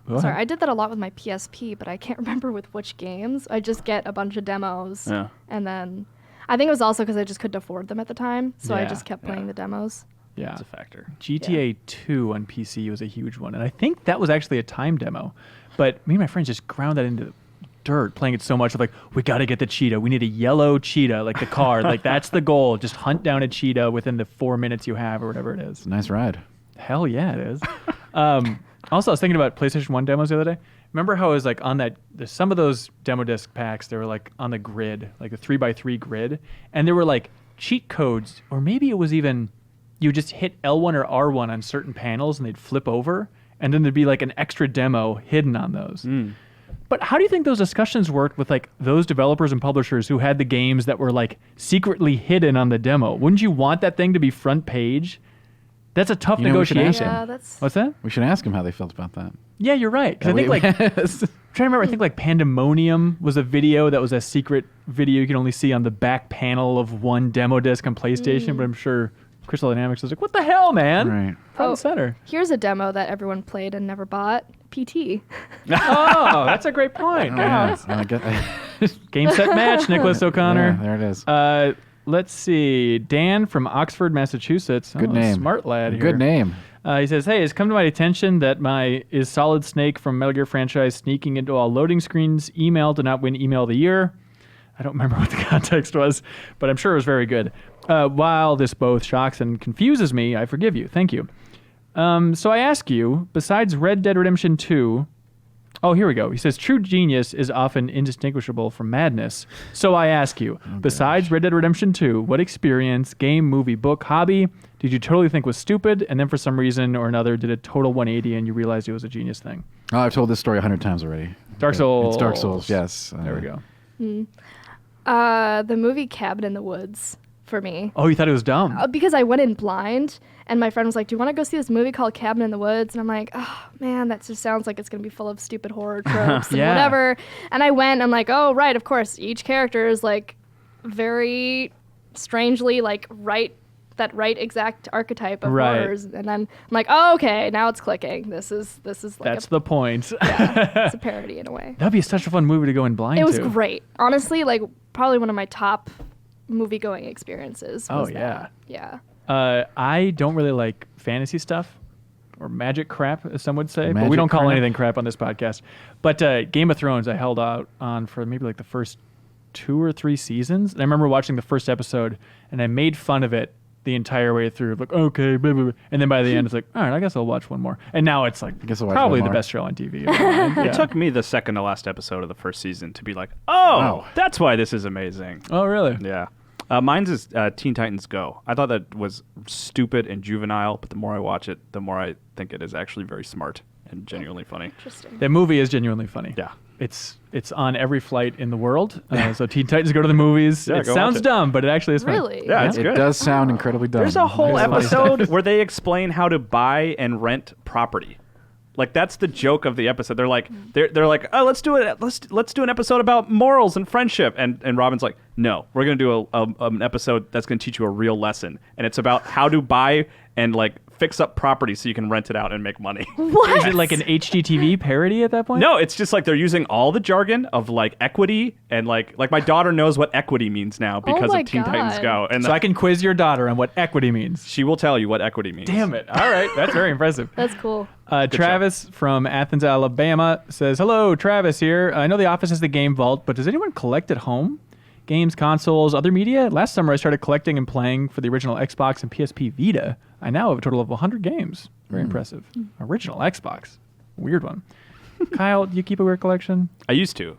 Go ahead. I did that a lot with my PSP, but I can't remember with which games. I just get a bunch of demos, Yeah. and then I think it was also because I just couldn't afford them at the time, so I Yeah, just kept playing the demos. Yeah. It's a factor. GTA 2 on PC was a huge one, and I think that was actually a time demo. But me and my friends just ground that into dirt, playing it so much. Of like, we got to get the cheetah. We need a yellow cheetah, like the car. Like that's the goal. Just hunt down a cheetah within the 4 minutes you have, or whatever it is. It's a nice ride. Hell yeah, it is. Also, I was thinking about PlayStation 1 demos the other day. Remember how it was like on that, some of those demo disc packs, they were like on the grid, like the 3x3 grid. And there were like cheat codes, or maybe it was even, you just hit L1 or R1 on certain panels and they'd flip over. And then there'd be like an extra demo hidden on those. But how do you think those discussions worked with like those developers and publishers who had the games that were like secretly hidden on the demo? Wouldn't you want that thing to be front page? That's a tough You know, we should ask negotiation. Yeah, that's What's that? We should ask him how they felt about that. Yeah, you're right. 'Cause I think like, I'm trying to remember, I think like Pandemonium was a video that was a secret video you can only see on the back panel of one demo disc on PlayStation, but I'm sure Crystal Dynamics was like, what the hell, man? Right. Front and center. Here's a demo that everyone played and never bought. PT. Oh, that's a great point. Yeah. I get, Game, set, match, Nicholas O'Connor. there it is. Let's see. Dan from Oxford, Massachusetts. Good Oh, name. Smart lad here. Good name. He says, hey, it's come to my attention that is Solid Snake from Metal Gear franchise sneaking into all loading screens. Email did not win Email of the Year. I don't remember what the context was, but I'm sure it was very good. While this both shocks and confuses me, I forgive you. Thank you. So I ask you, besides Red Dead Redemption 2... Oh, here we go. He says, true genius is often indistinguishable from madness. So I ask you, besides Red Dead Redemption 2, what experience, game, movie, book, hobby did you totally think was stupid, and then for some reason or another did a total 180 and you realized it was a genius thing? Oh, I've told this story 100 times already. Dark Souls. It's Dark Souls, yes. There we go. The movie Cabin in the Woods for me. Oh, you thought it was dumb? Because I went in blind, and my friend was like, do you want to go see this movie called Cabin in the Woods? And I'm like, oh, man, that just sounds like it's going to be full of stupid horror tropes and Yeah. whatever. And I went, I'm like, oh, right, of course. Each character is, like, very strangely, like, that right exact archetype of Right. horrors. And then I'm like, oh, okay, now it's clicking. This is like That's the point. it's a parody in a way. That'd be such a fun movie to go in blind It was to. great. Honestly, like, probably one of my top movie-going experiences. Oh, was yeah. that. Yeah. I don't really like fantasy stuff or magic crap, as some would say, but we Magic don't call crap? anything crap on this podcast. But Game of Thrones, I held out on for maybe like the first 2 or 3 seasons. And I remember watching the first episode, and I made fun of it the entire way through. Like, okay, blah, blah, blah. And then by the end, it's like, all right, I guess I'll watch one more. And now it's like guess I'll watch probably one the more. best show on TV. in my mind. It Yeah. took me the second to last episode of the first season to be like, oh, Wow. that's why this is amazing. Oh, really? Yeah. Mine's is Teen Titans Go. I thought that was stupid and juvenile, but the more I watch it, the more I think it is actually very smart and genuinely funny. Interesting. That movie is genuinely funny. Yeah. It's on every flight in the world. So Teen Titans go to the movies. Yeah, it go sounds watch it. dumb, but it actually is funny. Really? Yeah, it's It good. does sound incredibly dumb. There's a whole There's funny episode where they explain how to buy and rent property. Like that's the joke of the episode. They're like, they're like, oh, let's do it. Let's do an episode about morals and friendship. And Robin's like, no, we're gonna do an episode that's gonna teach you a real lesson, and it's about how to buy and like fix up property so you can rent it out and make money. Is it like an HGTV parody at that point? No, it's just like they're using all the jargon of like equity and like my daughter knows what equity means now because my of Teen Titans God. Go, and So I can quiz your daughter on what equity means. she will tell you what equity means. Damn it. All right. That's very impressive. That's cool. Travis from Athens, Alabama says, hello, Travis here. I know the office has the game vault, but does anyone collect at home? Games, consoles, other media? Last summer I started collecting and playing for the original Xbox and PSP Vita. I now have a total of 100 games. Very impressive. Original Xbox. Weird one. Kyle, do you keep a weird collection? I used to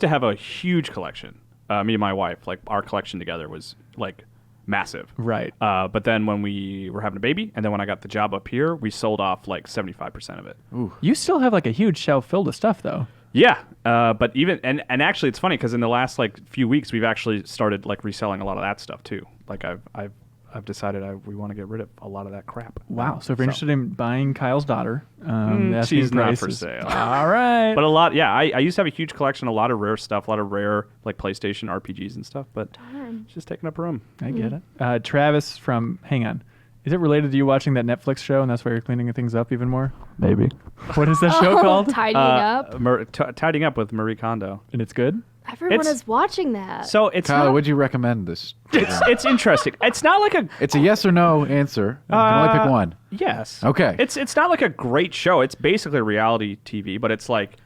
have a huge collection. Me and my wife, like our collection together was like massive. Right. But then when we were having a baby, and then when I got the job up here, we sold off like 75% of it. You still have like a huge shelf filled with stuff, though. Yeah, but even and actually, it's funny because in the last like few weeks, we've actually started like reselling a lot of that stuff too. Like I've decided we want to get rid of a lot of that crap. Wow. So if you're interested in buying Kyle's daughter, asking she's not for prices- sale. All right. But a lot, yeah. I used to have a huge collection, a lot of rare stuff, a lot of rare like PlayStation RPGs and stuff. But it's just taking up room. I get it. Travis from, hang on. Is it related to you watching that Netflix show and that's why you're cleaning things up even more? Maybe. What is that show called? Tidying up. Tidying up with Marie Kondo. And it's good? Everyone it's- is watching that. So it's Kyle, not, would you recommend this? it's interesting. It's not like a It's a yes or no answer. You can only pick one. yes. Okay. It's not like a great show. It's basically reality TV, but it's like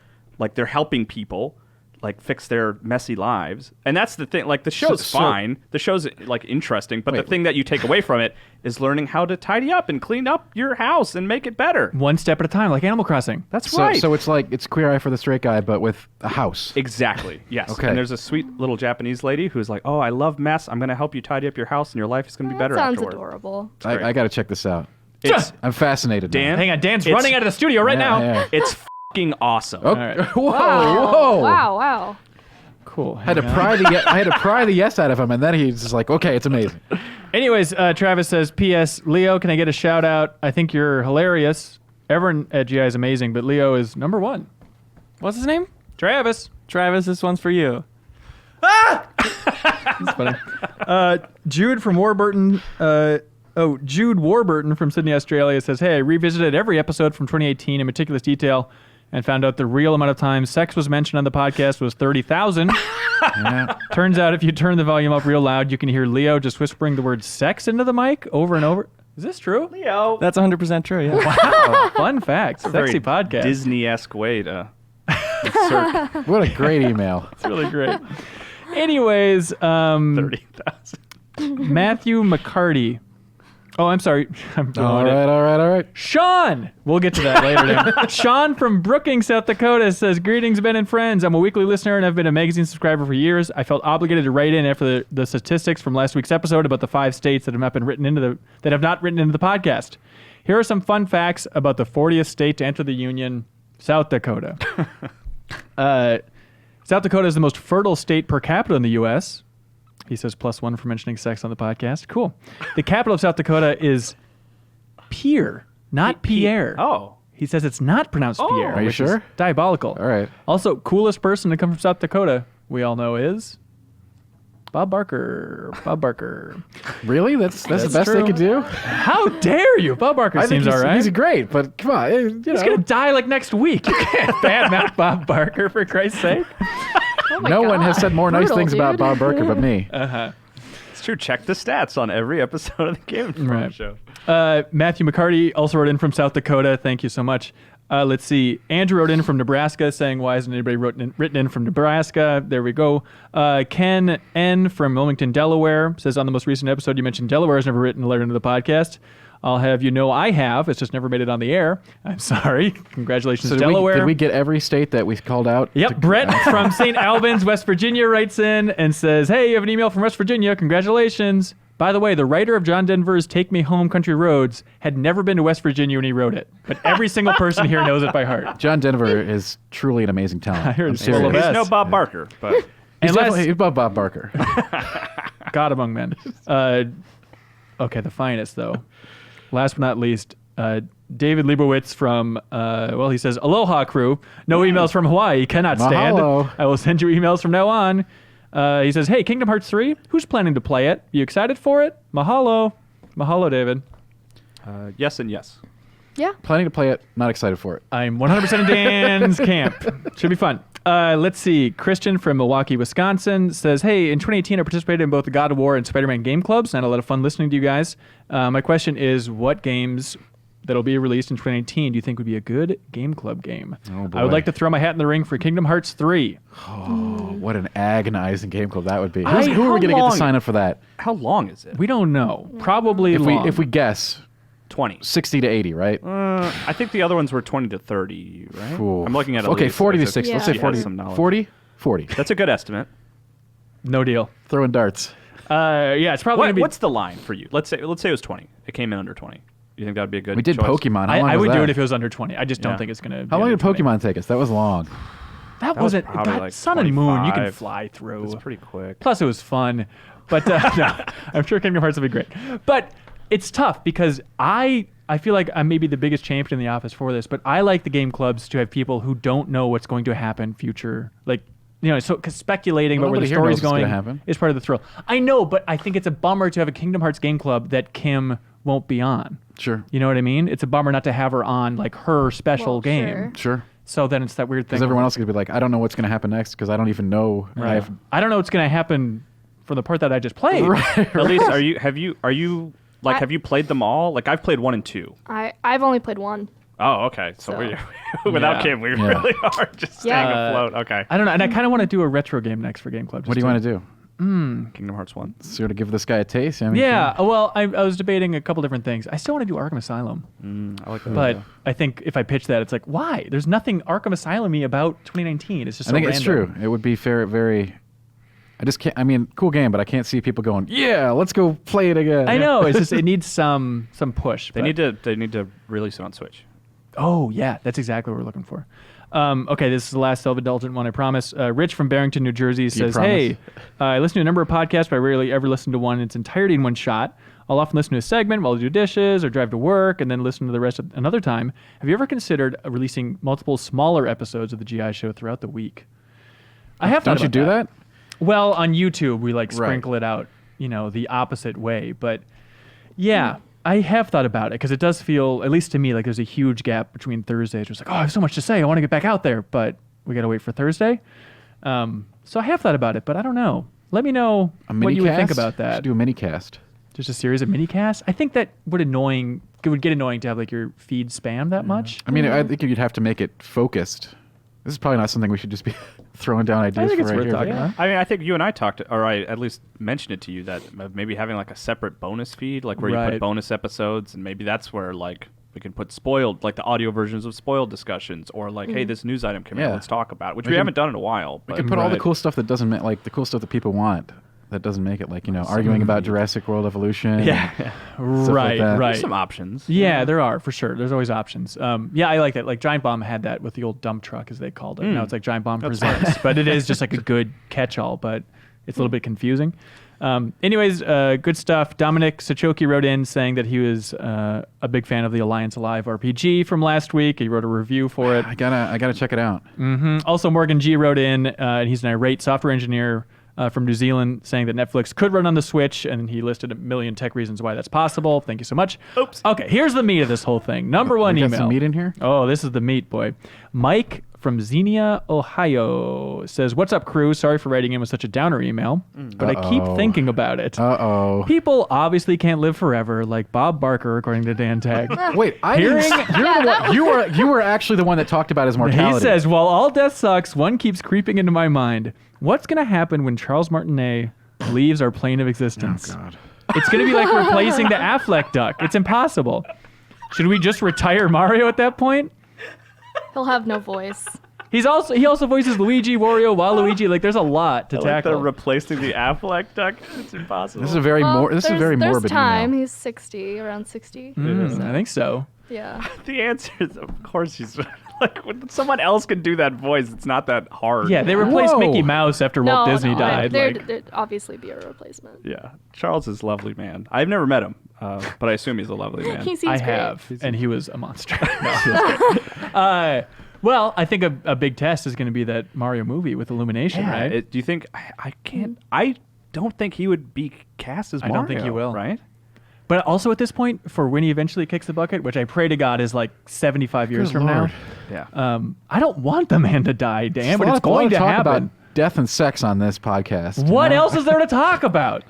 they're helping people like fix their messy lives, and that's the thing. Like the show's So- fine. The show's like interesting, but the Wait. thing that you take away from it is learning how to tidy up and clean up your house and make it better. One step at a time, like Animal Crossing. That's So, right. so it's like it's Queer Eye for the Straight Guy, but with a house. Exactly. Yes. Okay. And there's a sweet little Japanese lady who's like, "Oh, I love mess. I'm going to help you tidy up your house, and your life is going to be that better sounds afterward." adorable. great. I got to check this out. It's I'm fascinated. now. Dan. Hang on, Dan's It's- running out of the studio right now. Yeah. it's fucking awesome. Oh, right. whoa, Wow. whoa! Wow. Cool. I had to pry the yes out of him, and then he's just like, okay, it's amazing. Anyways, Travis says, P.S. Leo, can I get a shout out? I think you're hilarious. Everyone at GI is amazing, but Leo is number one. What's his name? Travis. Travis, this one's for you. That's funny. Jude from Warburton. Jude Warburton from Sydney, Australia says, hey, I revisited every episode from 2018 in meticulous detail and found out the real amount of time sex was mentioned on the podcast was 30,000. Yeah. Turns out if you turn the volume up real loud, you can hear Leo just whispering the word sex into the mic over and over. Is this true? Leo. That's 100% true, yeah. Wow. Fun fact. Very Sexy podcast. Disney-esque way to insert What a great email. It's really great. Anyways, 30,000. Matthew McCarty. Oh, I'm sorry. I'm All blowing it. right. Sean! We'll get to that later. Dan. Sean from Brookings, South Dakota says, greetings, Ben and friends. I'm a weekly listener and I've been a magazine subscriber for years. I felt obligated to write in after the statistics from last week's episode about the 5 states that have not written into the podcast. Here are some fun facts about the 40th state to enter the Union, South Dakota. South Dakota is the most fertile state per capita in the U.S. He says +1 for mentioning sex on the podcast. Cool. The capital of South Dakota is Pierre, not Pierre. Oh. He says it's not pronounced Pierre. Are you which is sure? diabolical. All right. Also, coolest person to come from South Dakota, we all know is Bob Barker. Bob Barker. Really? That's the best true. they could do? How dare you? Bob Barker I think seems all right. he's great, but come on. You know. He's going to die like next week. You can't badmouth Bob Barker, for Christ's sake. Oh my No one has God. said more nice Brutal, things about dude. Bob Barker but me. So It's true. Check the stats on every episode of the Game Informer show. Matthew McCarty also wrote in from South Dakota. Thank you so much. Let's see. Andrew wrote in from Nebraska saying, why hasn't anybody written in from Nebraska? There we go. Ken N. from Wilmington, Delaware says, on the most recent episode, you mentioned Delaware has never written a letter into the podcast. I'll have you know I have. It's just never made it on the air. I'm sorry. Congratulations, So Delaware. did we get every state that we called out? Yep. Brett from St. Albans, West Virginia writes in and says, hey, you have an email from West Virginia. Congratulations. By the way, the writer of John Denver's Take Me Home Country Roads had never been to West Virginia when he wrote it. But every single person here knows it by heart. John Denver is truly an amazing talent. I heard I'm it's serious. full of He's S. no Bob Barker, but He's Unless- definitely Bob Barker. God among men. Okay, the finest, though. Last but not least, David Leibowitz from, he says, Aloha crew. No emails from Hawaii. Cannot stand. Mahalo. I will send you emails from now on. He says, hey, Kingdom Hearts 3, who's planning to play it? You excited for it? Mahalo. Mahalo, David. yes and yes. Yeah. Planning to play it, not excited for it. I'm 100% in Dan's camp. Should be fun. Let's see. Christian from Milwaukee, Wisconsin says, hey, in 2018, I participated in both the God of War and Spider-Man game clubs, and I had a lot of fun listening to you guys. My question is, what games that'll be released in 2019 do you think would be a good game club game? Oh, boy. I would like to throw my hat in the ring for Kingdom Hearts 3. Oh, what an agonizing game club that would be. I- Who are we how going to get long- to sign up for that? How long is it? We don't know. Probably long. If we guess, 20. 60 to 80, right? I think the other ones were 20 to 30, right? Ooh. I'm looking at Okay, Elise. 40 to There's a- 60. Let's Yeah. say She has 40. some knowledge. 40? 40. That's a good estimate. No deal. Throwing darts. Yeah, it's probably going to be... What's the line for you? Let's say it was 20. It came in under 20. You think that would be a good We did choice? Pokemon. How long I was would do that? it if it was under 20. I just don't Yeah. think it's going to How long did Pokemon take us? That was long. That was wasn't... probably that like Sun and Moon, you can 25. fly through. It's pretty quick. Plus, it was fun. But no, I'm sure Kingdom Hearts will be great. But it's tough because I feel like I'm maybe the biggest champion in the office for this, but I like the game clubs to have people who don't know what's going to happen future. Like, so cause speculating Well, about where the nobody here story's knows what's going gonna happen. is part of the thrill. I know, but I think it's a bummer to have a Kingdom Hearts game club that Kim won't be on. Sure. You know what I mean? It's a bummer not to have her on, like, her special Well, game. sure. Sure. So then it's that weird thing. Because everyone else is going to be like, I don't know what's going to happen next because I don't even know. Right. I don't know what's going to happen for the part that I just played. Elise, have you played them all? Like I've played 1 and 2. I've only played one. Oh, okay. So, So- without Yeah. Kim, we Yeah. really are just staying Yeah. afloat. Okay. I don't know, and I kind of want to do a retro game next for Game Club. What do you want to do? Kingdom Hearts 1. Sort of give this guy a taste? I mean, Yeah, well, I was debating a couple different things. I still want to do Arkham Asylum, I like that. but idea. I think if I pitch that, it's like, why? There's nothing Arkham Asylum-y about 2019. It's just I so think it's random. true. It would be very. I just can't. I mean, cool game, but I can't see people going, yeah, let's go play it again. I know. It's just it needs some push. They but- need to release it on Switch. Oh yeah, that's exactly what we're looking for. Okay, this is the last self-indulgent one, I promise. Rich from Barrington, New Jersey says, promise? hey, I listen to a number of podcasts, but I rarely ever listen to one in its entirety in one shot. I'll often listen to a segment while I do dishes or drive to work and then listen to the rest another time. Have you ever considered releasing multiple smaller episodes of the GI show throughout the week? I have thought Don't you about do that? Well, on YouTube, we like Right. sprinkle it out, the opposite way. But yeah, I have thought about it because it does feel, at least to me, like there's a huge gap between Thursdays. It's like, oh, I have so much to say. I want to get back out there, but we got to wait for Thursday. So I have thought about it, but I don't know. Let me know A what you would think mini-cast? about that. Should do a mini cast. Just a series of mini casts. I think that would get annoying to have like your feed spam that much. I mean, I think you'd have to make it focused. This is probably not something we should just be throwing down ideas think for it's right worth here. talking about. I mean, I think you and I talked, or I at least mentioned it to you, that maybe having like a separate bonus feed, like where you Right. put bonus episodes, and maybe that's where like we can put spoiled, like the audio versions of spoiled discussions, or like, hey, this news item came out, Yeah. let's talk about it, which We we can- haven't done in a while. We But could put all the Right. cool stuff that doesn't make, like the cool stuff that people want. That doesn't make it like, arguing about Jurassic World evolution. yeah, and stuff like that. Right. There's some options. Yeah, there are for sure. There's always options. Yeah, I like that. Like Giant Bomb had that with the old dump truck, as they called it. Now it's like Giant Bomb Presents, but it is just like a good catch-all. But it's a little bit confusing. Anyways, good stuff. Dominic Sachoki wrote in saying that he was a big fan of the Alliance Alive RPG from last week. He wrote a review for it. I gotta check it out. Also, Morgan G wrote in, and he's an irate software engineer from New Zealand, saying that Netflix could run on the Switch, and he listed a million tech reasons why that's possible. Thank you so much. Oops. Okay, here's the meat of this whole thing. Number one We got email. some meat in here? Oh, this is the meat, boy. Mike from Xenia, Ohio. It says, "What's up, crew? Sorry for writing in with such a downer email, but I keep thinking about it. People obviously can't live forever, like Bob Barker, according to Dan Tag. Wait, you're the one, you were actually the one that talked about his mortality. He says, while all death sucks, one keeps creeping into my mind. What's going to happen when Charles Martinet leaves our plane of existence? Oh, God. It's going to be like replacing the Affleck duck. It's impossible. Should we just retire Mario at that point? He'll have no voice. He also voices Luigi, Wario, Waluigi. Like, there's a lot to tackle. Replacing the Affleck duck. It's impossible. This is a very There's morbid time. email. He's 60, around 60. I think so. Yeah. The answer is, of course, he's like, when someone else can do that voice, it's not that hard. Yeah, they replaced Whoa. Mickey Mouse after Walt Disney died. There'd obviously be a replacement. Yeah. Charles is a lovely man. I've never met him, but I assume he's a lovely man. He seems I great. have, and he was a monster. No, he was great. Well, I think a big test is going to be that Mario movie with Illumination, right? Do you think I can't? I don't think he would be cast as Mario. I don't think he will. Right? But also at this point, for when he eventually kicks the bucket, which I pray to God is like 75 years Good from Lord. now. Yeah. I don't want the man to die, Dan, but it's A lot going of to talk happen. about death and sex on this podcast. What else is there to talk about?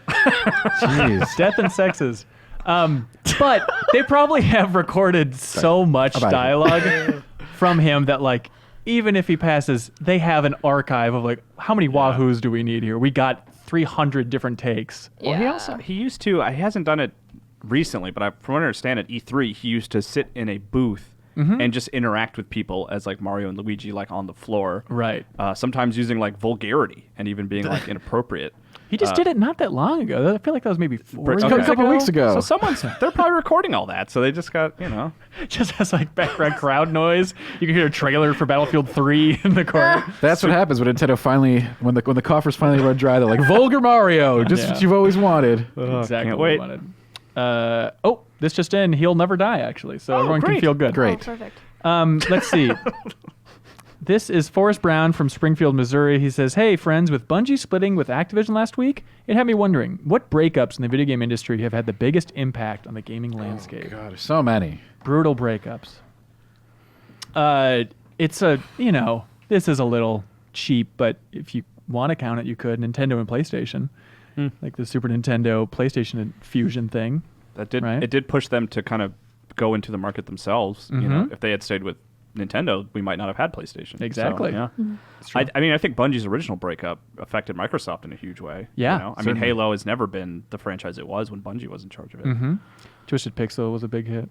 Jeez. Death and sexes. But they probably have recorded so much About it. dialogue from him that, like, even if he passes, they have an archive of, like, how many wahoos do we need here? We got 300 different takes. Well, he used to. He hasn't done it recently, but from what I understand, at E3, he used to sit in a booth and just interact with people as like Mario and Luigi, like on the floor. Right. Sometimes using like vulgarity and even being like inappropriate. He just did it not that long ago. I feel like that was maybe 4 Okay. years A couple weeks ago. So they're probably recording all that. So they just got, Just has like background crowd noise. You can hear a trailer for Battlefield 3 in the corner. That's what happens when Nintendo finally, when the coffers finally run dry. They're like, vulgar Mario, just what you've always wanted. Exactly can't what I wait. wanted. This just in. He'll never die, actually. So everyone can great. feel good. Great. Oh, perfect. Let's see. This is Forrest Brown from Springfield, Missouri. He says, "Hey, friends, with Bungie splitting with Activision last week, it had me wondering, what breakups in the video game industry have had the biggest impact on the gaming landscape?" God, there's so many. Brutal breakups. It's this is a little cheap, but if you want to count it, you could. Nintendo and PlayStation. Like the Super Nintendo PlayStation fusion thing. That did Right. it did push them to kind of go into the market themselves. If they had stayed with Nintendo, we might not have had PlayStation. Exactly. So, yeah. I mean, I think Bungie's original breakup affected Microsoft in a huge way. Yeah, I mean, Halo has never been the franchise it was when Bungie was in charge of it. Twisted Pixel was a big hit.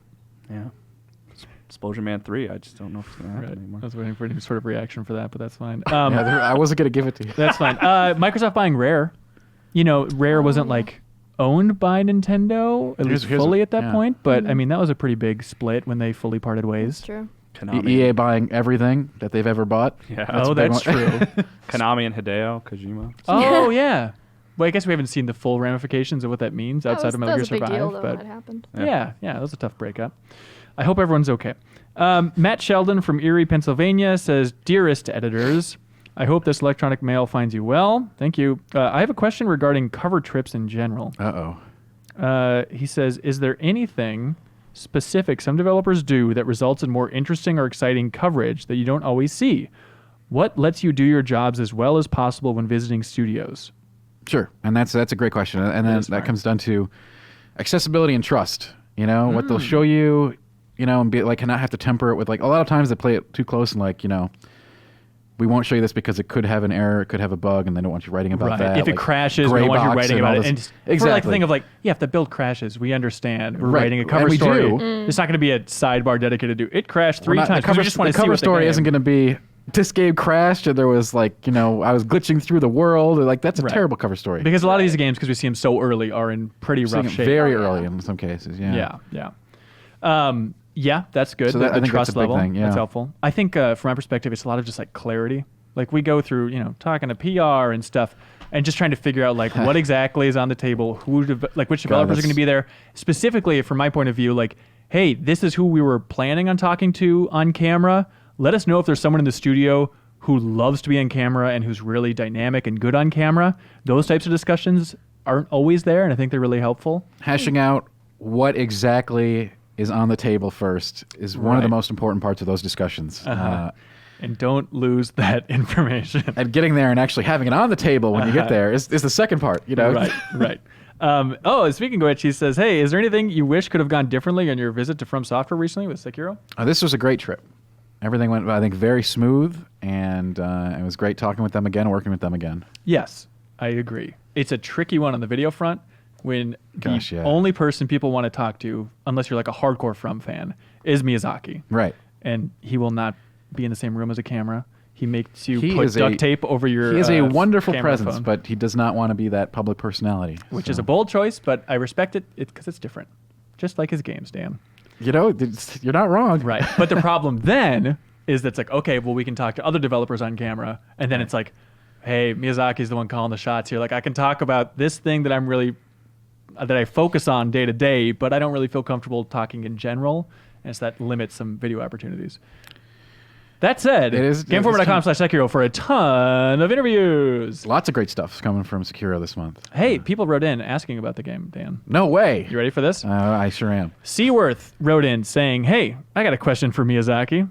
Yeah. Explosion Man 3, I just don't know if it's going to happen Right. anymore. I was waiting for any sort of reaction for that, but that's fine. I wasn't going to give it to you. That's fine. Microsoft buying Rare. Rare wasn't like owned by Nintendo, at least Here's fully a- at that yeah. point. But I mean, that was a pretty big split when they fully parted ways. That's true. Konami. EA buying everything that they've ever bought. Yeah. Oh, that's true. Konami and Hideo Kojima. Oh, yeah. Well, I guess we haven't seen the full ramifications of what that means outside of Metal Gear That was a big Survive. deal, though, when but that happened. yeah, that was a tough breakup. I hope everyone's okay. Matt Sheldon from Erie, Pennsylvania says, "Dearest editors, I hope this electronic mail finds you well. Thank you. I have a question regarding cover trips in general." He says, "Is there anything specific some developers do that results in more interesting or exciting coverage that you don't always see? What lets you do your jobs as well as possible when visiting studios?" Sure, and that's a great question, and then that comes down to accessibility and trust. What they'll show you, and be like, cannot have to temper it with like a lot of times they play it too close and like we won't show you this because it could have an error, it could have a bug, and they don't want you writing about that. If it like, crashes, we gray don't want you box writing and all about it. this- And just exactly. for like the thing of like, yeah, if the build crashes, we understand. We're Right. writing a cover And we story. do. It's not going to be a sidebar dedicated to it crashed We're 3 not- times. The cover, we just want the to see cover what the story game- isn't going to be this game crashed and there was like I was glitching through the world. Like that's a Right. terrible cover story. Because a lot of these games, because we see them so early, are in pretty Seeing rough it shape. very early in some cases. Yeah. Yeah, that's good. So the I think trust that's a big level, thing, yeah. that's helpful. I think from my perspective, it's a lot of just like clarity. Like we go through, talking to PR and stuff, and just trying to figure out like what exactly is on the table, which developers are going to be there. Specifically, from my point of view, like, hey, this is who we were planning on talking to on camera. Let us know if there's someone in the studio who loves to be on camera and who's really dynamic and good on camera. Those types of discussions aren't always there, and I think they're really helpful. Hashing out what exactly is on the table first is one of the Right. most important parts of those discussions. And don't lose that information. And getting there and actually having it on the table when you get there is the second part, you know? Right. Speaking of which, he says, hey, is there anything you wish could have gone differently on your visit to From Software recently with Sekiro? This was a great trip. Everything went, I think, very smooth, and it was great talking with them again, working with them again. Yes, I agree. It's a tricky one on the video front when the only person people want to talk to, unless you're like a hardcore From fan, is Miyazaki. Right. And he will not be in the same room as a camera. He makes you put duct tape over your He is a wonderful presence, phone. but he does not want to be that public personality. Which is a bold choice, but I respect it because it's different. Just like his games, Dan. You know, you're not wrong. Right. But the problem then is that's like, okay, well, we can talk to other developers on camera. And then it's like, hey, Miyazaki's the one calling the shots here. Like, I can talk about this thing that that I focus on day to day, but I don't really feel comfortable talking in general. And so that limits some video opportunities. That said, GameForward.com/Sekiro for a ton of interviews. Lots of great stuff coming from Sekiro this month. Hey, people wrote in asking about the game, Dan. No way. You ready for this? I sure am. Seaworth wrote in saying, hey, I got a question for Miyazaki.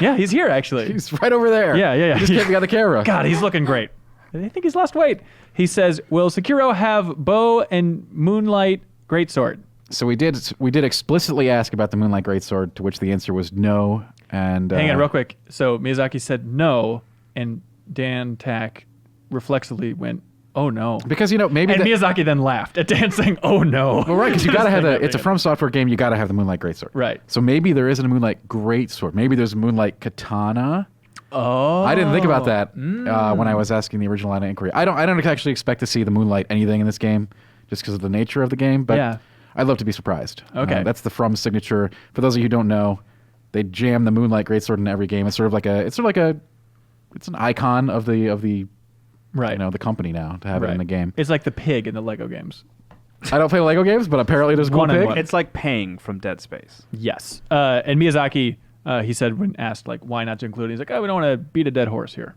Yeah, he's here, actually. He's right over there. Yeah. He just can't be on the camera. God, he's looking great. I think he's lost weight. He says, will Sekiro have bow and moonlight greatsword? So we did explicitly ask about the Moonlight Greatsword, to which the answer was no. And hang on real quick. So Miyazaki said no, and Dan Tack reflexively went, oh no. Because, you know, maybe... And Miyazaki then laughed at Dan saying, oh no. Well, right, because you got to have it's a From Software game, you got to have the Moonlight Greatsword. Right. So maybe there isn't a Moonlight Greatsword. Maybe there's a Moonlight Katana. Oh. I didn't think about that when I was asking the original line of inquiry. I don't actually expect to see the Moonlight anything in this game, just because of the nature of the game, but... Yeah. I'd love to be surprised. Okay. That's the From signature. For those of you who don't know, they jam the Moonlight Greatsword in every game. It's an icon of the right. You know, the company now to have it in the game. It's like the pig in the Lego games. I don't play Lego games, but apparently there's a cool pig. It's like Pang from Dead Space. Yes. And Miyazaki, he said when asked like why not to include it, he's like, oh, we don't want to beat a dead horse here.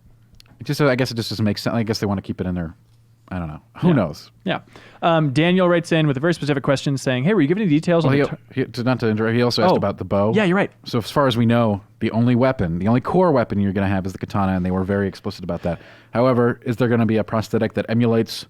I guess it just doesn't make sense. I guess they want to keep it in there. I don't know. Who knows? Yeah. Daniel writes in with a very specific question saying, hey, were you given any details on not to interrupt, he also asked about the bow. Yeah, you're right. So as far as we know, the only core weapon you're going to have is the katana, and they were very explicit about that. However, is there going to be a prosthetic that emulates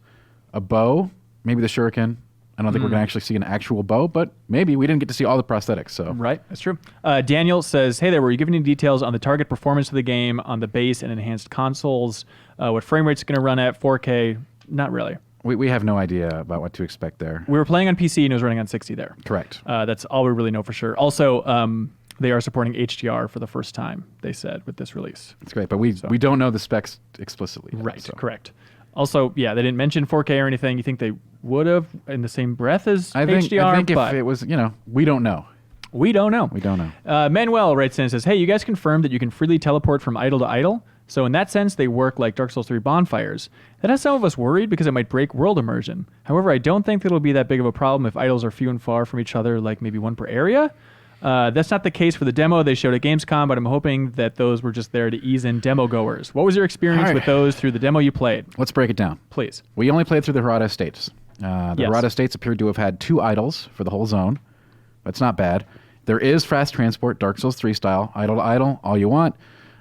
a bow? Maybe the shuriken. I don't think we're going to actually see an actual bow, but maybe. We didn't get to see all the prosthetics. So right, that's true. Daniel says, hey there, were you given any details on the target performance of the game on the base and enhanced consoles? What frame rate's going to run at 4K? Not really. We have no idea about what to expect there. We were playing on PC and it was running on 60 there. Correct. That's all we really know for sure. Also, they are supporting HDR for the first time, they said, with this release. That's great, but we don't know the specs explicitly. Right, correct. Also, yeah, they didn't mention 4K or anything. You think they would have in the same breath as HDR? I think if it was, we don't know. We don't know. We don't know. Manuel writes in and says, hey, you guys confirmed that you can freely teleport from idol to idol? So in that sense, they work like Dark Souls 3 bonfires. That has some of us worried because it might break world immersion. However, I don't think that it'll be that big of a problem if idols are few and far from each other, like maybe one per area. That's not the case for the demo they showed at Gamescom, but I'm hoping that those were just there to ease in demo goers. What was your experience with those through the demo you played? Let's break it down. Please. We only played through the Harada Estates. Harada Estates appeared to have had 2 idols for the whole zone. That's not bad. There is fast transport, Dark Souls 3 style, idol to idol, all you want.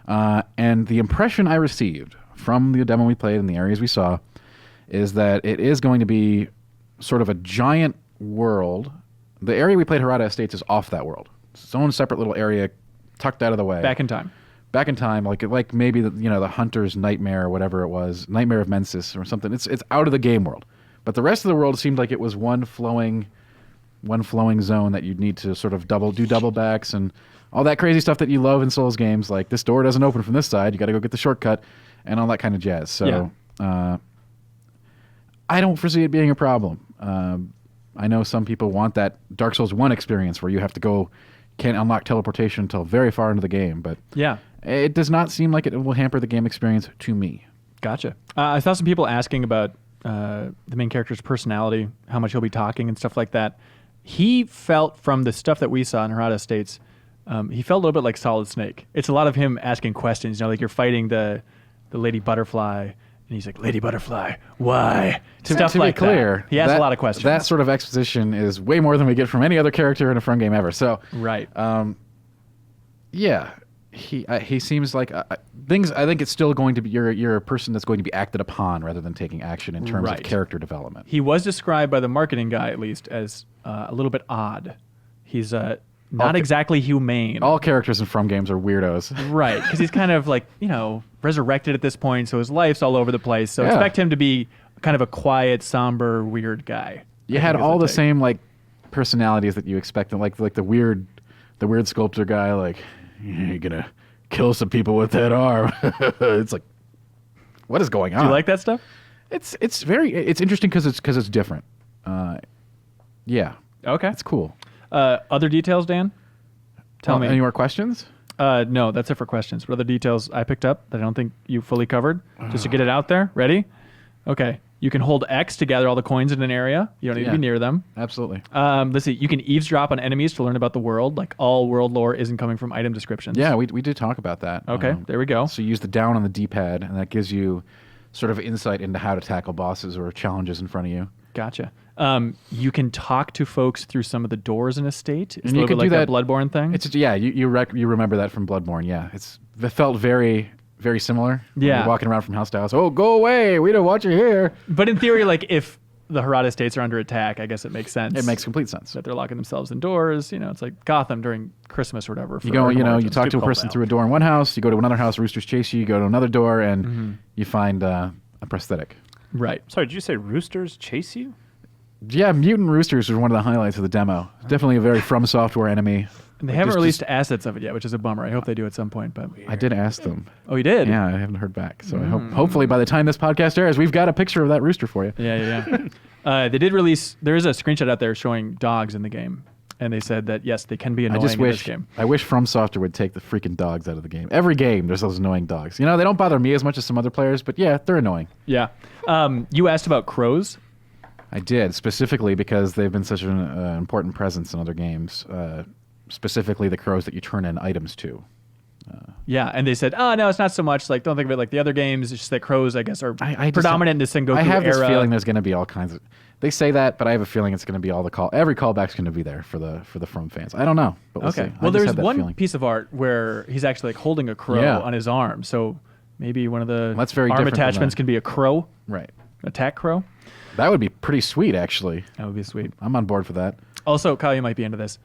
And the impression I received from the demo we played and the areas we saw is that it is going to be sort of a giant world. The area we played, Harada Estates, is off that world. It's its own separate little area tucked out of the way. Back in time. Back in time, like maybe the Hunter's Nightmare or whatever it was, Nightmare of Mensis or something. It's out of the game world. But the rest of the world seemed like it was one flowing zone that you'd need to sort of do double backs and all that crazy stuff that you love in Souls games, like this door doesn't open from this side, you got to go get the shortcut, and all that kind of jazz. So I don't foresee it being a problem. I know some people want that Dark Souls 1 experience where you have to go, can't unlock teleportation until very far into the game, but it does not seem like it will hamper the game experience to me. Gotcha. I saw some people asking about the main character's personality, how much he'll be talking and stuff like that. He felt, from the stuff that we saw in Harada Estates, he felt a little bit like Solid Snake. It's a lot of him asking questions. Like you're fighting the Lady Butterfly, and he's like, Lady Butterfly, why? Stuff to like be clear, that. He has a lot of questions. That sort of exposition is way more than we get from any other character in a From game ever. So right. he seems like things. I think it's still going to be you're a person that's going to be acted upon rather than taking action in terms Right. of character development. He was described by the marketing guy, at least, as a little bit odd. He's not exactly humane. All characters in From games are weirdos. Right, because he's kind of like, resurrected at this point, so his life's all over the place. So Yeah. expect him to be kind of a quiet, somber, weird guy. You I had think is all the take. same like personalities that you expect, like the weird sculptor guy, like you're gonna kill some people with that arm. It's like, what is going on? Do you like that stuff? It's interesting because it's different. Yeah, Okay. it's cool. Other details, Dan? Tell me. Any more questions? No, that's it for questions. What other details I picked up that I don't think you fully covered? Just to get it out there. Ready? Okay. You can hold X to gather all the coins in an area. You don't need to be near them. Absolutely. Let's see. You can eavesdrop on enemies to learn about the world. Like all world lore isn't coming from item descriptions. Yeah, we did talk about that. Okay, there we go. So you use the down on the D-pad, and that gives you sort of insight into how to tackle bosses or challenges in front of you. Gotcha. You can talk to folks through some of the doors in a state. It's And a you little can bit like do that that- Bloodborne thing. It's you remember that from Bloodborne. Yeah, it felt very very similar. When Yeah. you're walking around from house to house. Oh, go away! We don't want you here. But in theory, like if the Harada states are under attack, I guess it makes sense. It makes complete sense. that they're locking themselves indoors. It's like Gotham during Christmas or whatever. You go, you Origins. talk to a Good person call, through a door in one house. You go to another house. Roosters chase you. You go to another door, and Mm-hmm. you find a prosthetic. Right. Sorry, did you say roosters chase you? Yeah, mutant roosters was one of the highlights of the demo. Definitely a very From Software enemy. And they haven't released assets of it yet, which is a bummer. I hope they do at some point. But I did ask them. oh, you did? Yeah, I haven't heard back. So I hope, hopefully by the time this podcast airs, we've got a picture of that rooster for you. Yeah. They did release. There is a screenshot out there showing dogs in the game, and they said that yes, they can be annoying I just in this wish game. I wish From Software would take the freaking dogs out of the game. Every game, there's those annoying dogs. They don't bother me as much as some other players, but yeah, they're annoying. Yeah. You asked about crows. I did, specifically because they've been such an important presence in other games. Specifically, the crows that you turn in items to. Yeah, and they said, oh no, it's not so much like don't think of it like the other games. It's just that crows, I guess, are I just predominant in don't- this Sengoku I have era. this feeling there's going to be all kinds of. They say that, but I have a feeling it's going to be every callback's going to be there for the From fans. I don't know, but we'll Okay. see. I Well, just there's have that one feeling. piece of art where he's actually like holding a crow Yeah. on his arm. So maybe one of the That's very arm different from attachments that. can be a crow, Right. attack crow. That would be pretty sweet, actually. That would be sweet. I'm on board for that. Also, Kyle, you might be into this.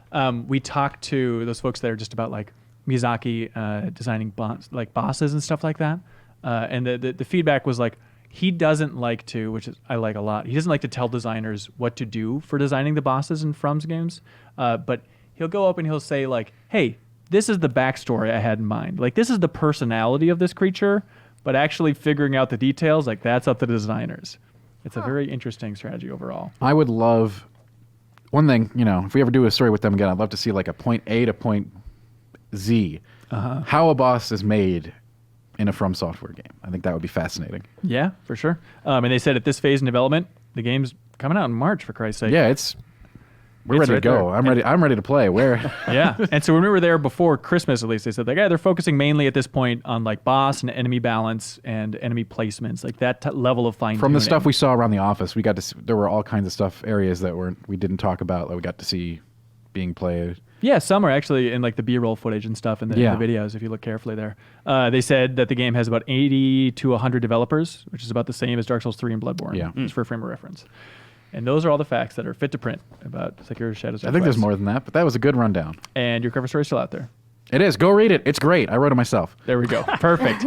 We talked to those folks that are just about like Miyazaki designing bosses and stuff like that. And the feedback was like, he doesn't like to, which is I like a lot. He doesn't like to tell designers what to do for designing the bosses in From's games. But he'll go up and he'll say like, hey, this is the backstory I had in mind. Like this is the personality of this creature, but actually figuring out the details, like that's up to the designers. It's a very interesting strategy overall. I would love one thing. If we ever do a story with them again, I'd love to see like a point A to point Z. How a boss is made in a From Software game. I think that would be fascinating. Yeah, for sure. And they said at this phase in development, the game's coming out in March, for Christ's sake. Yeah, we're It's ready to right go. there. I'm ready to play. Where? Yeah. And so when we were there before Christmas, at least, they said, like, they're focusing mainly at this point on, like, boss and enemy balance and enemy placements, like that level of fine-tuning. From the stuff we saw around the office, we got to see, there were all kinds of areas that we didn't talk about that we got to see being played. Yeah, some are actually in, like, the B-roll footage and stuff in the Yeah. videos, if you look carefully there. They said that the game has about 80 to 100 developers, which is about the same as Dark Souls 3 and Bloodborne. Yeah. Just for a frame of reference. And those are all the facts that are fit to print about Sekiro Shadows. I think there's more than that, but that was a good rundown. And your cover story's still out there. It is. Go read it. It's great. I wrote it myself. There we go. Perfect.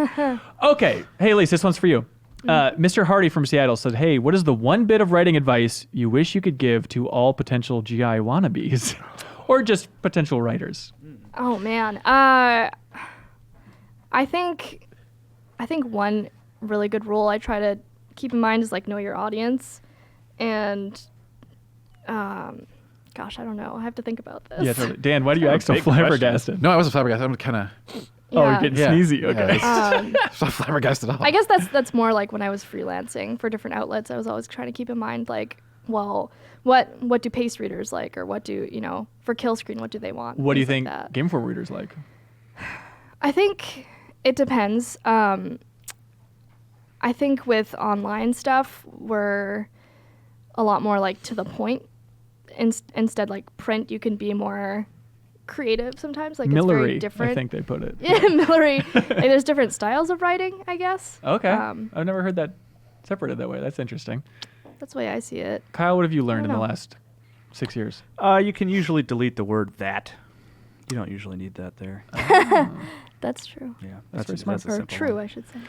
Okay. Hey, Elise, this one's for you. Mr. Hardy from Seattle said, hey, what is the one bit of writing advice you wish you could give to all potential GI wannabes or just potential writers? Oh man. I think one really good rule I try to keep in mind is like know your audience, and gosh, I don't know. I have to think about this. Yeah, totally. Dan, why do you act so big question. flabbergasted? No, I wasn't flabbergasted. I'm kind of Oh, Yeah. you're getting Yeah. sneezy. Yeah, Okay. it's not flabbergasted at all. I guess that's more like when I was freelancing for different outlets. I was always trying to keep in mind like, well, what do pace readers like, or what do for kill screen, what do they want? What do you things think like that. Game Informer readers like? I think it depends. I think with online stuff, we're a lot more like to the point. Instead, like print, you can be more creative sometimes. Like it's Millery, very different. I think they put it. Yeah, Millery. Like there's different styles of writing, I guess. Okay. I've never heard that separated that way. That's interesting. That's the way I see it. Kyle, what have you learned in the know. last 6 years? You can usually delete the word that. You don't usually need that there. That's true. Yeah, That's very smart. a Or simple true, one. I should say.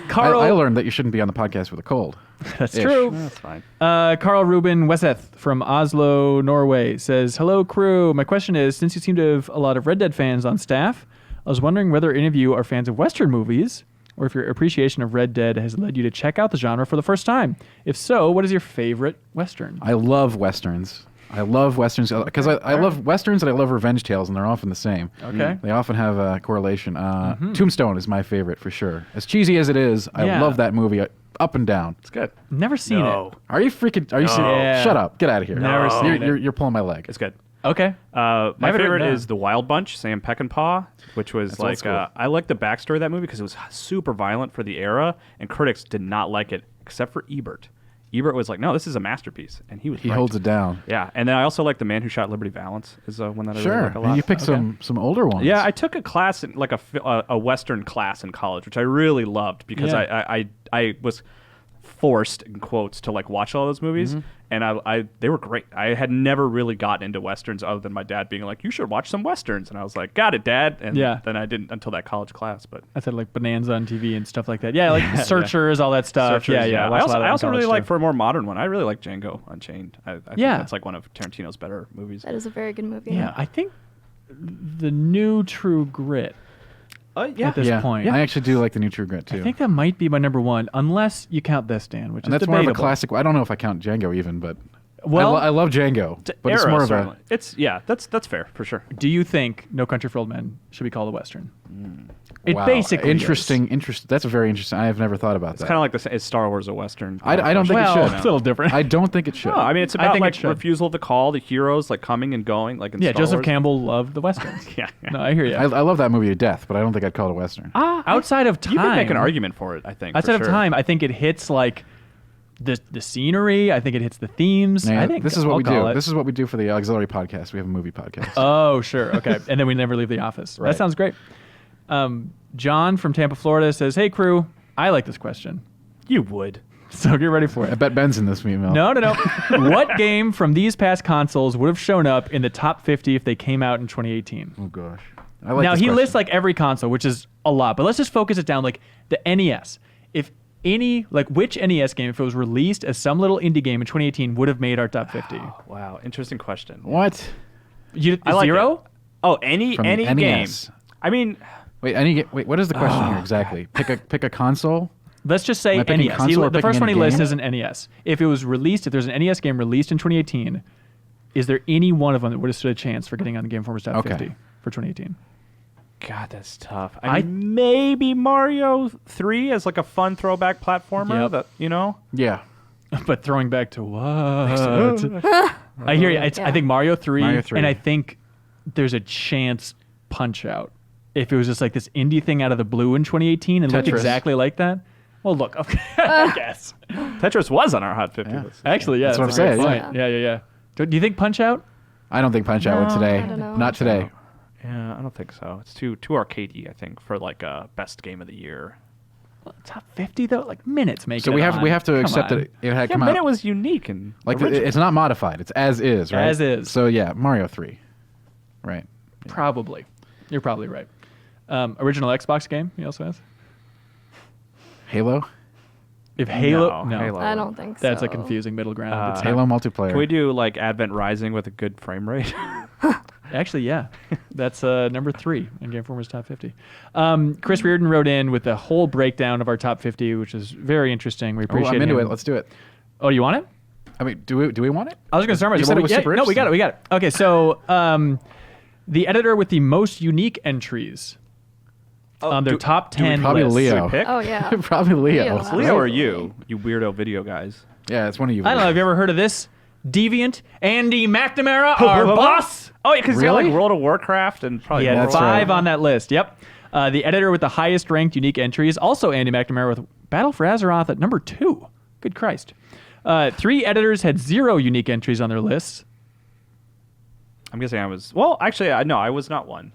Carl, I learned that you shouldn't be on the podcast with a cold. that's Ish. true. That's fine. Carl Ruben Weseth from Oslo, Norway says, "Hello, crew. My question is, since you seem to have a lot of Red Dead fans on staff, I was wondering whether any of you are fans of Western movies, or if your appreciation of Red Dead has led you to check out the genre for the first time. If so, what is your favorite Western?" I love westerns. I love westerns because I love westerns and I love revenge tales, and they're often the same. Okay. They often have a correlation. Tombstone is my favorite for sure. As cheesy as it is, I Yeah. love that movie up and down. It's good. Never seen No. it. Are you freaking? Are you serious? Yeah. Shut up! Get out of here. Never seen it. You're pulling my leg. It's good. Okay. My have it written favorite down. is The Wild Bunch, Sam Peckinpah, which was That's old school. I like the backstory of that movie because it was super violent for the era, and critics did not like it except for Ebert. Ebert was like, "No, this is a masterpiece," and he was He right. holds it down. Yeah, and then I also like The Man Who Shot Liberty Valance is one that I really Sure. like a lot. And you picked some older ones. Yeah, I took a class, in, like a Western class in college, which I really loved because Yeah. I was forced in quotes to like watch all those movies, and I they were great. I had never really gotten into Westerns other than my dad being like, "You should watch some Westerns," and I was like, "Got it, Dad." And Yeah. then I didn't until that college class, but. I said like Bonanza on TV and stuff like that. Yeah, like Searchers, all that stuff. Searchers, yeah. I watched a lot also, of that I in also college really like too. for a more modern one. I really like Django Unchained. I think Yeah. that's like one of Tarantino's better movies. That is a very good movie. Yeah, I think the new True Grit Yeah. at this point. I actually do like the new True Grit too. I think that might be my number one, unless you count this, Dan, which and is that's more debatable. of a classic. I don't know if I count Django even, but Well, I love Django. But it's Era, more of certainly. a. It's that's fair for sure. do you think No Country for Old Men should be called a Western? It Wow, basically interesting. is. That's a very interesting. I have never thought about It's that. kind of like is Star Wars a Western? I don't think Well, it it's should. a little different. I don't think it should. No, I mean it's I about think it like should. refusal of the call, the heroes like coming and going, like in Yeah, Star Joseph Wars. Campbell loved the Westerns. Yeah. No, I hear you. I love that movie to death, but I don't think I'd call it a western. Outside of time, You can make an argument for it. I think. Outside for of sure. time, I think it hits like the scenery. I think it hits the themes. Yeah, I think this is what I'll we call do. it. This is what we do for the auxiliary podcast. We have a movie podcast. Oh, sure. Okay. And then we never leave the office. That Right. sounds great. John from Tampa, Florida says, "Hey, crew, I like this question. You would. So get ready for I it." bet Ben's in this email. No. What game from these past consoles would have shown up in the top 50 if they came out in 2018? Oh gosh. I like Now, this he question. lists like every console, which is a lot, but let's just focus it down like the NES. If any, like which NES game, if it was released as some little indie game in 2018, would have made our top 50? Wow, interesting question. What? I like Zero? it. Oh, any From the game. NES. I mean, Wait, what is the question here exactly? Pick a console. Let's just say Am I picking NES. console or The first picking one he any lists game? is an NES. If it was released, if there's an NES game released in 2018, is there any one of them that would have stood a chance for getting on the Game Informer's top Okay. 50 for 2018? God, that's tough. I mean, maybe Mario 3 as like a fun throwback platformer. Yep. That you know. Yeah. But throwing back to what? I hear you. I think Mario 3, Mario 3. and I think there's a chance Punch-Out. If it was just like this indie thing out of the blue in 2018 and looked Tetris. exactly like that. Well, look, okay, I guess. Tetris was on our Hot 50 Yeah. list. Actually, yeah. That's what a I'm great saying, point. Yeah. Do you think Punch-Out? I don't think Punch Out would No, today. I don't know. Not today. Yeah, I don't think so. It's too arcadey, I think, for like a best game of the year. Top 50 though, like minutes make So it we have on. we have to Come accept on. that it had Yeah, come but out it was unique and like original. it's not modified. It's as is, right? As is. So yeah, Mario 3. Right. Probably. You're probably right. Original Xbox game, he also has? Halo. If Halo... No. Halo. I don't think so. That's a confusing middle ground. It's Halo multiplayer. Can we do like Advent Rising with a good frame rate? Actually, yeah. That's number 3 in Game Informer's top 50. Chris Reardon wrote in with a whole breakdown of our top 50, which is very interesting. We Oh, appreciate I'm into him. it. Let's do it. Oh, you want it? I mean, do we want it? I was going to start You myself. said it was super No, we got interesting. it. Okay, so the editor with the most unique entries on their top 10 probably lists. Leo. Pick? Oh yeah. Probably Leo. Leo. Leo or you weirdo video guys. Yeah, it's one of you. I don't know. Have you ever heard of this? Deviant Andy McNamara, our boss. Oh, yeah, because he's got Really? like World of Warcraft and probably He had more. That's 5 right. on that list. Yep. The editor with the highest ranked unique entries, also Andy McNamara with Battle for Azeroth at number 2. Good Christ. 3 editors had 0 unique entries on their lists. I'm guessing I was. Well, actually, no, I was not one.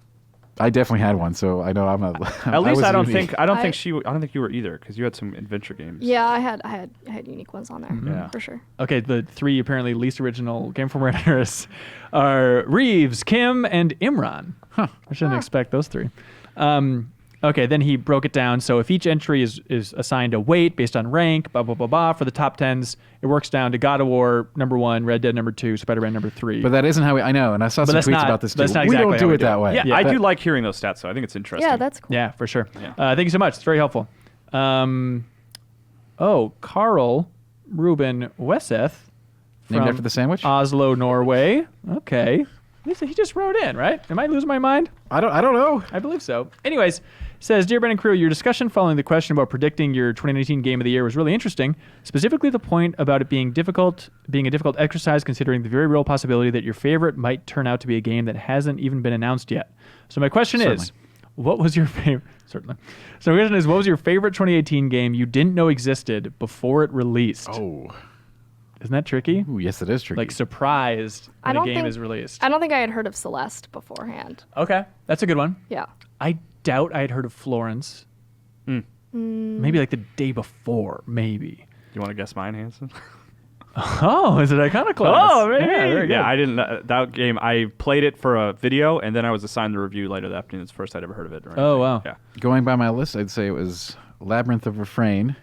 I definitely had one, so I know I'm a. At least I don't unique. think. I don't think you were either, because you had some adventure games. Yeah, I had unique ones on there Yeah. for sure. Okay, the three apparently least original Game Informer editors are Reeves, Kim, and Imran. I shouldn't expect those three. Okay, then he broke it down. So if each entry is assigned a weight based on rank, blah, blah, blah, blah, for the top 10s, it works down to God of War number 1, Red Dead number 2, Spider-Man number 3. But that isn't how I know, and I saw some that's tweets not- about this too. that's not We exactly don't how do we it do that it. way. Yeah, I do like hearing those stats, though. I think it's interesting. Yeah, that's cool. Yeah, for sure. Yeah. Thank you so much. It's very helpful. Carl Ruben Weseth. Named from after the sandwich? Oslo, Norway. Okay. He just wrote in, right? Am I losing my mind? I don't know. I believe so. Anyways, says, Dear Ben and crew, your discussion following the question about predicting your 2019 Game of the Year was really interesting, specifically the point about it being a difficult exercise considering the very real possibility that your favorite might turn out to be a game that hasn't even been announced yet. So my question is, what was your favorite? Certainly. So my question is, what was your favorite 2018 game you didn't know existed before it released? Oh. Isn't that tricky? Ooh, yes, it is tricky. Like surprised I when a don't game think- is released. I don't think I had heard of Celeste beforehand. Okay, that's a good one. Yeah. I doubt I had heard of Florence. Maybe like the day before, maybe. You want to guess mine, Hanson? Oh, is it Iconoclast? Oh, man. Yeah, very good. Yeah, I didn't. That game, I played it for a video, and then I was assigned the review later that afternoon. It's the first I'd ever heard of it. Or Oh, anything. wow. Yeah. Going by my list, I'd say it was Labyrinth of Refrain,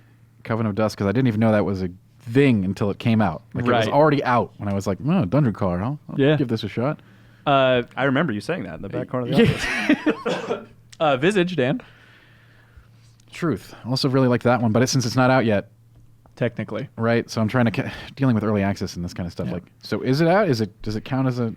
Coven of Dust, because I didn't even know that was a thing until it came out. Like, it was Right. already out when I was like, oh, Dungeon Crawler, I'll Yeah. give this a shot. I remember you saying that in the back corner of the office. Visage, Dan. Truth. Also really liked that one, but since it's not out yet, Technically. right? So I'm trying to dealing with early access and this kind of stuff. Yeah. Like, so is it out? Does it count as a?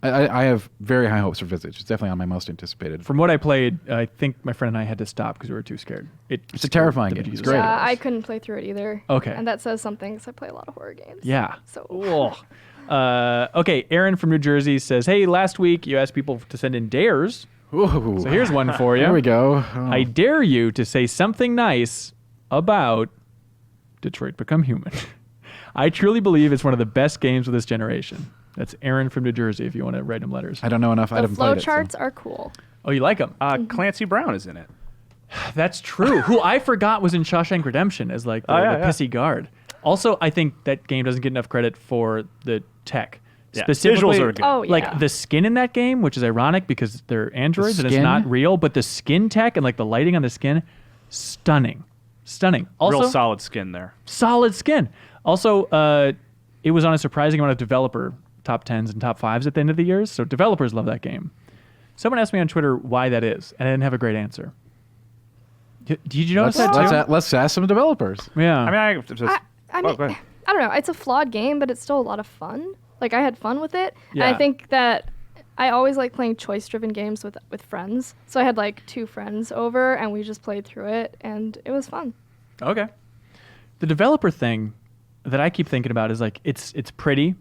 I have very high hopes for Visage. It's definitely on my most anticipated. From what I played, I think my friend and I had to stop because we were too scared. It's a terrifying game. It's great. Yeah, I couldn't play through it either. Okay. And that says something because I play a lot of horror games. Yeah. So. Okay, Aaron from New Jersey says, hey, last week you asked people to send in dares. Ooh. So here's one for you. Here we go. Oh. I dare you to say something nice about Detroit Become Human. I truly believe it's one of the best games of this generation. That's Aaron from New Jersey if you want to write him letters. I don't know enough. I The haven't played it. flowcharts are cool. Oh, you like him? Clancy Brown is in it. That's true. Who I forgot was in Shawshank Redemption as like the pissy guard. Also, I think that game doesn't get enough credit for the tech. Yeah, Specifically, visuals are good. Oh, yeah. like the skin in that game, which is ironic because they're androids and it's skin? not real, but the skin tech and like the lighting on the skin, stunning. Also, Real solid skin there. solid skin. Also, it was on a surprising amount of developer top 10s and top 5s at the end of the years, so developers love that game. Someone asked me on Twitter why that is, and I didn't have a great answer. Did you notice that too? Let's ask some developers. Yeah. I mean, I oh, mean, go ahead. I don't know. It's a flawed game, but it's still a lot of fun. Like, I had fun with it. Yeah. And I think that I always like playing choice-driven games with friends. So I had, like, 2 friends over, and we just played through it, and it was fun. Okay. The developer thing that I keep thinking about is like it's pretty.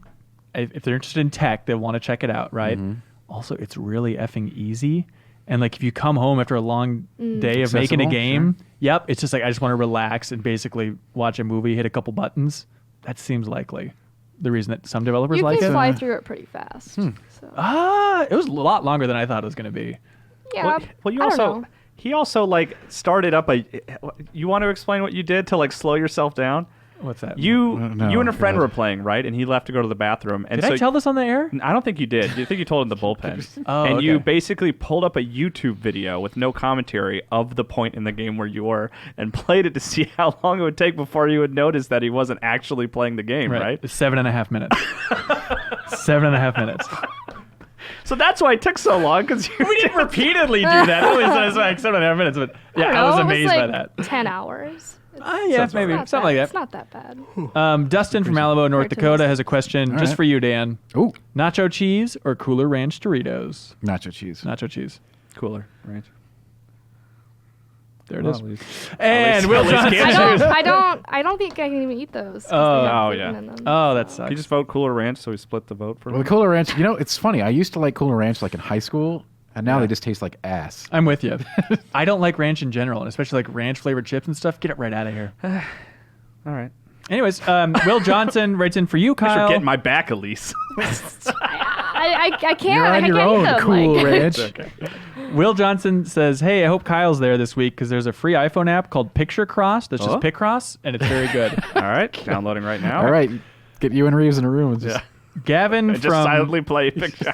If they're interested in tech, they'll want to check it out, right? Also, it's really effing easy. And like if you come home after a long day of making a Accessible, game, yep, it's just like I just want to relax and basically watch a movie, hit a couple buttons. That seems likely the reason that some developers You like can it. fly through it pretty fast. So. It was a lot longer than I thought it was going to be. Yeah. Well, you I don't also know. he also like started up a. You want to explain what you did to like slow yourself down? What's that? You No, you and a friend God. were playing, right? And he left to go to the bathroom. And Did so I tell this on the air? I don't think you did. You think you told in the bullpen. Oh, and you okay. basically pulled up a YouTube video with no commentary of the point in the game where you were and played it to see how long it would take before you would notice that he wasn't actually playing the game, right? 7.5 minutes. 7.5 minutes. So that's why it took so long because We didn't repeatedly do that. It was like 7.5 minutes, but yeah, I was amazed by that. 10 hours. Yeah, maybe It's something like It's that. not that bad. Dustin from Alamo, North Hard to Dakota, miss. has a question just right. for you, Dan. Ooh, Nacho cheese or Cooler Ranch Doritos? nacho cheese. Nacho cheese. cooler, right? There it is. And Will at least Johnson. I don't think I can even eat those. 'cause Oh. they have Oh, gluten yeah. in them, Oh, that so. sucks. He just vote Cooler Ranch, so he split the vote for Well, him. the Cooler Ranch, it's funny. I used to like Cooler Ranch like in high school, and now they just taste like ass. I'm with you. I don't like ranch in general, and especially like ranch flavored chips and stuff. Get it right out of here. All right. Anyways, Will Johnson writes in for you, Thanks for Kyle. getting my back, Elise. I can't. You're I on can't your own, eat them. Cool like, Ranch. Will Johnson says, "Hey, I hope Kyle's there this week because there's a free iPhone app called Picture Cross that's just Picross, and it's very good." All right, downloading right now. All right, get you and Reeves in a room. And just, Gavin Just from silently play Picture.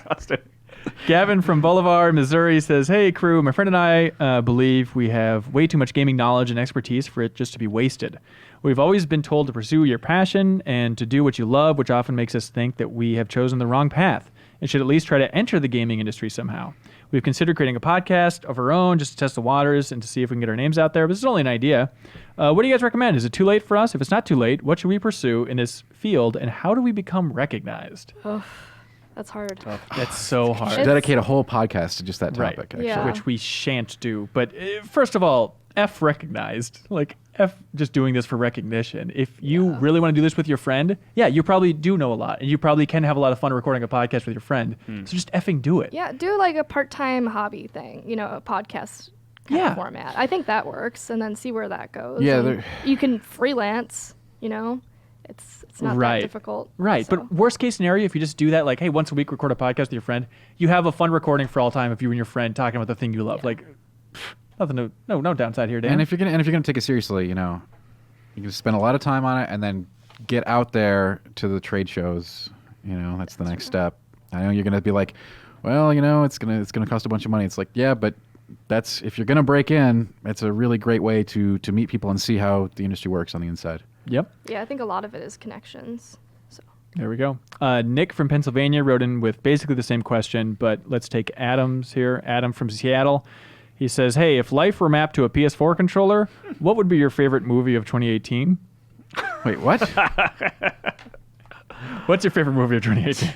Gavin from Bolivar, Missouri says, "Hey, crew, my friend and I believe we have way too much gaming knowledge and expertise for it just to be wasted. We've always been told to pursue your passion and to do what you love, which often makes us think that we have chosen the wrong path and should at least try to enter the gaming industry somehow. We've considered creating a podcast of our own just to test the waters and to see if we can get our names out there, but this is only an idea. What do you guys recommend? Is it too late for us? If it's not too late, what should we pursue in this field, and how do we become recognized?" That's hard. That's so hard. should dedicate a whole podcast to just that Right. topic. Actually. Yeah. Which we shan't do. But first of all, F recognized. Like, F just doing this for recognition. If you really want to do this with your friend, yeah, you probably do know a lot. And you probably can have a lot of fun recording a podcast with your friend. So just effing do it. Yeah, do like a part-time hobby thing. A podcast kind of format. I think that works, and then see where that goes. Yeah, And there- you can freelance. It's not that difficult. Right. so. But worst case scenario, if you just do that, like, hey, once a week record a podcast with your friend, you have a fun recording for all time of you and your friend talking about the thing you love. Like, nothing, no downside here, Dan. And if you're gonna take it seriously, you can spend a lot of time on it, and then get out there to the trade shows. That's the next step. I know you're gonna be like, well, it's gonna cost a bunch of money. It's like, yeah, but that's if you're gonna break in, it's a really great way to meet people and see how the industry works on the inside. Yep. Yeah, I think a lot of it is connections. So. There we go. Nick from Pennsylvania wrote in with basically the same question, but let's take Adam's here. Adam from Seattle. He says, "Hey, if life were mapped to a PS4 controller, what would be your favorite movie of 2018? Wait, what? What's your favorite movie of 2018?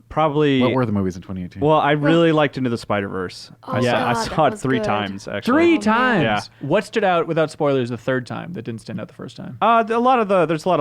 Probably. What were the movies in 2018? Well, I really liked Into the Spider-Verse. Oh, I God, saw that it was 3 good. times, actually. 3 man. times. Yeah. What stood out without spoilers the third time that didn't stand out the first time? There's a lot of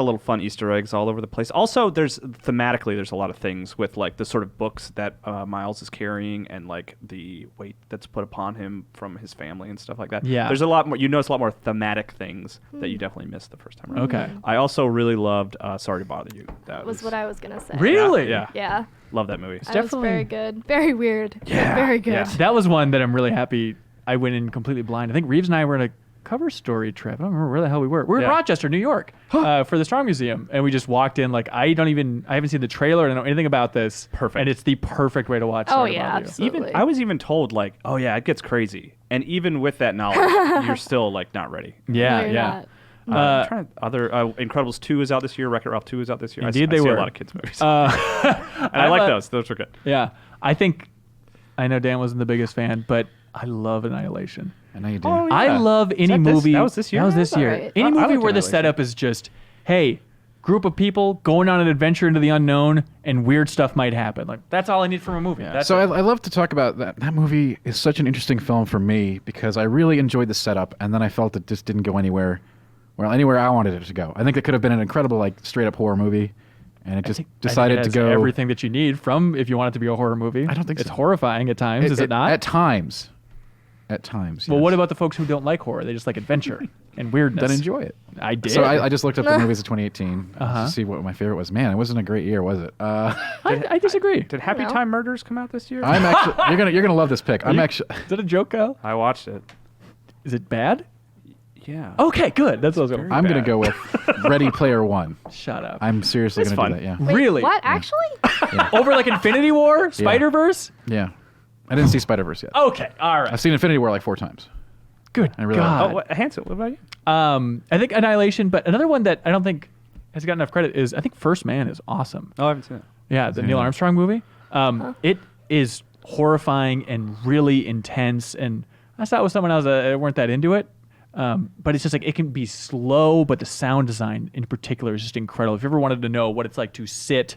little fun Easter eggs all over the place. Also, there's a lot of things with like the sort of books that Miles is carrying and like the weight that's put upon him from his family and stuff like that. Yeah. There's a lot more. You notice a lot more thematic things that you definitely missed the first time around. Okay. I also really loved Sorry to Bother You. That Was what I was gonna say. Really? Yeah. Yeah. Love that movie. That was very good. Very weird. Yeah, Very good. yeah. That was one that I'm really happy I went in completely blind. I think Reeves and I were in a cover story trip. I don't remember where the hell we were. We were in Yeah. Rochester, New York, for the Strong Museum, and we just walked in like I haven't seen the trailer. I don't know anything about this. Perfect. And it's the perfect way to watch. Oh, Sorry to yeah, Bother You. absolutely. I was even told like, oh yeah, it gets crazy, and even with that knowledge, you're still like not ready. Yeah, No, you're yeah. not. I'm trying to, Incredibles 2 is out this year. Wreck-It Ralph 2 is out this year. Indeed I they see were. a lot of kids movies, and I like those. Those are good. Yeah, I know Dan wasn't the biggest fan, but I love Annihilation. I know you do. Oh, yeah. I love any that movie. that was this year? That was this That's year. all right. Any I movie like where the Annihilation. setup is just, hey, group of people going on an adventure into the unknown, and weird stuff might happen. Like that's all I need from a movie. That's So it. I love to talk about that. That movie is such an interesting film for me because I really enjoyed the setup, and then I felt it just didn't go anywhere I wanted it to go. I think it could have been an incredible, like, straight-up horror movie, and it just decided I to think it go. has everything that you need from if you want it to be a horror movie. I don't think it's so. horrifying at times. Is it not? At times. At times. Well, yes. what about the folks who don't like horror? They just like adventure and weirdness. Then enjoy it. I did. So I just looked up the movies of 2018 Uh-huh. to see what my favorite was. Man, it wasn't a great year, was it? I disagree. Did Happy know. Time Murders come out this year? I'm actually you're gonna love this pick. I'm actually Is that a joke, Kyle? I watched it. Is it bad? Yeah. Okay, good. That's what I was going. I'm gonna bad. go with Ready Player One. Shut up. I'm seriously It's gonna fun. do that. Yeah. Wait, Really? What? Actually? Over like Infinity War, Spider-Verse. Yeah. I didn't see Spider-Verse yet. Okay, all right. I've seen Infinity War like 4 times. Good. I really God. Oh, what, Hansel, what about you? I think Annihilation, but another one that I don't think has gotten enough credit is I think First Man is awesome. Oh, I haven't seen it. Yeah, the seen Neil it. Armstrong movie. It is horrifying and really intense, and I saw it with someone else that weren't that into it. But it's just like it can be slow, but the sound design in particular is just incredible. If you ever wanted to know what it's like to sit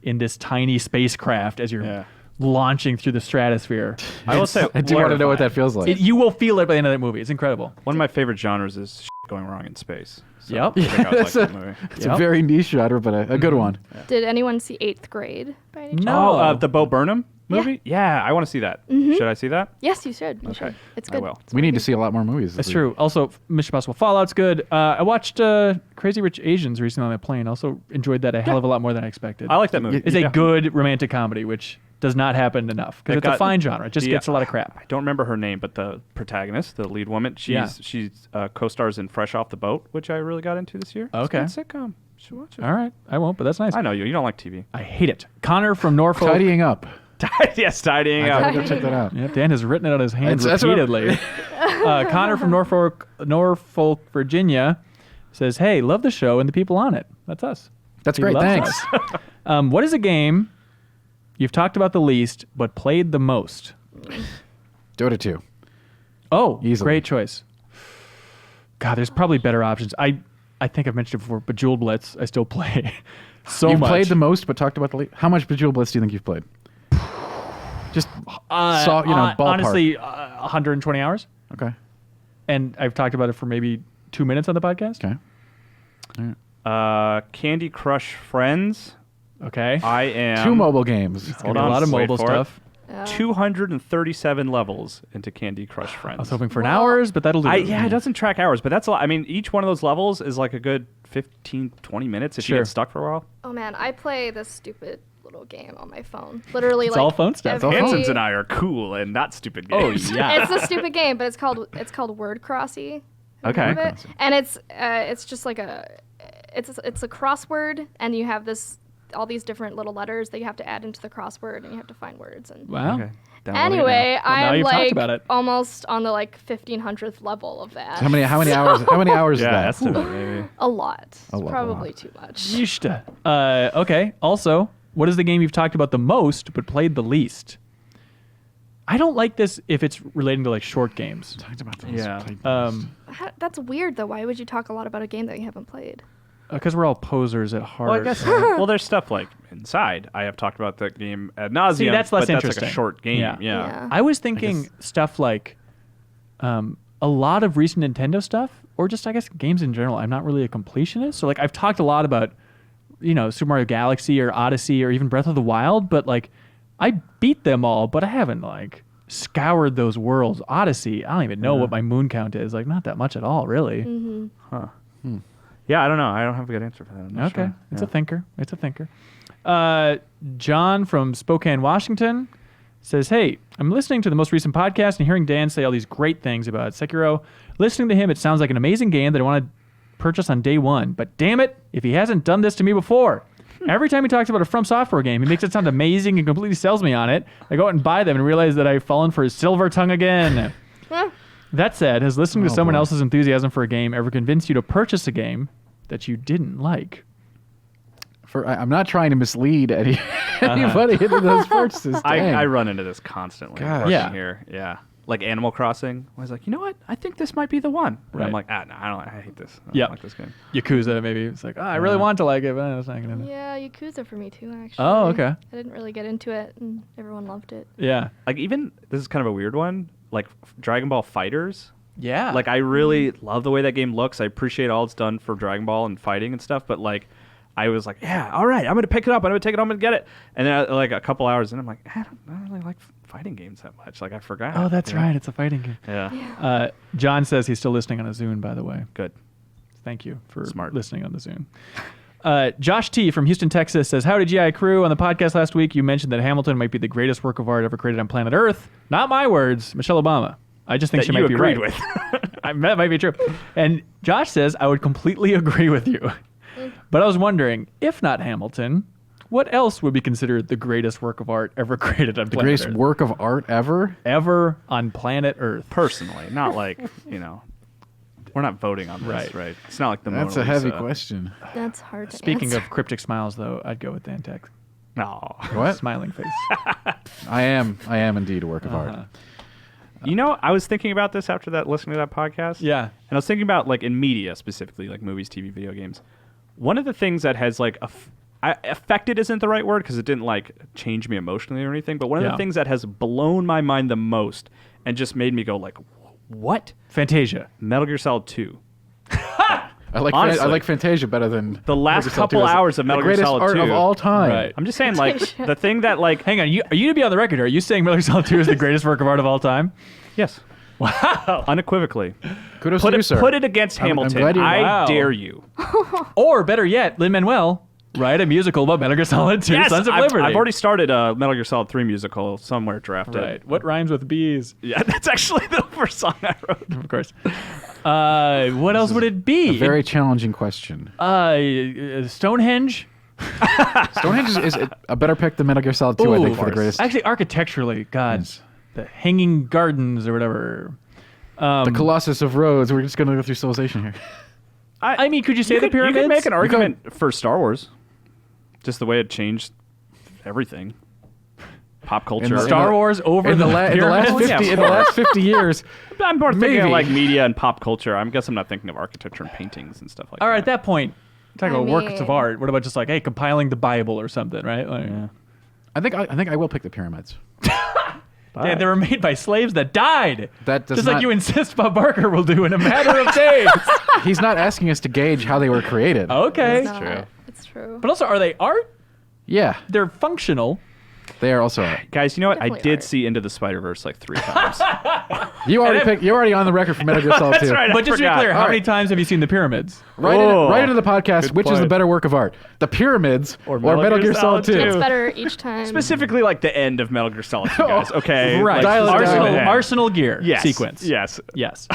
in this tiny spacecraft as you're launching through the stratosphere, I will say, I do want to know what that feels like. you will feel it by the end of that movie. It's incredible. one of my favorite genres is shit going wrong in space. So Yep. I think I would like It's that movie. It's a very niche genre, but a good one. Did anyone see 8th Grade by any chance? No. Oh, the Bo Burnham movie? Yeah, I want to see that. Should I see that? Yes, you should. You Okay. should. It's I good. will. We need to see a lot more movies. That's true. Also, Mission Impossible Fallout's good. I watched a Crazy Rich Asians recently on the plane. Also enjoyed that a hell of a lot more than I expected. I like that movie. It's a good romantic comedy, which does not happen enough because It it's a got- fine genre. It just Yeah. gets a lot of crap. I don't remember her name, but the protagonist, the lead woman, she's co-stars in Fresh Off the Boat, which I really got into this year. Okay. It's a good sitcom. You should watch it. All right, I won't, but that's nice. I know you. You don't like TV. I hate it. Connor from Norfolk. Tidying up. Yes, tidying I up. gotta go check that out. Yep, Dan has written it on his hands That's what I'm- repeatedly. Connor from Norfolk, Virginia says, "Hey, love the show and the people on it." That's us. That's He great. loves Thanks. us. What is a game you've talked about the least but played the most? Dota 2. Oh, Easily. great choice. God, there's probably better options. I think I've mentioned it before, Bejeweled Blitz, I still play so You've much. played the most, but talked about the least. How much Bejeweled Blitz do you think you've played? Just ballpark. Honestly, 120 hours. Okay. And I've talked about it for maybe 2 minutes on the podcast. Okay. Candy Crush Friends. Okay. I am 2 mobile games. Hold a on, lot of wait mobile for it. stuff. 237 levels into Candy Crush Friends. I was hoping for an hours, but that'll do. Yeah, it doesn't track hours, but that's a lot. I mean, each one of those levels is like a good 15, 20 minutes if you Sure. get stuck for a while. Oh man, I play this stupid little game on my phone. Literally, It's like all phone stuff. It's all every- Hanson's and I are cool and not stupid games. Oh yeah. It's a stupid game, but it's called Word Crossy. Have you Okay. heard of it? And it's just like it's a crossword, and you have all these different little letters that you have to add into the crossword, and you have to find words. And Wow. Okay. Downloading it anyway, Well, now I'm you've talked like about it. almost on the 1500th level of that. How many hours? How many hours now. is Yeah, that? estimate maybe. A lot. A lot, Probably a lot. too much. Yishta. Okay. Also, what is the game you've talked about the most but played the least? I don't like this if it's relating to like short games. Talked about those. Yeah. Played those. That's weird though. Why would you talk a lot about a game that you haven't played? Because we're all posers at heart. Well, I guess. Well, there's stuff like Inside. I have talked about that game ad nauseum. See, that's less but That's interesting. like a short game. Yeah. Yeah. I was thinking stuff like a lot of recent Nintendo stuff, or just I guess games in general. I'm not really a completionist, so like I've talked a lot about Super Mario Galaxy or Odyssey or even Breath of the Wild, but like I beat them all, but I haven't like scoured those worlds. Odyssey, I don't even know what my moon count is. Like not that much at all, really. Yeah, I don't know. I don't have a good answer for that. I'm not Okay, sure. it's Yeah. a thinker. It's a thinker. John from Spokane, Washington says, "Hey, I'm listening to the most recent podcast and hearing Dan say all these great things about Sekiro. Listening to him, it sounds like an amazing game that I want to purchase on day one. But damn it, if he hasn't done this to me before. Every time he talks about a From Software game, he makes it sound amazing and completely sells me on it. I go out and buy them and realize that I've fallen for his silver tongue again." That said, has listening to someone else's enthusiasm for a game ever convinced you to purchase a game that you didn't like? I'm not trying to mislead anybody into those purchases. I Dang. run into this constantly. Gosh. Working Yeah. Here. Yeah. Like Animal Crossing. I was like, you know what? I think this might be the one. And Right. I'm like, no, I hate this. I Yep. don't like this game. Yakuza, maybe. It's like, I really want to like it, but it's not going to. Yeah, Yakuza for me too, actually. Oh, okay. I didn't really get into it, and everyone loved it. Yeah. Like even this is kind of a weird one. Like Dragon Ball Fighters. Yeah. Like I really love the way that game looks. I appreciate all it's done for Dragon Ball and fighting and stuff. But like, I was like, yeah, all right, I'm gonna pick it up. I'm gonna take it home and get it. And then like a couple hours in, I'm like, I don't really like fighting games that much. Like I forgot. Oh, that's Yeah. right. It's a fighting game. Yeah. John says he's still listening on a Zune, by the way. Good. Thank you for Smart. listening on the Zune. Josh T. from Houston, Texas says, "Howdy, GI crew. On the podcast last week, you mentioned that Hamilton might be the greatest work of art ever created on planet Earth. Not my words. Michelle Obama. I just think That she you might be agreed right. with. That might be true." And Josh says, "I would completely agree with you. But I was wondering, if not Hamilton, what else would be considered the greatest work of art ever created on The planet greatest Earth? work of art ever? Ever on planet Earth." Personally, not like we're not voting on this, right? It's not like the That's Mona a heavy Lisa. question. That's hard to Speaking answer. of cryptic smiles, though, I'd go with Dantex. No. What? Smiling face. I am indeed a work of art. I was thinking about this after listening to that podcast. Yeah. And I was thinking about like in media specifically, like movies, TV, video games. One of the things that has like affected isn't the right word because it didn't like change me emotionally or anything. But one of Yeah. the things that has blown my mind the most and just made me go like, what? Fantasia. Metal Gear Solid 2. I like Honestly. I like Fantasia better than The last Metal Gear Solid couple 2 is hours of Metal the Gear greatest Solid art 2. of all time. Right. I'm just saying like the thing that like Hang on, are you to be on the record? Are you saying Metal Gear Solid 2 is the greatest work of art of all time? yes. Wow. Unequivocally. Kudos Put to you, it, sir. put it against I'm Hamilton. glad you- I Wow. dare you. Or better yet, Lin-Manuel write a musical about Metal Gear Solid 2: Yes, Sons of I've Liberty. already started a Metal Gear Solid 3 musical somewhere drafted. Right. What rhymes with bees? Yeah, that's actually the first song I wrote. Of course. What else would it be? A very challenging question. Stonehenge? Stonehenge is a better pick than Metal Gear Solid 2, I think, Ooh. for the greatest. Actually, architecturally, God. Yes. The Hanging Gardens or whatever. The Colossus of Rhodes. We're just going to go through Civilization here. I mean, could you say the You pyramids? could make an argument for Star Wars. Just the way it changed everything. Pop culture. the- Star Wars over In the last pyramids? 50, in the last 50 years, I'm more thinking of maybe. like media and pop culture. I guess I'm not thinking of architecture and paintings and stuff like All right, at that. that point, talking I about works of mean- art. What about just like, hey, compiling the Bible or something, right? Like, I think I will pick the pyramids. yeah, they were made by slaves that died. That does just not, like you insist Bob Barker will do in a matter of days. He's not asking us to gauge how they were created. Okay. It's not. It's true. But also, are they art? Yeah, They're functional. they are also. Guys, you know what? I Definitely did art. see Into the Spider-Verse like 3 times. You're already on the record for Metal Gear Solid 2. That's right. But just to be forgot. clear, how All many right. times have you seen the pyramids? Right into the podcast. Good Which is the point. better work of art, the pyramids or Metal Metal Gear Gear Solid Solid 2? It's better each time. Specifically like the end of Metal Gear Solid 2, guys. Okay. Right. Like, Dial it Arsenal, down. Arsenal gear Yes. sequence. Yes. Yes.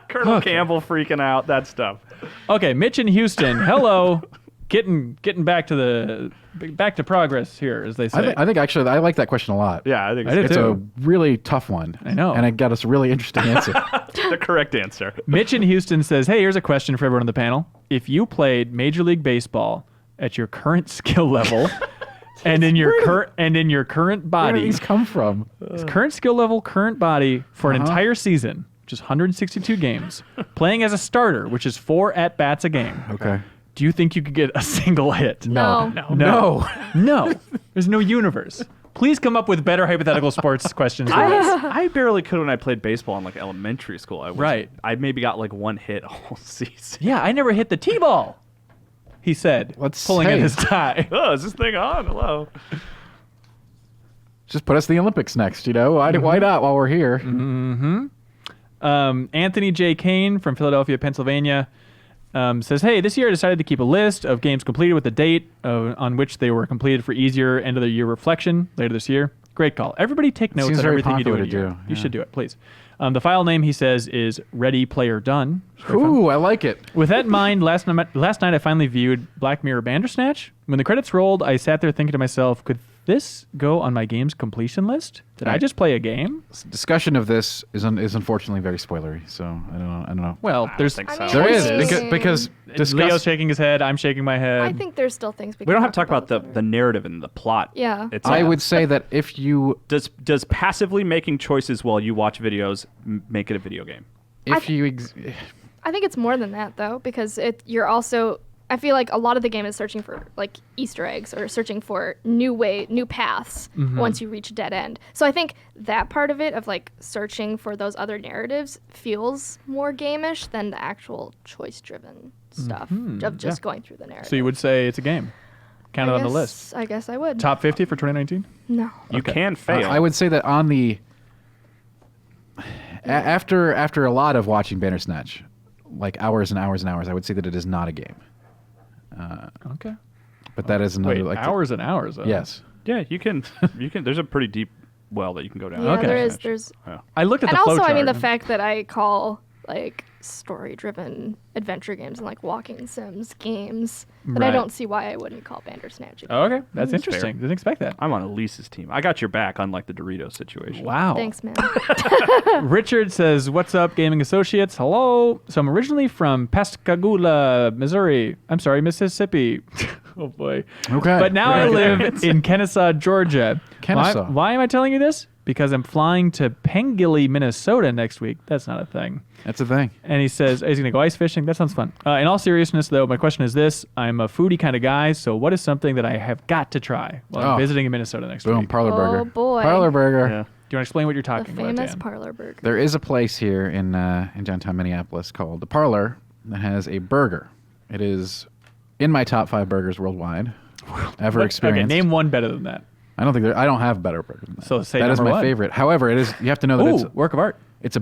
Colonel Campbell freaking out, that stuff. Okay, Mitch in Houston. Hello. Getting back to progress here, as they say. I think actually I like that question a lot. Yeah, I think I did It's too. a really tough one. I know. And it got us a really interesting answer. the correct answer. Mitch in Houston says, "Hey, here's a question for everyone on the panel. If you played Major League Baseball at your current skill level and in your current Where do body, these come from? current skill level, current body for an Uh-huh. entire season, which is 162 games, playing as a starter, which is 4 at-bats a game, Okay. do you think you could get a single hit? No. No. There's no universe. Please come up with better hypothetical sports questions. for us. I barely could when I played baseball in like elementary school. Right. I maybe got like 1 hit a whole season. Yeah, I never hit the T-ball, he said, pulling at say. his tie. Oh, is this thing on? Hello. Just put us in the Olympics next, Why not while we're here? Anthony J. Kane from Philadelphia, Pennsylvania, says, hey, this year I decided to keep a list of games completed with the date on which they were completed for easier end of the year reflection later this year. Great call. Everybody take notes seems on very everything you do in popular a to year. do, You yeah. should do it, please. The file name, he says, is Ready Player Done. Ooh, I like it. With that in mind, last night I finally viewed Black Mirror Bandersnatch. When the credits rolled, I sat there thinking to myself, could this go on my game's completion list? Did I just play a game? Discussion of this is unfortunately very spoilery, so I don't know. Well, there's think I so. mean, There is I mean, because Leo's discuss. shaking his head. I'm shaking my head. I think there's still things We don't have to talk about that are- the narrative and the plot. Yeah. I would say that if you Does passively making choices while you watch videos make it a video game? if you I think it's more than that though, because you're also. I feel like a lot of the game is searching for like Easter eggs or searching for new paths once you reach a dead end. So I think that part of it of like searching for those other narratives feels more game-ish than the actual choice-driven stuff of just going through the narrative. So you would say it's a game. Count it on the list. I guess I would. Top 50 for 2019? No. You can fail. I would say that on the after a lot of watching Bandersnatch, like hours and hours and hours, I would say that it is not a game. Okay. But that is another Wait, like hours and hours. Though. Yes. Yeah, you can. There's a pretty deep well that you can go down. Yeah, Okay. there's I looked at and the flow also chart. I mean the fact that I call like story-driven adventure games and like walking sims games that I Right. don't see why I wouldn't call Bandersnatch. a game. Oh, okay, that's That's interesting. fair. Didn't expect that. I'm on Elise's team. I got your back, unlike the Doritos situation. Wow. Thanks, man. Richard says, "What's up, gaming associates? Hello. So I'm originally from Pascagoula, Missouri. I'm sorry, Mississippi. Oh boy. Okay. But now I live in Kennesaw, Georgia. Kennesaw. Why am I telling you this? Because I'm flying to Pengilly, Minnesota next week. That's not a thing. That's a thing. And he says he's going to go ice fishing. That sounds fun. In all seriousness, though, my question is this. I'm a foodie kind of guy, so what is something that I have got to try while I'm Oh. visiting in Minnesota next Boom, week? Parlor Oh, Burger. boy. Parlor Burger. Yeah. Do you want to explain what you're The talking about, famous Dan? parlor burger. There is a place here in downtown Minneapolis called The Parlor that has a burger. It is in my top 5 burgers worldwide ever Okay, experienced. name one better than that. I don't have better burgers than that. So say that is number my one. favorite. However, it is you have to know that Ooh, it's work of art. it's a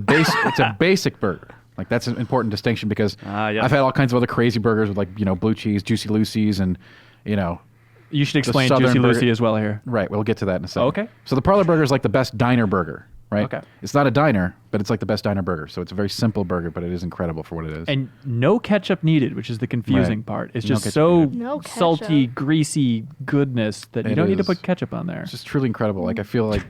basic burger. Like that's an important distinction because Yes. I've had all kinds of other crazy burgers with like blue cheese, Juicy Lucy's, and You should explain Southern Juicy burger- Lucy as well here. right. We'll get to that in a second. Okay. So the parlor burger is like the best diner burger, right? Okay. It's not a diner, but it's like the best diner burger. So it's a very simple burger, but it is incredible for what it is. And no ketchup needed, which is the confusing Right. part. It's No just ketchup so needed. No salty, ketchup. greasy goodness that you It don't need to is. put ketchup on there. It's just truly incredible. Like I feel like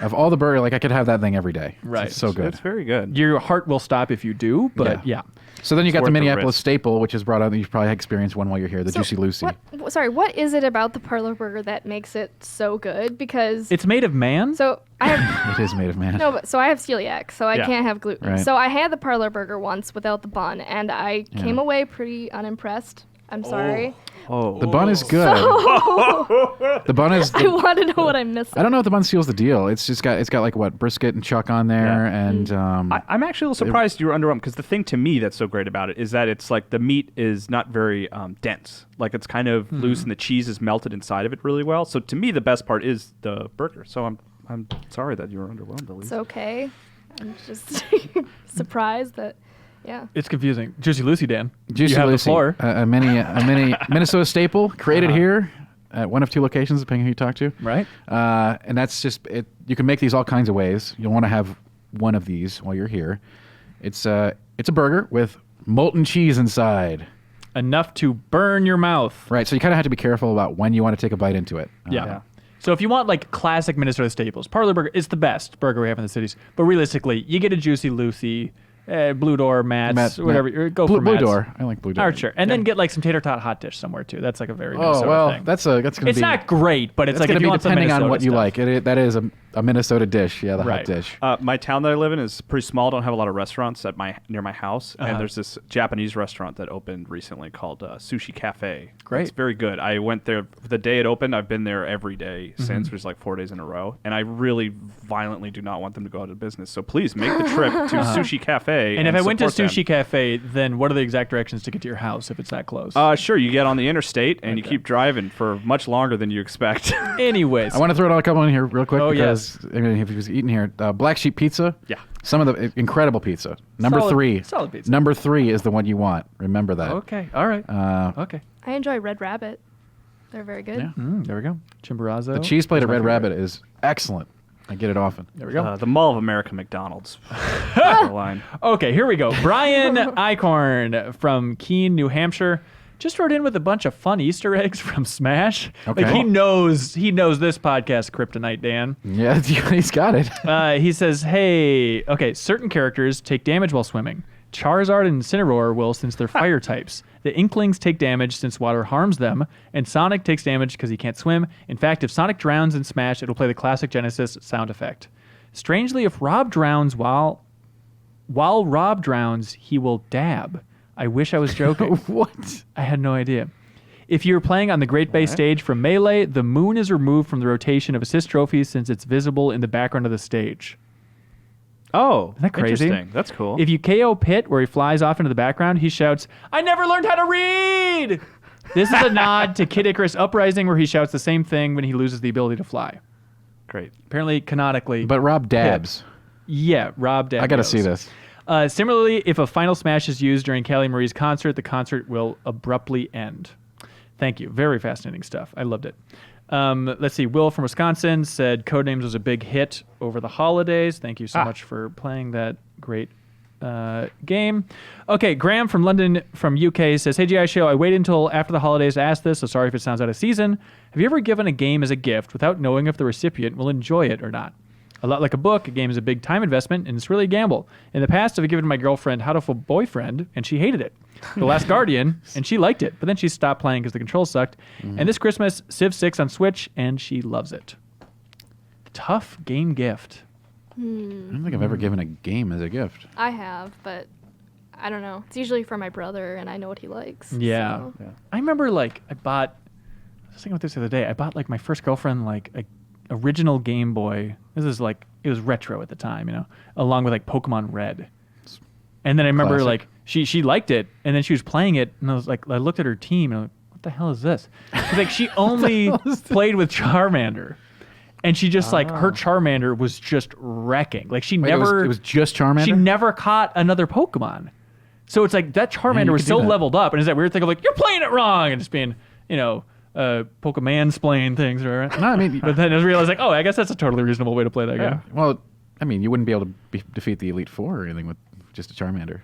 of all the burger, like I could have that thing every day. Right. It's so good. It's very good. Your heart will stop if you do, but yeah. So then you got worth the the Minneapolis risk. staple, which is brought out. You've probably experienced one while you're here. The So Juicy Lucy. What is it about the parlor burger that makes it so good? Because It's made of man. so I have It is made of man. no, but so I have celiac, so I Yeah. can't have gluten. Right. So I had the parlor burger once without the bun, and I came away pretty unimpressed. I'm sorry. Oh, The bun is good. The bun is. I want to know what I'm missing. I don't know if the bun seals the deal. It's got like what brisket and chuck on there, Yeah. and I'm actually a little surprised you were underwhelmed because the thing to me that's so great about it is that it's like the meat is not very dense. Like it's kind of loose and the cheese is melted inside of it really well. So to me, the best part is the burger. So I'm sorry that you were underwhelmed, Elise. It's okay. I'm just surprised that, yeah. It's confusing. Juicy Lucy, Dan. Juicy you have Lucy, the floor. a mini Minnesota staple created here at one of two locations, depending on who you talk to. Right. And that's just it. You can make these all kinds of ways. You'll want to have one of these while you're here. It's a burger with molten cheese inside. Enough to burn your mouth. Right. So you kind of have to be careful about when you want to take a bite into it. Yeah. So if you want like classic Minnesota staples, Parlor Burger is the best burger we have in the cities. But realistically, you get a Juicy Lucy, Blue Door, Matt's, whatever. Or go Blue, for Blue Matt's. Door. I like Blue Door. All right, sure. And then get like some tater tot hot dish somewhere too. That's like a very Minnesota Oh well, thing. that's gonna be. It's not great, but it's It's like gonna if you be want some depending on Minnesota what you stuff. like. That is a Minnesota dish. Yeah, the Right. hot dish. My town that I live in is pretty small. Don't have a lot of restaurants near my house, Uh-huh. and there's this Japanese restaurant that opened recently called Sushi Cafe. Great. It's very good. I went there the day it opened. I've been there every day Mm-hmm. since, which is like 4 days in a row, and I really violently do not want them to go out of business. So please make the trip to Sushi Cafe. And if I went to support Sushi Cafe, then what are the exact directions to get to your house if it's that close? them. Sure, you get on the interstate and you Okay. keep driving for much longer than you expect. Anyways, I want to throw out a couple in here real quick Oh, because I mean, if he was eating here, Black Sheep Pizza. Yeah. Some of the incredible pizza. Number Solid- 3. solid pizza. Number 3 is the one you want. Remember that. okay, all right, okay. I enjoy Red Rabbit. They're very good. Yeah. There we go. Chimborazo. The cheese plate at That's my Red favorite. Rabbit is excellent. I get it often. There we go. The Mall of America McDonald's. That's the line. Okay, here we go. Brian Eichhorn from Keene, New Hampshire, just wrote in with a bunch of fun Easter eggs from Smash. Okay. Like he knows this podcast kryptonite, Dan. Yeah, he's got it. He says, "Hey, okay, certain characters take damage while swimming. Charizard and Incineroar will since they're fire types. The Inklings take damage since water harms them, and Sonic takes damage because he can't swim. In fact, if Sonic drowns in Smash, it'll play the classic Genesis sound effect. Strangely, if Rob drowns while Rob drowns, he will dab. I wish I was joking. What? I had no idea. If you're playing on the Great Bay stage from Melee, the moon is removed from the rotation of assist trophies since it's visible in the background of the stage. Oh, Isn't that crazy? interesting. That's cool. If you KO Pit, where he flies off into the background, he shouts, "I never learned how to read!" This is a nod to Kid Icarus Uprising, where he shouts the same thing when he loses the ability to fly. Great. Apparently, canonically. But Rob dabs. Yeah, Rob Dabs. I got to see this. Similarly, if a final smash is used during Callie Marie's concert, the concert will abruptly end. Thank you. Very fascinating stuff. I loved it. Let's see. Will from Wisconsin said Codenames was a big hit over the holidays. Thank you so much for playing that great game. Okay, Graham from London from UK says, "Hey GI Show, I waited until after the holidays to ask this, so sorry if it sounds out of season. Have you ever given a game as a gift without knowing if the recipient will enjoy it or not? A lot like a book, a game is a big time investment, and it's really a gamble. In the past, I've given my girlfriend How to Full Boyfriend, and she hated it. The Last Guardian, and she liked it, but then she stopped playing because the controls sucked. And this Christmas, Civ 6 on Switch, and she loves it. Tough game gift. I don't think I've ever given a game as a gift. I have, but I don't know. It's usually for my brother, and I know what he likes. Yeah. so. I remember, like, I was thinking about this the other day. I bought, like, my first girlfriend, like, a original Game Boy. This is, like, it was retro at the time, you know, along with, like, Pokemon Red. And then I remember, Classic. like, she liked it, and then she was playing it, and I was like, I looked at her team, and I'm like, what the hell is this? She's like, she only played with Charmander. and she just like her Charmander was just wrecking. Like she Wait, never it was just Charmander? She never caught another Pokemon. So it's like that Charmander was so leveled up, and it's that weird thing of like, you're playing it wrong, and just being, Pokemon-splain things, right? No, I mean, But then I realized like, oh, I guess that's a totally reasonable way to play that game. well, I mean, you wouldn't be able to defeat the Elite Four or anything with just a Charmander.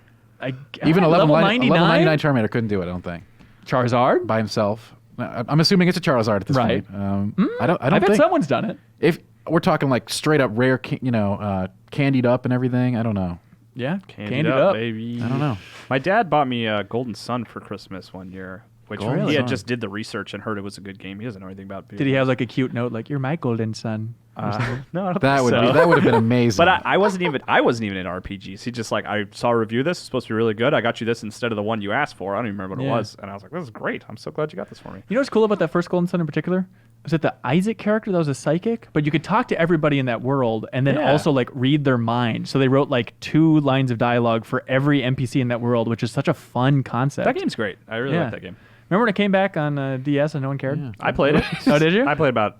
Even Level 99? 99 Charmander couldn't do it, I don't think. Charizard? By himself. I'm assuming it's a Charizard at this Right. point. I don't I bet think. someone's done it. If we're talking like straight up rare, candied up and everything, I don't know. Yeah, Candied up, baby. I don't know. My dad bought me a Golden Sun for Christmas one year, which Golden he had Sun. just did the research and heard it was a good game. He doesn't know anything about video Did he games. have like a cute note like, you're my golden son? No, I don't That think would so. that would have been amazing. But I wasn't even in RPGs. He just like, I saw a review of this. It's supposed to be really good. I got you this instead of the one you asked for. I don't even remember what Yeah. it was. And I was like, this is great. I'm so glad you got this for me. You know what's cool about that first Golden Sun in particular? Was it the Isaac character that was a psychic? But you could talk to everybody in that world and then Yeah. also like read their mind. So they wrote like 2 lines of dialogue for every NPC in that world, which is such a fun concept. That game's great. I really Yeah. like that game. Remember when it came back on DS and no one cared? I played it. Oh, did you? I played about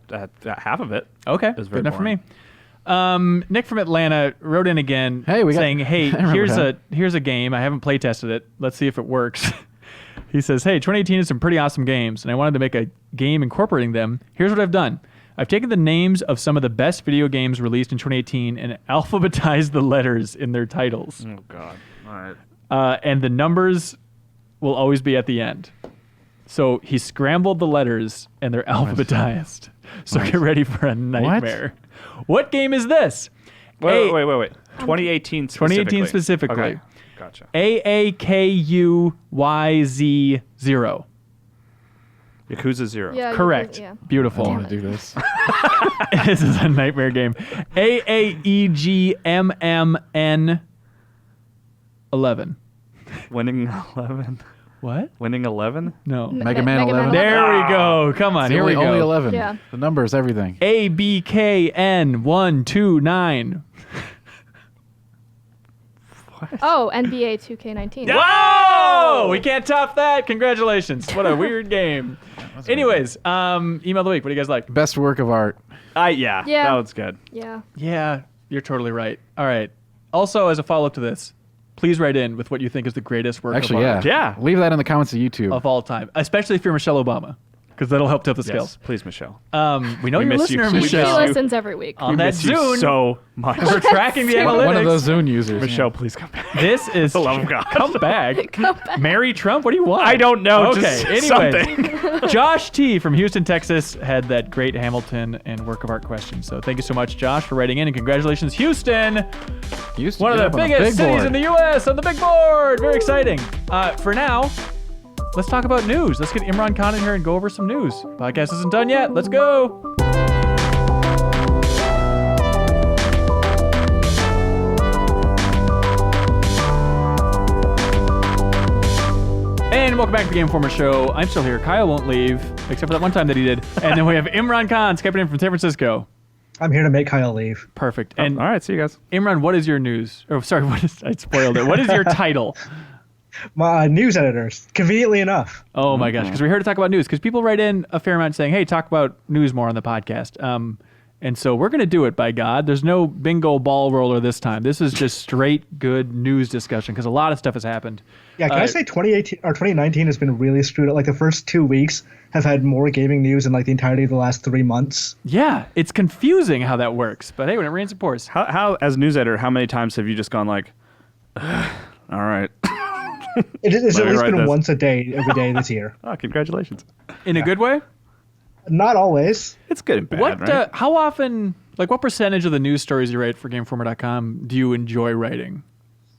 half of it. Okay, was good very enough for boring. me. Nick from Atlanta wrote in again, Hey, we got- saying, "Hey, I remember here's a game. I haven't play tested it. Let's see if it works." He says, "Hey, 2018 is some pretty awesome games, and I wanted to make a game incorporating them. Here's what I've done. I've taken the names of some of the best video games released in 2018 and alphabetized the letters in their titles, Oh, God. All right. and the numbers will always be at the end." So he scrambled the letters, and they're alphabetized. So get ready for a nightmare. What game is this? Wait. 2018 specifically. 2018 specifically. Okay. Gotcha. AAKUYZ 0. Yakuza 0. Yeah, Correct. Yeah. Beautiful. I want to do this. This is a nightmare game. AAEGMMN 11. Winning 11. What? Winning 11? No. Mega Man 11. There we go. Come on. It's Here we only go. 11. Yeah. The numbers, everything. ABKN 129. Oh, NBA 2K19. Whoa! We can't top that. Congratulations. What a weird game. Anyways, email of the week. What do you guys like? Best work of art. Yeah. That was good. Yeah. Yeah, you're totally right. All right. Also, as a follow-up to this, please write in with what you think is the greatest work Actually, of art Yeah. Leave that in the comments of YouTube. of all time, especially if you're Michelle Obama, because that'll help tip the Yes, scales. please, Michelle. We know We you're a miss you. listener, We She miss Michelle. you. listens every week. On that Miss you Zune, so much. we're tracking the analytics. One of those Zune users. Michelle, please come back. This is For the love of God. Come back. Marry Trump? What do you want? I don't know. Okay, Just anyway. Josh T. from Houston, Texas had that great Hamilton and work of art question. So thank you so much, Josh, for writing in, and congratulations, Houston. Used to One of get the up on biggest big cities board. in the U.S. on the big board. Very exciting. For now, let's talk about news. Let's get Imran Khan in here and go over some news. Podcast isn't done yet. Let's go. And welcome back to the Game Informer Show. I'm still here. Kyle won't leave, except for that one time that he did. And then we have Imran Khan Skyping in from San Francisco. I'm here to make Kyle leave. Perfect. And All right, see you guys. Imran, what is your news? Oh, sorry, I spoiled it. What is your title? My news editors, conveniently enough. Oh my gosh, because we're here to talk about news. Because people write in a fair amount saying, "Hey, talk about news more on the podcast." And so we're going to do it. By God, there's no bingo ball roller this time. This is just straight good news discussion because a lot of stuff has happened. Yeah, can I say 2018 or 2019 has been really screwed up? Like the first 2 weeks have had more gaming news than like the entirety of the last 3 months. Yeah, it's confusing how that works. But hey, when it rains, it pours. How as news editor, how many times have you just gone like, all right? It's Let at me least write been this. once a day every day this year. Oh, congratulations. In a good way. Not always. It's good and bad, What? right? How often? Like, what percentage of the news stories you write for GameInformer.com do you enjoy writing?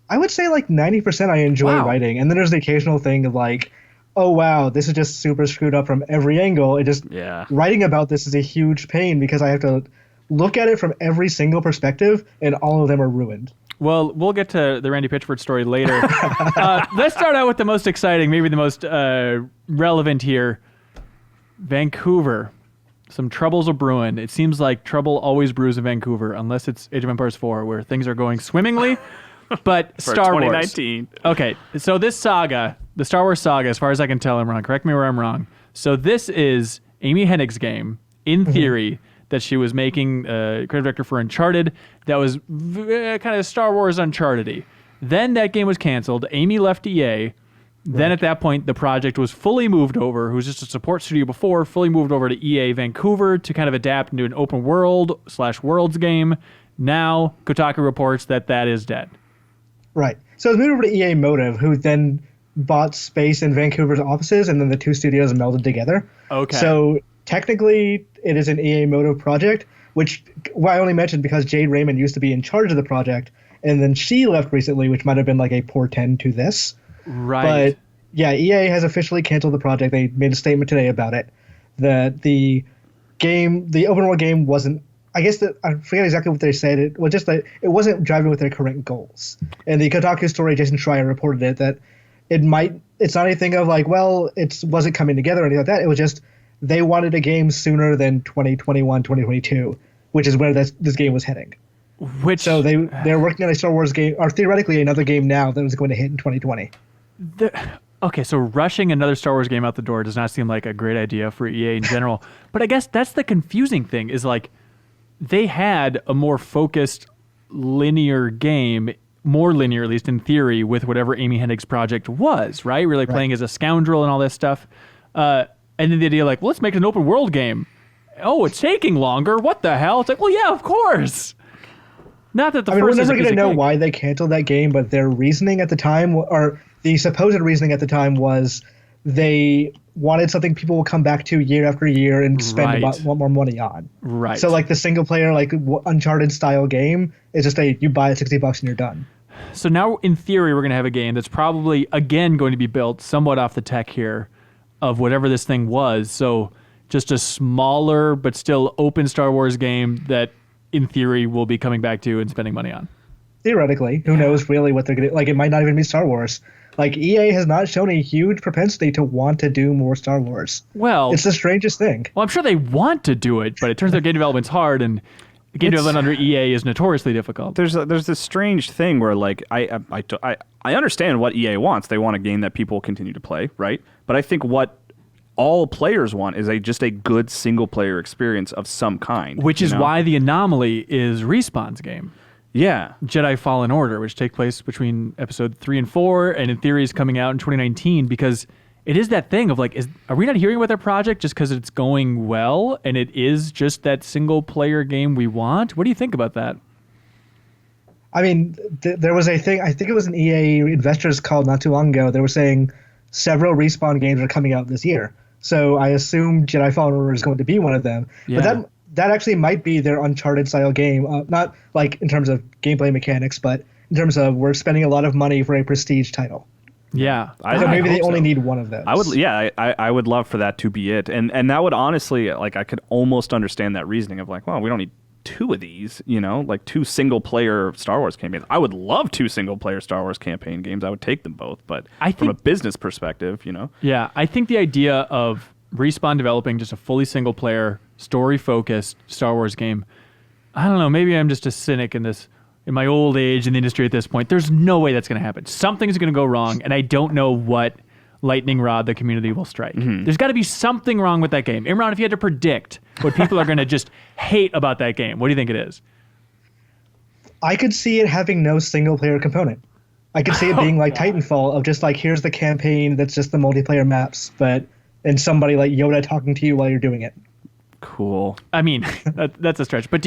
I would say like 90% I enjoy Wow. writing. And then there's the occasional thing of like, oh wow, this is just super screwed up from every angle. It just Yeah. writing about this is a huge pain because I have to look at it from every single perspective and all of them are ruined. Well, we'll get to the Randy Pitchford story later. Let's start out with the most exciting, maybe the most relevant here. Vancouver. Some troubles are brewing. It seems like trouble always brews in Vancouver, unless it's Age of Empires 4, where things are going swimmingly. But For Star Wars. 2019. Okay, so this saga, the Star Wars saga, as far as I can tell, I'm wrong. Correct me where I'm wrong. So this is Amy Hennig's game, in theory, that she was making, creative director for Uncharted, that was kind of Star Wars Uncharted-y. Then that game was canceled. Amy left EA. Then at that point, the project was fully moved over, who was just a support studio before, fully moved over to EA Vancouver to kind of adapt into an open world/worlds game. Now, Kotaku reports that is dead. Right. So it was moved over to EA Motive, who then bought space in Vancouver's offices, and then the two studios melded together. Okay. So technically, it is an EA Motive project, which I only mentioned because Jade Raymond used to be in charge of the project, and then she left recently, which might have been like a portend to this. Right. But yeah, EA has officially canceled the project. They made a statement today about it. That the open world game wasn't, I guess I forget exactly what they said. It was just that it wasn't driving with their current goals. And the Kotaku story, Jason Schreier reported it, that it's not anything of like, well, it wasn't coming together or anything like that. It was just they wanted a game sooner than 2021, 2022, which is where this game was heading. So they're working on a Star Wars game, or theoretically another game now that was going to hit in 2020. Okay, so rushing another Star Wars game out the door does not seem like a great idea for EA in general. But I guess that's the confusing thing is like they had a more focused linear game, more linear at least in theory, with whatever Amy Hennig's project was, right? Really playing as a scoundrel and all this stuff. And then the idea like, well, let's make an open world game. Oh, it's taking longer. What the hell? It's like, well, yeah, of course. Not that we're never going to know why they canceled that game, but their reasoning at the time, or the supposed reasoning at the time, was they wanted something people will come back to year after year and spend a lot more money on. Right. So like the single player, like Uncharted style game is just you buy it $60 and you're done. So now in theory, we're going to have a game that's probably, again, going to be built somewhat off the tech here of whatever this thing was. So just a smaller but still open Star Wars game that in theory we'll be coming back to and spending money on. Theoretically, who knows really what they're going to, like it might not even be Star Wars. Like EA has not shown a huge propensity to want to do more Star Wars. Well, it's the strangest thing. Well, I'm sure they want to do it, but it turns out game development's hard, and game development under EA is notoriously difficult. There's this strange thing where like I understand what EA wants. They want a game that people continue to play, right? But I think what all players want is just a good single player experience of some kind. Which is why the anomaly is Respawn's game. Yeah. Jedi Fallen Order, which take place between episode 3 and 4, and in theory is coming out in 2019, because it is that thing of like, are we not hearing about their project just because it's going well, and it is just that single player game we want? What do you think about that? I mean, there was a thing, I think it was an EA investors call not too long ago. They were saying several Respawn games are coming out this year. So I assume Jedi Fallen Order is going to be one of them. Yeah. But that actually might be their Uncharted style game. Not like in terms of gameplay mechanics, but in terms of we're spending a lot of money for a prestige title. Yeah. So maybe they only need one of those. I would love for that to be it. And that would honestly, like, I could almost understand that reasoning of like, well, we don't need two of these, like two single player Star Wars campaigns. I would love two single player Star Wars campaign games. I would take them both, but from a business perspective, Yeah, I think the idea of Respawn developing just a fully single player, story focused Star Wars game, I don't know, maybe I'm just a cynic in my old age in the industry at this point. There's no way that's going to happen. Something's going to go wrong, and I don't know what lightning rod the community will strike. Mm-hmm. There's got to be something wrong with that game. Imran, if you had to predict what people are going to just hate about that game, what do you think it is? I could see it having no single player component. I could see it being like Titanfall, of just like, here's the campaign that's just the multiplayer maps, and somebody like Yoda talking to you while you're doing it. Cool. I mean, that's a stretch. But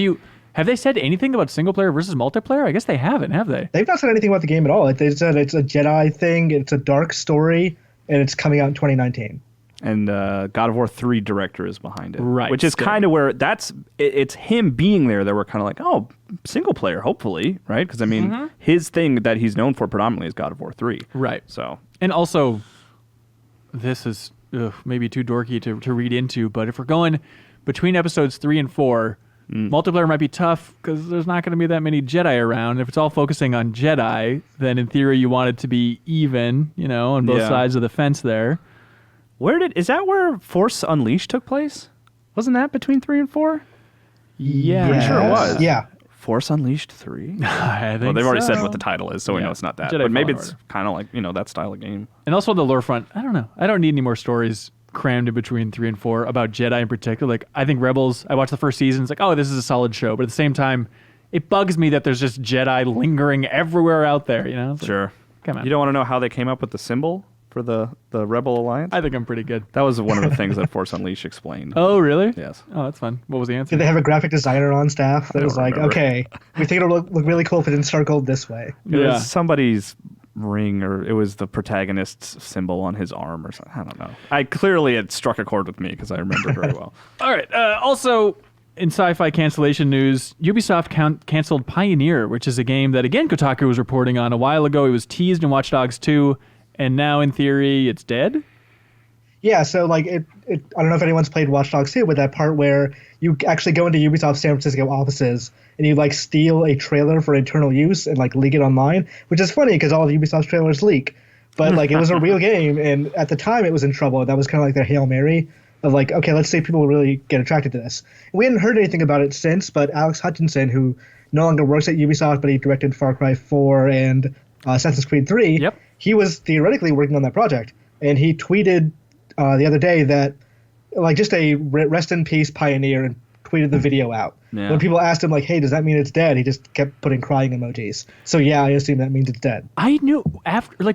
have they said anything about single player versus multiplayer? I guess they haven't, have they? They've not said anything about the game at all. They said it's a Jedi thing, it's a dark story, and it's coming out in 2019. And God of War 3 director is behind it. Right. Which is kind of where it's him being there that we're kind of like, oh, single player, hopefully, right? Because, I mean, his thing that he's known for predominantly is God of War 3. Right. So. And also, this is maybe too dorky to read into, but if we're going between episodes 3 and 4, multiplayer might be tough because there's not going to be that many Jedi around. If it's all focusing on Jedi, then in theory you want it to be even, on both sides of the fence there. Is that where Force Unleashed took place? Wasn't that between 3 and 4? Yeah. Pretty sure it was. Yeah. Force Unleashed 3? I think well, they've already so. said what the title is, so we know it's not that. Jedi but maybe Fallen it's Order. kind of like, that style of game. And also on the lore front, I don't know. I don't need any more stories crammed in between 3 and 4 about Jedi in particular. Like, I think Rebels, I watched the first season, it's like, oh, this is a solid show. But at the same time, it bugs me that there's just Jedi lingering everywhere out there, you know? It's like, Sure. come on. You don't want to know how they came up with the symbol for the Rebel Alliance? I think I'm pretty good. That was one of the things that Force Unleashed explained. Oh, really? Yes. Oh, that's fun. What was the answer? Did they have a graphic designer on staff that was like, remember. okay, we think it'll look really cool if it's encircled this way? It was somebody's ring, or it was the protagonist's symbol on his arm or something. I don't know. Clearly it struck a chord with me because I remember very well. All right. Also, in sci-fi cancellation news, Ubisoft canceled Pioneer, which is a game that, again, Kotaku was reporting on a while ago. It was teased in Watch Dogs 2, and now, in theory, it's dead? Yeah, so like I don't know if anyone's played Watch Dogs 2, but that part where you actually go into Ubisoft San Francisco offices and you like steal a trailer for internal use and like leak it online, which is funny because all of Ubisoft's trailers leak. But like it was a real game, and at the time it was in trouble. That was kind of like their Hail Mary of like, okay, let's see if people really get attracted to this. And we hadn't heard anything about it since, but Alex Hutchinson, who no longer works at Ubisoft, but he directed Far Cry 4 and Assassin's Creed 3, Yep. he was theoretically working on that project. And he tweeted the other day that, like, just a rest in peace Pioneer, and tweeted the video out. Yeah. When people asked him, like, hey, does that mean it's dead? He just kept putting crying emojis. So, yeah, I assume that means it's dead. I knew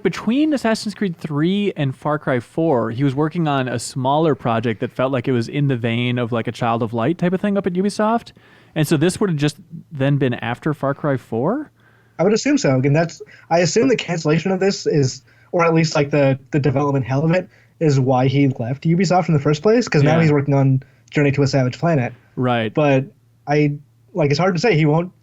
between Assassin's Creed 3 and Far Cry 4, he was working on a smaller project that felt like it was in the vein of like a Child of Light type of thing up at Ubisoft. And so this would have just then been after Far Cry 4? I would assume so. And I assume the cancellation of this is, or at least like the development hell of it, is why he left Ubisoft in the first place, because now he's working on Journey to a Savage Planet. Right. But it's hard to say. He won't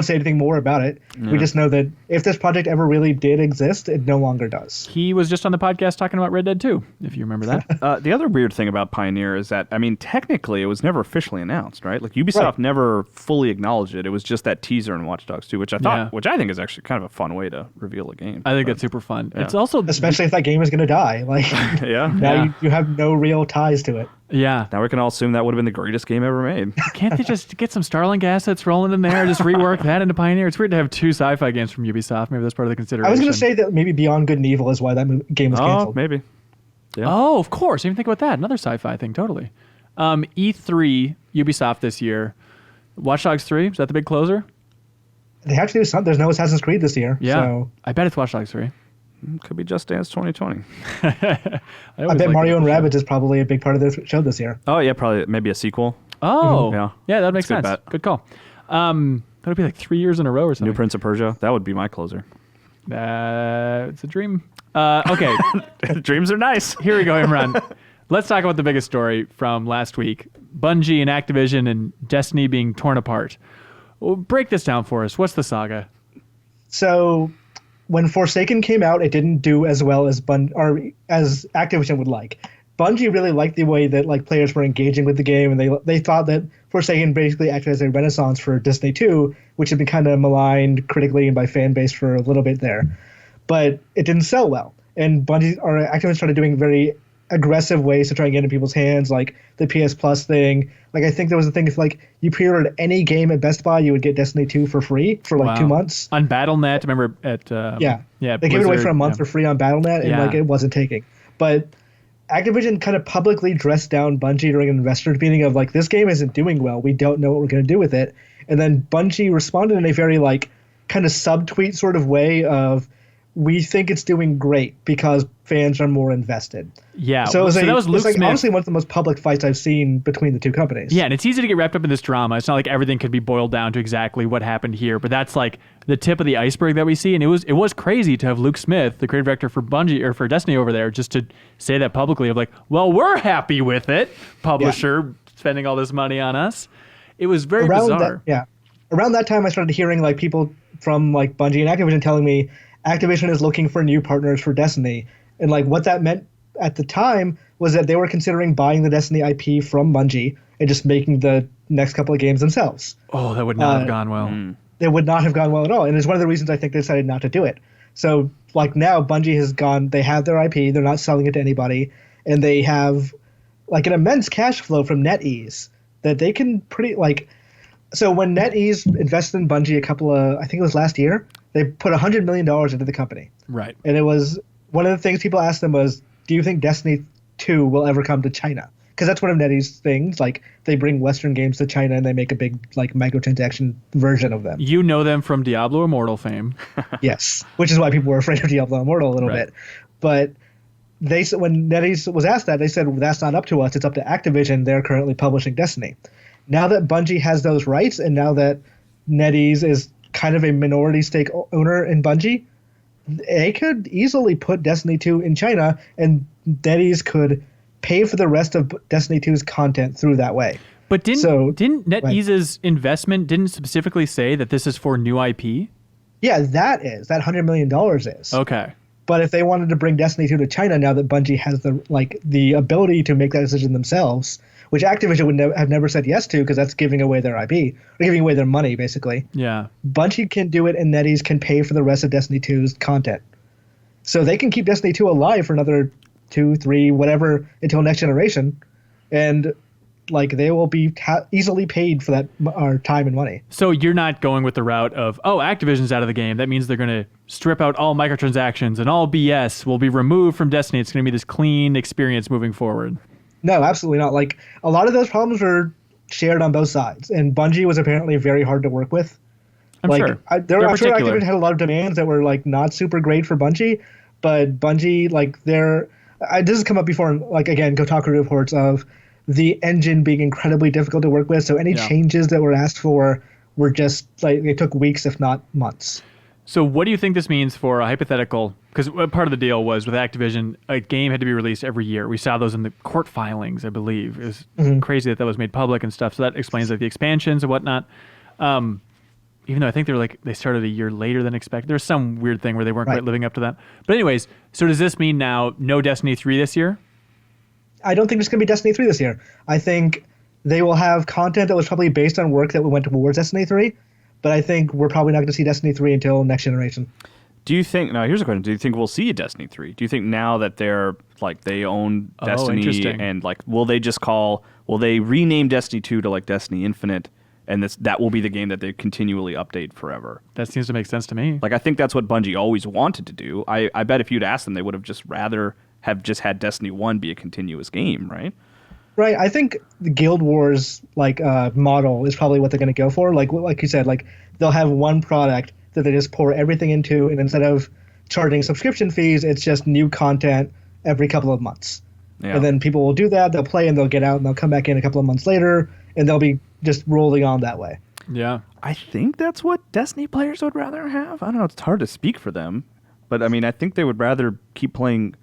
say anything more about it. Yeah. We just know that if this project ever really did exist, it no longer does. He was just on the podcast talking about Red Dead 2, if you remember that. The other weird thing about Pioneer is that, I mean, technically it was never officially announced, right? Like Ubisoft never fully acknowledged it. It was just that teaser in Watch Dogs 2, which I think is actually kind of a fun way to reveal a game. I think that's super fun. Yeah. It's also especially if that game is going to die. Like, now you have no real ties to it. Yeah. Now we can all assume that would have been the greatest game ever made. Can't they just get some Starlink assets rolling in there, just rework that into Pioneer? It's weird to have two sci-fi games from Ubisoft. Maybe that's part of the consideration. I was going to say that maybe Beyond Good and Evil is why that game was canceled. Oh, maybe. Yeah. Oh, of course. I didn't think about that. Another sci-fi thing, totally. E3, Ubisoft this year. Watch Dogs 3, is that the big closer? They have to do something. There's no Assassin's Creed this year. Yeah. So. I bet it's Watch Dogs 3. Could be Just Dance 2020. I bet Mario and Rabbids is probably a big part of the show this year. Oh, yeah, probably maybe a sequel. Oh, yeah, that makes That's sense. good bet. Good call. That'll be like 3 years in a row or something. New Prince of Persia. That would be my closer. It's a dream. Okay. Dreams are nice. Here we go, Imran. Let's talk about the biggest story from last week. Bungie and Activision and Destiny being torn apart. Well, break this down for us. What's the saga? So when Forsaken came out, it didn't do as well as as Activision would like. Bungie really liked the way that like players were engaging with the game, and they thought that Forsaken basically acted as a renaissance for Destiny 2, which had been kind of maligned critically and by fan base for a little bit there. But it didn't sell well, and Activision started doing very aggressive ways to try and get in people's hands, like the PS Plus thing. Like I think there was a thing if like you pre-ordered any game at Best Buy, you would get Destiny 2 for free for like 2 months. On Battle.net, remember at they gave it away for a month for free on Battle.net, and like it wasn't taking. But Activision kind of publicly dressed down Bungie during an investor meeting of like, this game isn't doing well. We don't know what we're going to do with it. And then Bungie responded in a very like kind of subtweet sort of way of, we think it's doing great because fans are more invested. Yeah. So that was Luke Smith. Honestly one of the most public fights I've seen between the two companies. Yeah, and it's easy to get wrapped up in this drama. It's not like everything could be boiled down to exactly what happened here, but that's like the tip of the iceberg that we see. And it was crazy to have Luke Smith, the creative director for Bungie or for Destiny over there, just to say that publicly of like, well, we're happy with it. Publisher spending all this money on us. It was very bizarre. Around that time I started hearing like people from like Bungie and Activision telling me Activision is looking for new partners for Destiny. And like what that meant at the time was that they were considering buying the Destiny IP from Bungie and just making the next couple of games themselves. Oh, that would not have gone well. It would not have gone well at all. And it's one of the reasons I think they decided not to do it. So like now Bungie has gone, they have their IP, they're not selling it to anybody, and they have like an immense cash flow from NetEase that they can so when NetEase invested in Bungie I think it was last year, they put $100 million into the company. Right. And it was one of the things people asked them was, do you think Destiny 2 will ever come to China. Because that's one of NetEase's things. Like, they bring Western games to China and they make a big, like, microtransaction version of them. You know them from Diablo Immortal fame. Yes, which is why people were afraid of Diablo Immortal a little bit. But when NetEase was asked that, they said, well, that's not up to us. It's up to Activision. They're currently publishing Destiny. Now that Bungie has those rights, and now that NetEase is kind of a minority stake owner in Bungie, they could easily put Destiny 2 in China, and NetEase could pay for the rest of Destiny 2's content through that way. But didn't NetEase's investment didn't specifically say that this is for new IP? Yeah, that $100 million is. Okay. But if they wanted to bring Destiny 2 to China now that Bungie has the ability to make that decision themselves, which Activision would have never said yes to because that's giving away their IP, or giving away their money, basically. Yeah. Bungie can do it, and NetEase can pay for the rest of Destiny 2's content. So they can keep Destiny 2 alive for another 2, 3, whatever, until next generation. And they will be easily paid for that time and money. So you're not going with the route of, Activision's out of the game. That means they're going to strip out all microtransactions and all BS will be removed from Destiny. It's going to be this clean experience moving forward. No, absolutely not. A lot of those problems were shared on both sides, and Bungie was apparently very hard to work with. I'm sure. I'm sure Activision had a lot of demands that were not super great for Bungie, but Bungie, this has come up before, again, Kotaku reports of the engine being incredibly difficult to work with. So any changes that were asked for were just they took weeks, if not months. So what do you think this means for a hypothetical? Because part of the deal was with Activision, a game had to be released every year. We saw those in the court filings, I believe. It was crazy that was made public and stuff. So that explains the expansions and whatnot. Even though I think they started a year later than expected. There's some weird thing where they weren't quite living up to that. But anyways, so does this mean now no Destiny 3 this year? I don't think there's going to be Destiny 3 this year. I think they will have content that was probably based on work that went towards Destiny 3, but I think we're probably not going to see Destiny 3 until next generation. Do you think, now here's a question, do you think we'll see a Destiny 3? Do you think now that they're, they own Destiny and, will they rename Destiny 2 to, Destiny Infinite, and that will be the game that they continually update forever? That seems to make sense to me. I think that's what Bungie always wanted to do. I bet if you'd asked them, they would have just rather have just had Destiny 1 be a continuous game, right? Right. I think the Guild Wars model is probably what they're going to go for. Like you said, they'll have one product that they just pour everything into, and instead of charging subscription fees, it's just new content every couple of months. Yeah. And then people will do that, they'll play, and they'll get out, and they'll come back in a couple of months later, and they'll be just rolling on that way. Yeah. I think that's what Destiny players would rather have. I don't know. It's hard to speak for them. But, I think they would rather keep playing,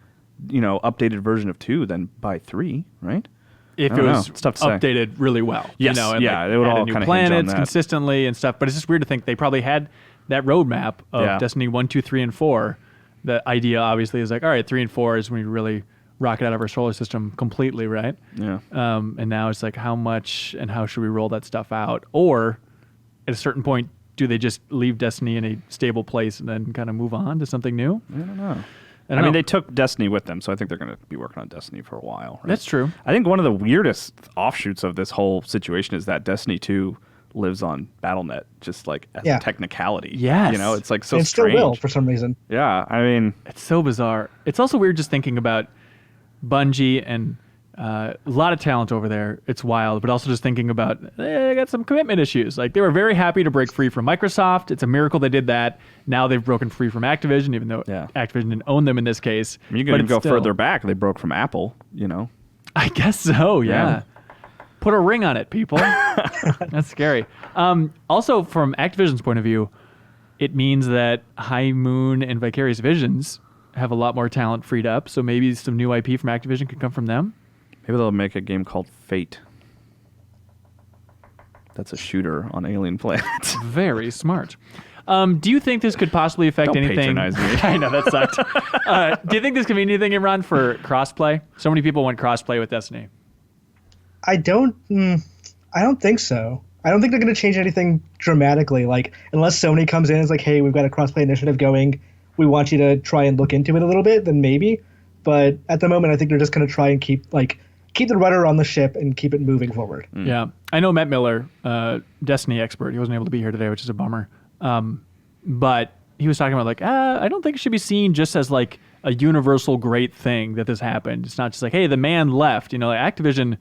updated version of 2 than buy 3, right? If it was updated really well. Yes. And it would all new kind of planets consistently and stuff. But it's just weird to think they probably had that roadmap of Destiny 1, 2, 3, and 4. The idea, obviously, is all right, 3 and 4 is when we really rock it out of our solar system completely, right? Yeah. And now it's how much and how should we roll that stuff out? Or at a certain point, do they just leave Destiny in a stable place and then kind of move on to something new? I don't know. I mean, they took Destiny with them, so I think they're going to be working on Destiny for a while. Right? That's true. I think one of the weirdest offshoots of this whole situation is that Destiny 2 lives on Battle.net, just as a technicality. Yes. It's so and strange. It still will for some reason. Yeah, I mean... It's so bizarre. It's also weird just thinking about Bungie and a lot of talent over there. It's wild, but also just thinking about they got some commitment issues. They were very happy to break free from Microsoft. It's a miracle they did that. Now they've broken free from Activision, even though Activision didn't own them in this case. You can even go further back. They broke from Apple, I guess so, yeah. Put a ring on it, people. That's scary. Also, from Activision's point of view, it means that High Moon and Vicarious Visions have a lot more talent freed up, so maybe some new IP from Activision could come from them. Maybe they'll make a game called Fate. That's a shooter on alien planets. Very smart. Do you think this could possibly affect anything? Don't patronize me. I know, that sucked. Do you think this could mean anything, Imran, for crossplay? So many people want crossplay with Destiny. I don't think so. I don't think they're going to change anything dramatically. Unless Sony comes in and is hey, we've got a crossplay initiative going. We want you to try and look into it a little bit, then maybe. But at the moment, I think they're just going to try and keep the rudder on the ship and keep it moving forward. Mm. Yeah. I know Matt Miller, Destiny expert. He wasn't able to be here today, which is a bummer. But he was talking about I don't think it should be seen just as a universal great thing that this happened. It's not just like, hey, the man left. Like Activision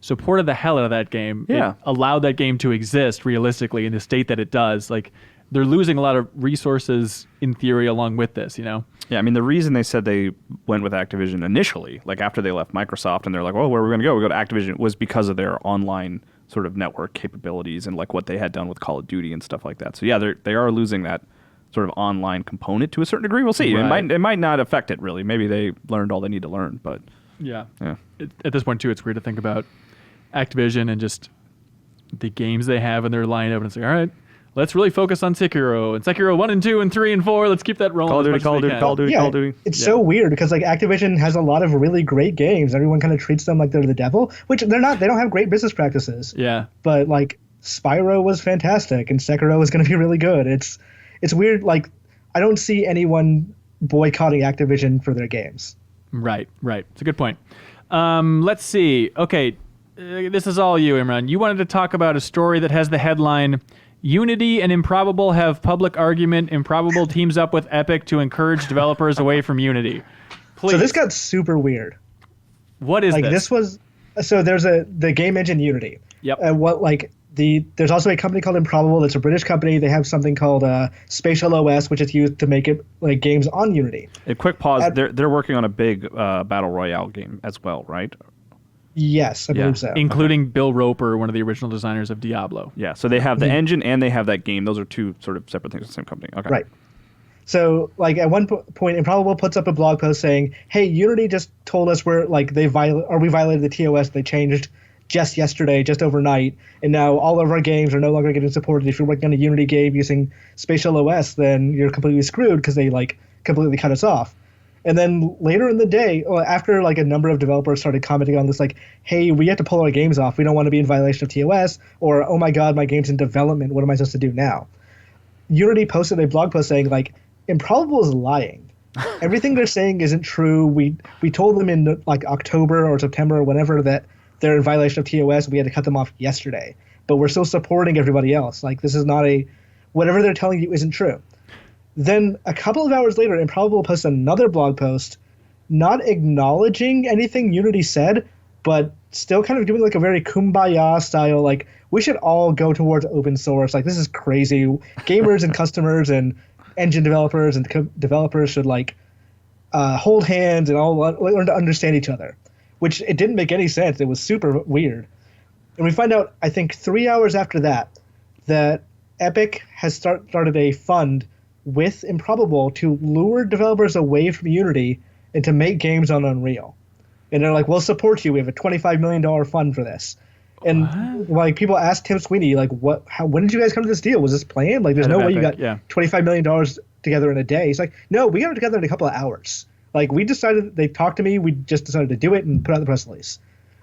supported the hell out of that game. Yeah. It allowed that game to exist realistically in the state that it does. Like, they're losing a lot of resources in theory along with this, Yeah, I mean, the reason they said they went with Activision initially, like after they left Microsoft and they're like, well, where are we going to go? We go to Activision, was because of their online sort of network capabilities and like what they had done with Call of Duty and stuff like that. So yeah, they are losing that sort of online component to a certain degree. We'll see. Right. It might not affect it really. Maybe they learned all they need to learn, but Yeah. yeah. At this point, too, it's weird to think about Activision and just the games they have in their lineup. And it's like, all right, let's really focus on Sekiro. And Sekiro 1 and 2 and 3 and 4. Let's keep that rolling. Call of Duty, as much Call as of they Duty, can. Call of Duty, Yeah, Call of Duty. it's so weird because like Activision has a lot of really great games. Everyone kind of treats them like they're the devil, which they're not. They don't have great business practices. Yeah. But like Spyro was fantastic and Sekiro is going to be really good. It's weird. Like I don't see anyone boycotting Activision for their games. Right. It's a good point. Let's see. Okay, this is all you, Imran. You wanted to talk about a story that has the headline, Unity and Improbable have public argument. Improbable teams up with Epic to encourage developers away from Unity. Please. So this got super weird. What is Like this? this was so there's the game engine Unity. Yep. There's also a company called Improbable. That's a British company. They have something called Spatial OS, which is used to make it like games on Unity. A quick pause. They're working on a big battle royale game as well, right? Yes, I believe so. Including Bill Roper, one of the original designers of Diablo. Yeah. So they have the engine and they have that game. Those are two sort of separate things in the same company. Okay. Right. So, like at one point, Improbable puts up a blog post saying, "Hey, Unity just told us we violated the TOS. They changed just yesterday, just overnight, and now all of our games are no longer getting supported. If you're working on a Unity game using Spatial OS, then you're completely screwed because they like completely cut us off." And then later in the day, after like a number of developers started commenting on this, like, "Hey, we have to pull our games off. We don't want to be in violation of TOS," or "Oh my God, my game's in development. What am I supposed to do now?" Unity posted a blog post saying like, Improbable is lying. Everything they're saying isn't true. We told them in like October or September or whenever that they're in violation of TOS. We had to cut them off yesterday, but we're still supporting everybody else. Like this is not whatever they're telling you isn't true. Then a couple of hours later, Improbable posts another blog post, not acknowledging anything Unity said, but still kind of doing like a very kumbaya style, like we should all go towards open source. Like this is crazy. Gamers and customers and engine developers and developers should like hold hands and all learn to understand each other, which it didn't make any sense. It was super weird. And we find out, I think 3 hours after that Epic has started a fund with Improbable to lure developers away from Unity and to make games on Unreal. And they're like, we'll support you. We have a $25 million fund for this. And like people asked Tim Sweeney, like, when did you guys come to this deal? Was this planned? Like, there's no way you got $25 million together in a day. He's like, no, we got it together in a couple of hours. Like, we decided, they talked to me, we just decided to do it and put out the press release.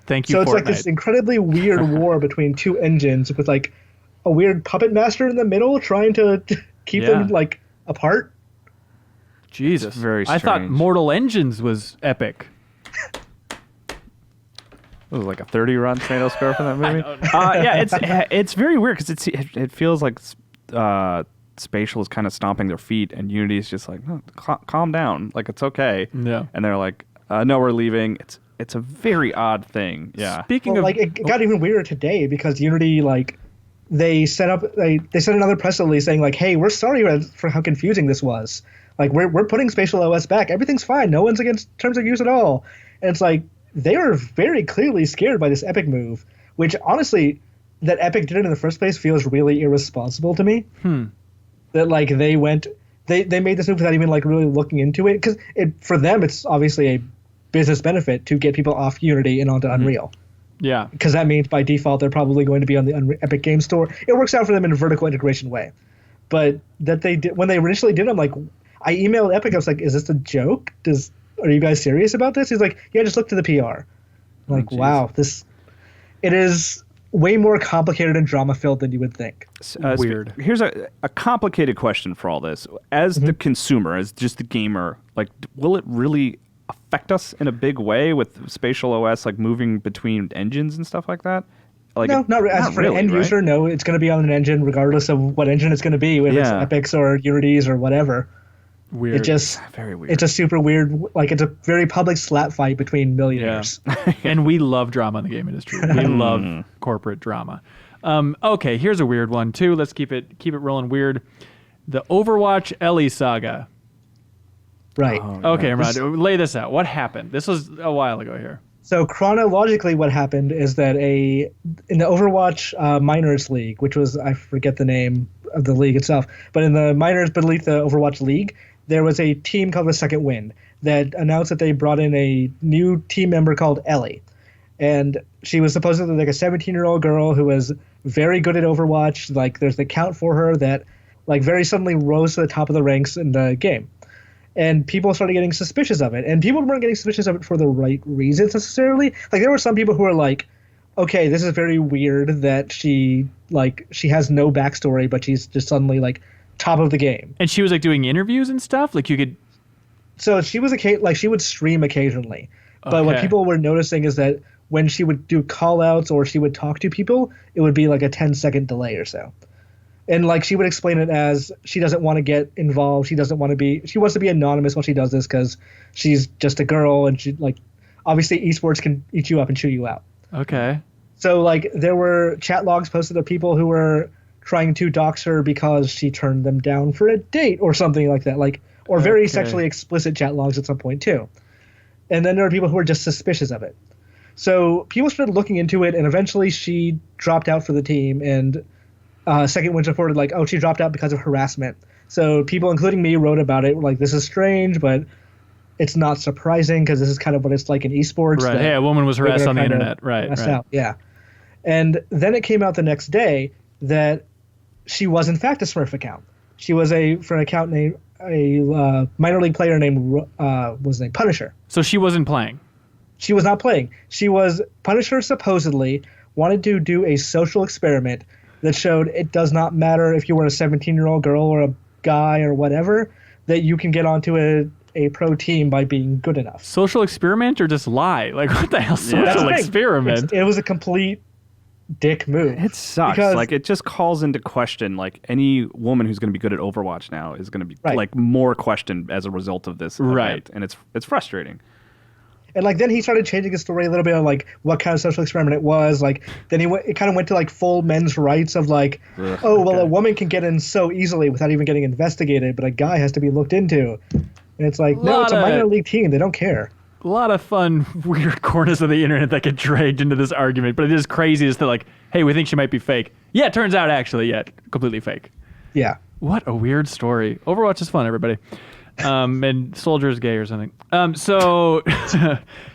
Thank you, So it's Fortnite. like this incredibly weird war between two engines with like a weird puppet master in the middle trying to keep them like apart. Jesus. Very I thought strange. Mortal Engines was Epic. It was like a 30 Rotten Tomato score for that movie. Yeah, it's very weird because it feels like Spatial is kind of stomping their feet, and Unity is just like, no, calm down, like it's okay. Yeah. And they're like, no, we're leaving. It's a very odd thing. Yeah. Speaking of, Like it got even weirder today because Unity like they sent another press release saying like, hey, we're sorry for how confusing this was. Like we're putting Spatial OS back. Everything's fine. No one's against terms of use at all. And it's like they were very clearly scared by this Epic move, which honestly, that Epic did it in the first place feels really irresponsible to me. That like they made this move without even like really looking into it, because for them it's obviously a business benefit to get people off Unity and onto Unreal. yeah. Because that means by default they're probably going to be on the Epic Game Store. It works out for them in a vertical integration way. But that they did when they initially did, I'm like, I emailed Epic. I was like, "Is this a joke? Are you guys serious about this?" He's like, "Yeah, just look to the PR." I'm like, wow, it is way more complicated and drama filled than you would think. Weird. Here's a complicated question for all this. As the consumer, as just the gamer, like, will it really affect us in a big way with Spatial OS, like moving between engines and stuff like that? Like, No, not as for really, an end right? user. No, it's going to be on an engine regardless of what engine it's going to be, whether it's Epic's or Unity's or whatever. Weird. It just Very weird. It's a super weird, like it's a very public slap fight between millionaires. And we love drama in the game industry. We love corporate drama. Okay, here's a weird one too. Let's keep it rolling weird. The Overwatch Ellie saga. Right. Okay, Imran, lay this out. What happened? This was a while ago here. So chronologically, what happened is that in the Overwatch Minors League, which was, I forget the name of the league itself, but in the minors beneath the Overwatch League, there was a team called the Second Wind that announced that they brought in a new team member called Ellie. And she was supposedly like a 17-year-old girl who was very good at Overwatch. Like there's the account for her that like very suddenly rose to the top of the ranks in the game. And people started getting suspicious of it. And people weren't getting suspicious of it for the right reasons necessarily. Like there were some people who were like, okay, this is very weird that she has no backstory, but she's just suddenly like top of the game. And she was like doing interviews and stuff? Like you could... So she was she would stream occasionally. But what Okay. people were noticing is that when she would do call outs or she would talk to people, it would be like a 10-second delay or so. And like she would explain it as she doesn't want to get involved. She wants to be anonymous while she does this because she's just a girl and she like obviously esports can eat you up and chew you out. Okay. So like there were chat logs posted of people who were trying to dox her because she turned them down for a date or something like that. Like or very Okay. sexually explicit chat logs at some point too. And then there were people who were just suspicious of it. So people started looking into it and eventually she dropped out for the team and Second Wind reported like, oh, she dropped out because of harassment. So people, including me, wrote about it. Like, this is strange, but it's not surprising because this is kind of what it's like in esports. Right. that Hey, a woman was harassed women on the are kinda internet. Right. messed Right. out. Yeah. And then it came out the next day that she was in fact a Smurf account. She was for an account named a minor league player named Punisher. So she wasn't playing. She was not playing. Punisher supposedly wanted to do a social experiment that showed it does not matter if you were a 17-year-old girl or a guy or whatever, that you can get onto a pro team by being good enough. Social experiment or just lie? Like, what the hell? That's the Social thing. experiment. It was a complete dick move. It sucks. Because- Like it just calls into question like any woman who's going to be good at Overwatch now is going to be Right. like more questioned as a result of this Right. event, and it's frustrating. And like then he started changing his story a little bit on like what kind of social experiment it was. Like then it kind of went to like full men's rights of like, oh well, a woman can get in so easily without even getting investigated, but a guy has to be looked into. And it's like, no, it's a minor league team. They don't care. A lot of fun, weird corners of the internet that get dragged into this argument, but it is crazy as to like, hey, we think she might be fake. Yeah, it turns out actually, completely fake. Yeah. What a weird story. Overwatch is fun, everybody. And Soldier's gay or something. So,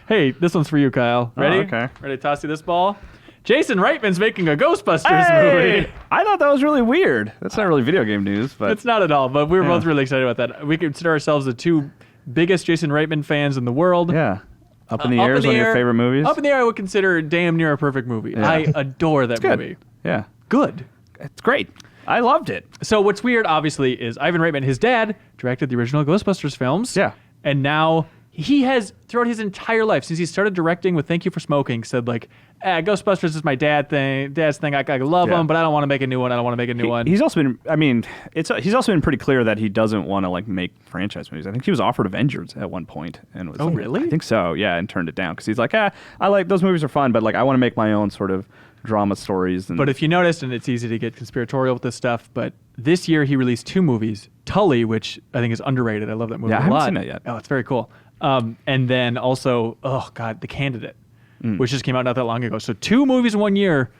hey, this one's for you, Kyle. Ready? okay. Ready to toss you this ball? Jason Reitman's making a Ghostbusters movie. I thought that was really weird. That's not really video game news, but It's not at all, but we were both really excited about that. We consider ourselves the two biggest Jason Reitman fans in the world. yeah. Up in the Up Air in is the one of your Air- favorite movies. Up in the Air, I would consider damn near a perfect movie. Yeah. I adore that Good. movie. Yeah. Good. It's great. I loved it. So what's weird, obviously, is Ivan Reitman, his dad, directed the original Ghostbusters films. Yeah. And now he has, throughout his entire life, since he started directing with Thank You for Smoking, said like, Ghostbusters is my dad's thing. I love Yeah. them, but I don't want to make a new one. He's also been. I mean, he's also been pretty clear that he doesn't want to like make franchise movies. I think he was offered Avengers at one point, and was. Oh, really? I think so. Yeah, and turned it down because he's like, I like those movies are fun, but like I want to make my own sort of drama stories. And But if you noticed, and it's easy to get conspiratorial with this stuff, but this year he released 2 movies. Tully, which I think is underrated. I love that movie Yeah, I a haven't lot. seen it yet. Oh, it's very cool. And then also, oh God, The Candidate, which just came out not that long ago. So 2 movies in 1 year,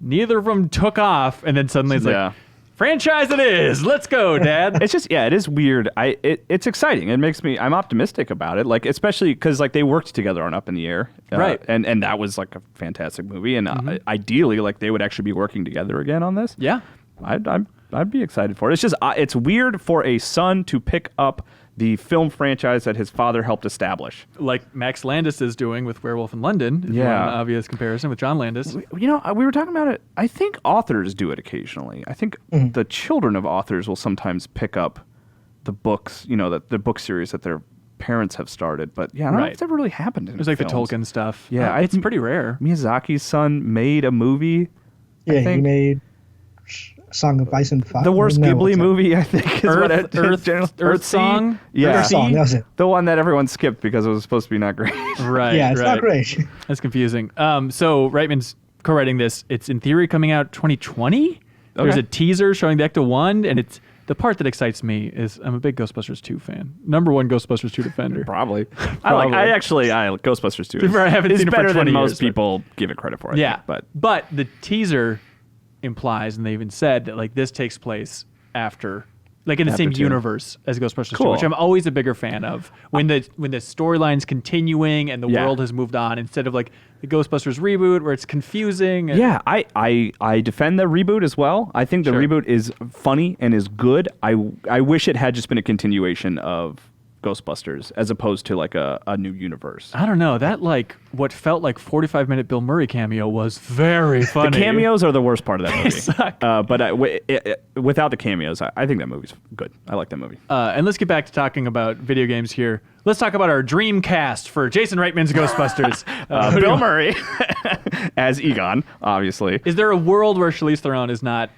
neither of them took off, and then suddenly it's Yeah. like, franchise it is. Let's go, Dad. it's just it is weird. It's exciting. It makes me. I'm optimistic about it. Like especially because like they worked together on Up in the Air, Right. And that was like a fantastic movie. And ideally, like they would actually be working together again on this. Yeah. I'd be excited for it. It's just it's weird for a son to pick up the film franchise that his father helped establish. Like Max Landis is doing with Werewolf in London. If you Yeah. want an obvious comparison with John Landis. You know, we were talking about it. I think authors do it occasionally. I think the children of authors will sometimes pick up the books, you know, the book series that their parents have started. But yeah, I don't know if it's ever really happened in It was like films. the Tolkien stuff. Yeah, it's pretty rare. Miyazaki's son made a movie. Yeah, he think. made Song of Ice and Fire. The worst No, Ghibli what's that? movie, I think, is what it Earth Song? Yeah. Earth Song, that was it. The one that everyone skipped because it was supposed to be not great. Right. Yeah, it's right. not great. That's confusing. So Reitman's co-writing this. It's in theory coming out 2020. There's Okay. a teaser showing the Ecto 1, and it's the part that excites me is I'm a big Ghostbusters 2 fan. #1 Ghostbusters 2 defender. Probably. Probably. I like Ghostbusters 2. I haven't It's seen it for better 20 than most years, but- people give it credit for. I Yeah, think, but the teaser implies, and they even said that like this takes place after, like in the same 2. universe as Ghostbusters 2, Cool. which I'm always a bigger fan of. When the storyline's continuing and the Yeah. world has moved on, instead of like the Ghostbusters reboot where it's confusing. And, yeah, I defend the reboot as well. I think the Sure. reboot is funny and is good. I wish it had just been a continuation of Ghostbusters as opposed to like a new universe. I don't know. That like what felt like 45-minute Bill Murray cameo was very funny. The cameos are the worst part of that movie. suck. But without the cameos, I think that movie's good. I like that movie. And let's get back to talking about video games here. Let's talk about our dream cast for Jason Reitman's Ghostbusters. Bill Murray as Egon, obviously. Is there a world where Charlize Theron is not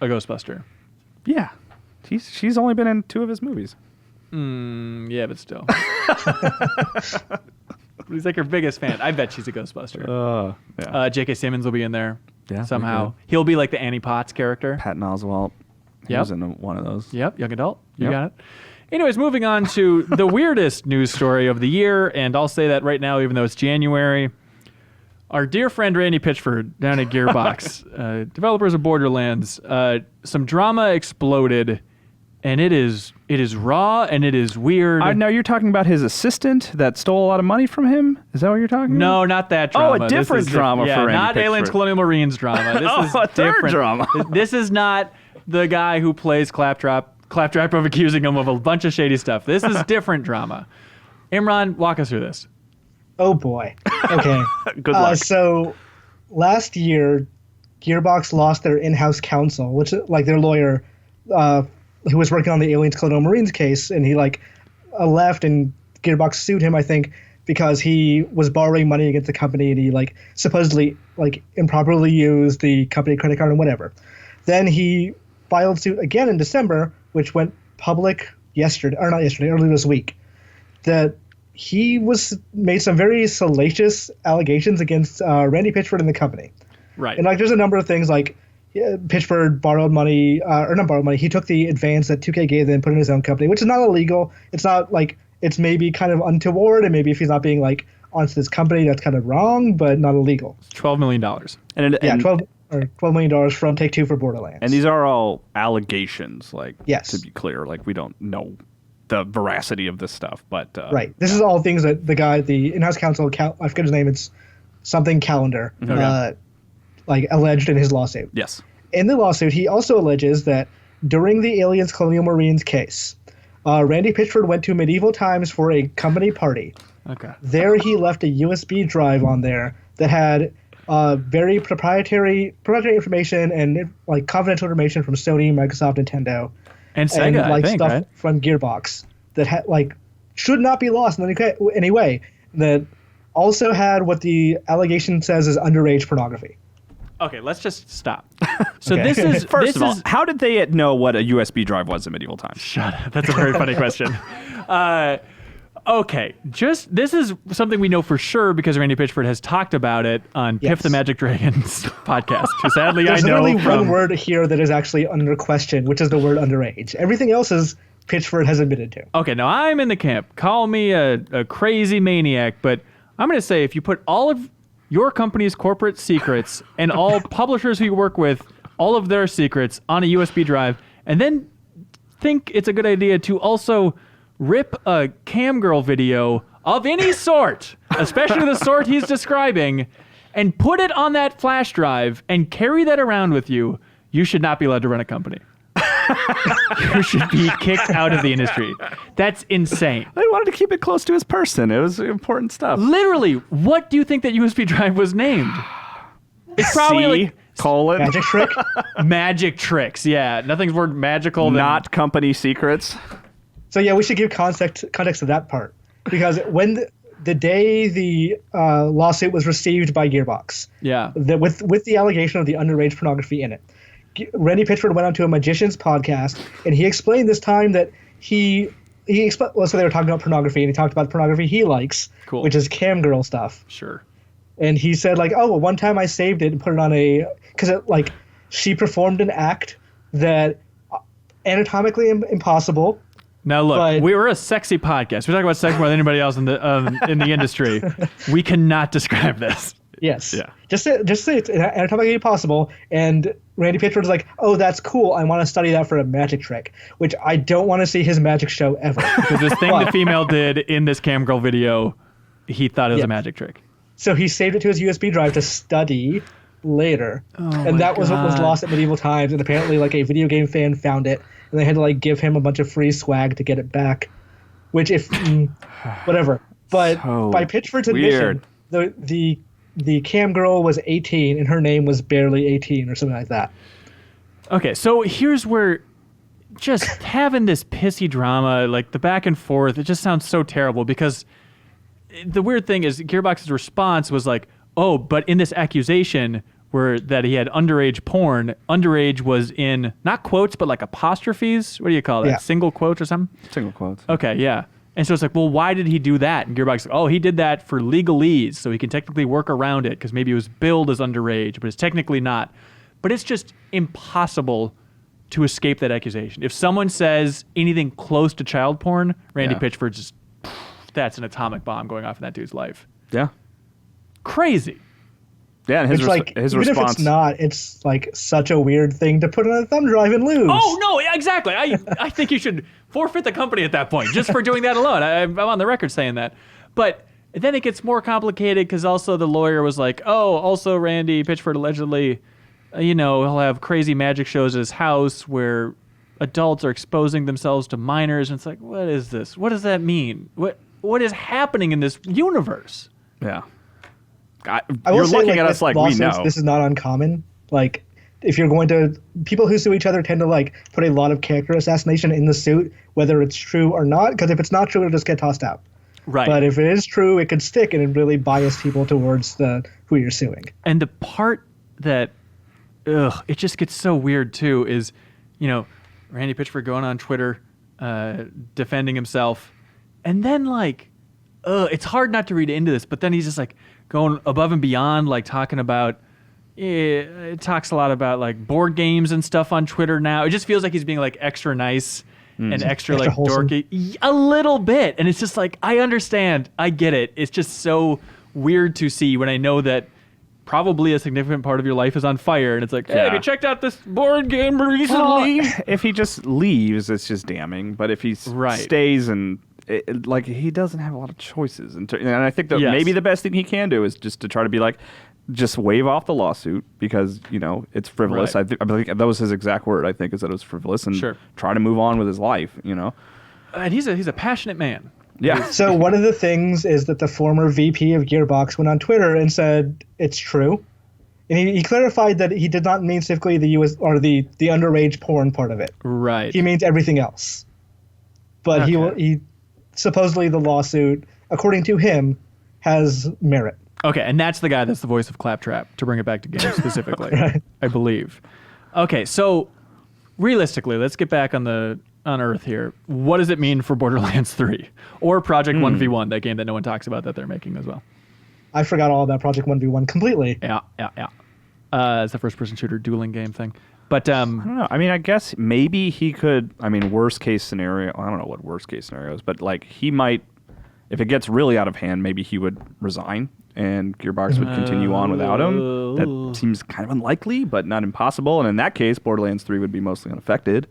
a Ghostbuster? Yeah, she's only been in 2 of his movies. Yeah, but still. He's like her biggest fan. I bet she's a Ghostbuster. Yeah. J.K. Simmons will be in there Yeah, somehow. okay. He'll be like the Annie Potts character. Patton Oswalt. He Yep. was in one of those. Yep, young adult. You Yep. got it. Anyways, moving on to the weirdest news story of the year, and I'll say that right now, even though it's January. Our dear friend Randy Pitchford down at Gearbox, developers of Borderlands, some drama exploded, and it is raw and it is weird. Now you're talking about his assistant that stole a lot of money from him? Is that what you're talking No, about? not that Oh, drama. a This different is drama yeah, for Randy not Aliens Pitchford. Colonial Marines drama. This Oh, is a third different. drama. This is not the guy who plays Claptrap of accusing him of a bunch of shady stuff. This is different drama. Imran, walk us through this. Oh boy. Okay. Good luck. So last year, Gearbox lost their in-house counsel, which like their lawyer, who was working on the Aliens Colonial Marines case, and he left, and Gearbox sued him, I think, because he was borrowing money against the company, and he supposedly improperly used the company credit card and whatever. Then he filed suit again in December, which went public early this week, that he made some very salacious allegations against Randy Pitchford and the company. Right. And there's a number of things Pitchford borrowed money, or not borrowed money. He took the advance that 2K gave them and put it in his own company, which is not illegal. It's not it's maybe kind of untoward, and maybe if he's not being honest to this company, that's kind of wrong, but not illegal. $12 million. And $12 million from Take-Two for Borderlands. And these are all allegations, Yes. to be clear. We don't know the veracity of this stuff, but... Right. This is all things that the in-house counsel, I forget his name, it's something Calendar, alleged in his lawsuit. Yes. In the lawsuit, he also alleges that during the Aliens Colonial Marines case, Randy Pitchford went to medieval times for a company party. Okay. There he left a USB drive on there that had very proprietary information and confidential information from Sony, Microsoft, Nintendo, And Sega, I think, stuff right? from Gearbox that should not be lost in any way. That also had what the allegation says is underage pornography. Okay, let's just stop. So Okay. this is First of all, how did they know what a USB drive was in medieval times? Shut up. That's a very funny question. Okay, this is something we know for sure because Randy Pitchford has talked about it on Piff Yes. the Magic Dragons podcast. Who sadly There's I know literally from one word here that is actually under question, which is the word underage. Everything else is Pitchford has admitted to. Okay, now I'm in the camp. Call me a crazy maniac, but I'm going to say if you put all of your company's corporate secrets and all publishers who you work with, all of their secrets on a USB drive, and then think it's a good idea to also rip a cam girl video of any sort, especially the sort he's describing, and put it on that flash drive and carry that around with you, you should not be allowed to run a company. You should be kicked out of the industry. That's insane. They wanted to keep it close to his person. It was important stuff. Literally, what do you think that USB drive was named? It's probably C, colon, Magic trick? magic tricks. Yeah, nothing's more magical than not company secrets. So yeah, we should give context to that part, because when the day the lawsuit was received by Gearbox, yeah. with the allegation of the underage pornography in it, Randy Pitchford went onto a magician's podcast, and he explained this time that so they were talking about pornography, and he talked about the pornography he likes, Cool. which is cam girl stuff. Sure. And he said, like, oh, well, one time I saved it and put it on because she performed an act that anatomically impossible. Now look, But- we were a sexy podcast. We talk about sex more than anybody else in the industry. We cannot describe this. Yes. Yeah. Just say it's anatomically impossible. And Randy Pitchford was like, oh, that's cool. I want to study that for a magic trick, which I don't want to see his magic show ever. Because this thing the female did in this cam girl video, he thought it was Yeah. a magic trick. So he saved it to his USB drive to study later. And that was what was God. lost at medieval times. And apparently, like, a video game fan found it, and they had to, like, give him a bunch of free swag to get it back. Which, whatever. But So by Pitchford's admission, the cam girl was 18, and her name was barely 18 or something like that. Okay, so here's where just having this pissy drama, like the back and forth, it just sounds so terrible because the weird thing is Gearbox's response was like, oh, but in this accusation that he had underage porn, underage was in not quotes, but like apostrophes. What do you call that? Yeah. Single quotes or something? Single quotes. Okay, yeah. And so it's like, well, why did he do that? And Gearbox, oh, he did that for legalese, so he can technically work around it because maybe it was billed as underage, but it's technically not. But it's just impossible to escape that accusation. If someone says anything close to child porn, Randy Pitchford just, that's an atomic bomb going off in that dude's life. Yeah. Crazy. Yeah, and It's like, his even response. if it's not, it's like such a weird thing to put on a thumb drive and lose. Oh, no, yeah, exactly. I think you should forfeit the company at that point just for doing that alone. I'm on the record saying that. But then it gets more complicated because also the lawyer was like, oh, also Randy Pitchford allegedly, he'll have crazy magic shows at his house where adults are exposing themselves to minors. And it's like, what is this? What does that mean? What is happening in this universe? Yeah. I will You're say, looking like, at with us like we lawsuits, know. This is not uncommon. Like, if you're going to, people who sue each other tend to like put a lot of character assassination in the suit, whether it's true or not. Because if it's not true, it'll just get tossed out. Right. But if it is true, it could stick and it really bias people towards who you're suing. And the part that, it just gets so weird too is, Randy Pitchford going on Twitter, defending himself, and then it's hard not to read into this, but then he's just like going above and beyond, like talking about, it talks a lot about like board games and stuff on Twitter now. It just feels like he's being like extra nice and extra like wholesome. dorky, a little bit. And it's just like, I understand, I get it. It's just so weird to see when I know that probably a significant part of your life is on fire, and it's like, hey, have you checked out this board game recently? If he just leaves, it's just damning. But if he stays and he doesn't have a lot of choices, and I think that maybe the best thing he can do is just to try to be like, just waive off the lawsuit because it's frivolous. Right. I believe that was his exact word. I think is that it was frivolous, and try to move on with his life. And he's a passionate man. Yeah. So one of the things is that the former VP of Gearbox went on Twitter and said it's true. And he clarified that he did not mean specifically the US or the underage porn part of it. Right. He means everything else. But he supposedly the lawsuit, according to him, has merit. Okay, and that's the guy that's the voice of Claptrap, to bring it back to games specifically, I believe. Okay, so realistically, let's get back on Earth here. What does it mean for Borderlands 3 or Project 1v1, that game that no one talks about that they're making as well? I forgot all about Project 1v1 completely. Yeah. It's the first-person shooter dueling game thing. But I don't know. I mean, I guess maybe he could. I mean, worst case scenario. I don't know what worst case scenario is, but like he might, if it gets really out of hand, maybe he would resign and Gearbox would continue on without him. That seems kind of unlikely, but not impossible. And in that case, Borderlands 3 would be mostly unaffected,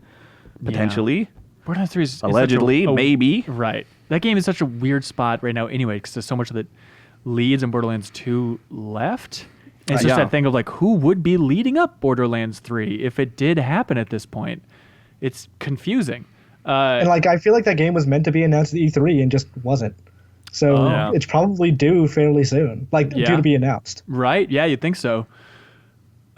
potentially. Borderlands 3 is allegedly, maybe. Right. That game is such a weird spot right now anyway, because there's so much of it leads in Borderlands 2 left. And it's just that thing of like, who would be leading up Borderlands 3 if it did happen at this point? It's confusing. And like, I feel like that game was meant to be announced at E3 and just wasn't. So it's probably due fairly soon, due to be announced. Right? Yeah, you'd think so.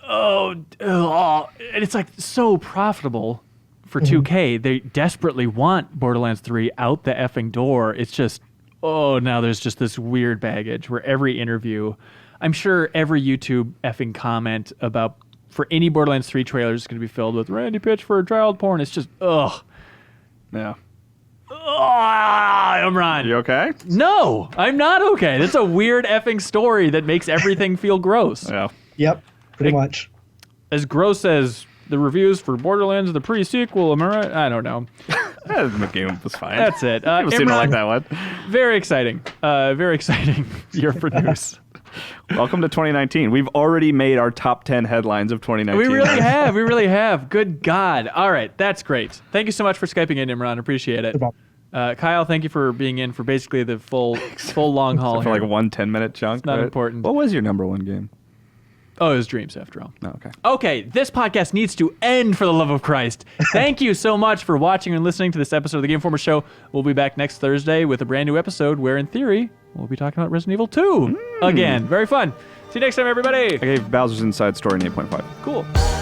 And it's like so profitable for 2K. They desperately want Borderlands 3 out the effing door. It's just, now there's just this weird baggage where every interview, I'm sure every YouTube effing comment about for any Borderlands 3 trailer is going to be filled with Randy pitch for child porn. It's just, ugh. Yeah. Imran. You okay? No, I'm not okay. That's a weird effing story that makes everything feel gross. Yeah. Yep, pretty much. As gross as the reviews for Borderlands, the pre-sequel, am I right? I don't know. The game was fine. That's it. People seem to like that one. Very exciting. Very exciting year for news. Welcome to 2019. We've already made our top 10 headlines of 2019. We really have. We really have. Good God. All right. That's great. Thank you so much for Skyping in, Imran. Appreciate it. No problem. Kyle, thank you for being in for basically the full long haul for here. like one 10-minute chunk. It's not important. What was your number one game? Oh, it was Dreams after all. Oh, okay. Okay, this podcast needs to end for the love of Christ. Thank you so much for watching and listening to this episode of the Game Informer Show. We'll be back next Thursday with a brand new episode where, in theory, we'll be talking about Resident Evil 2 again. Very fun. See you next time, everybody. I gave Bowser's Inside Story an 8.5. Cool.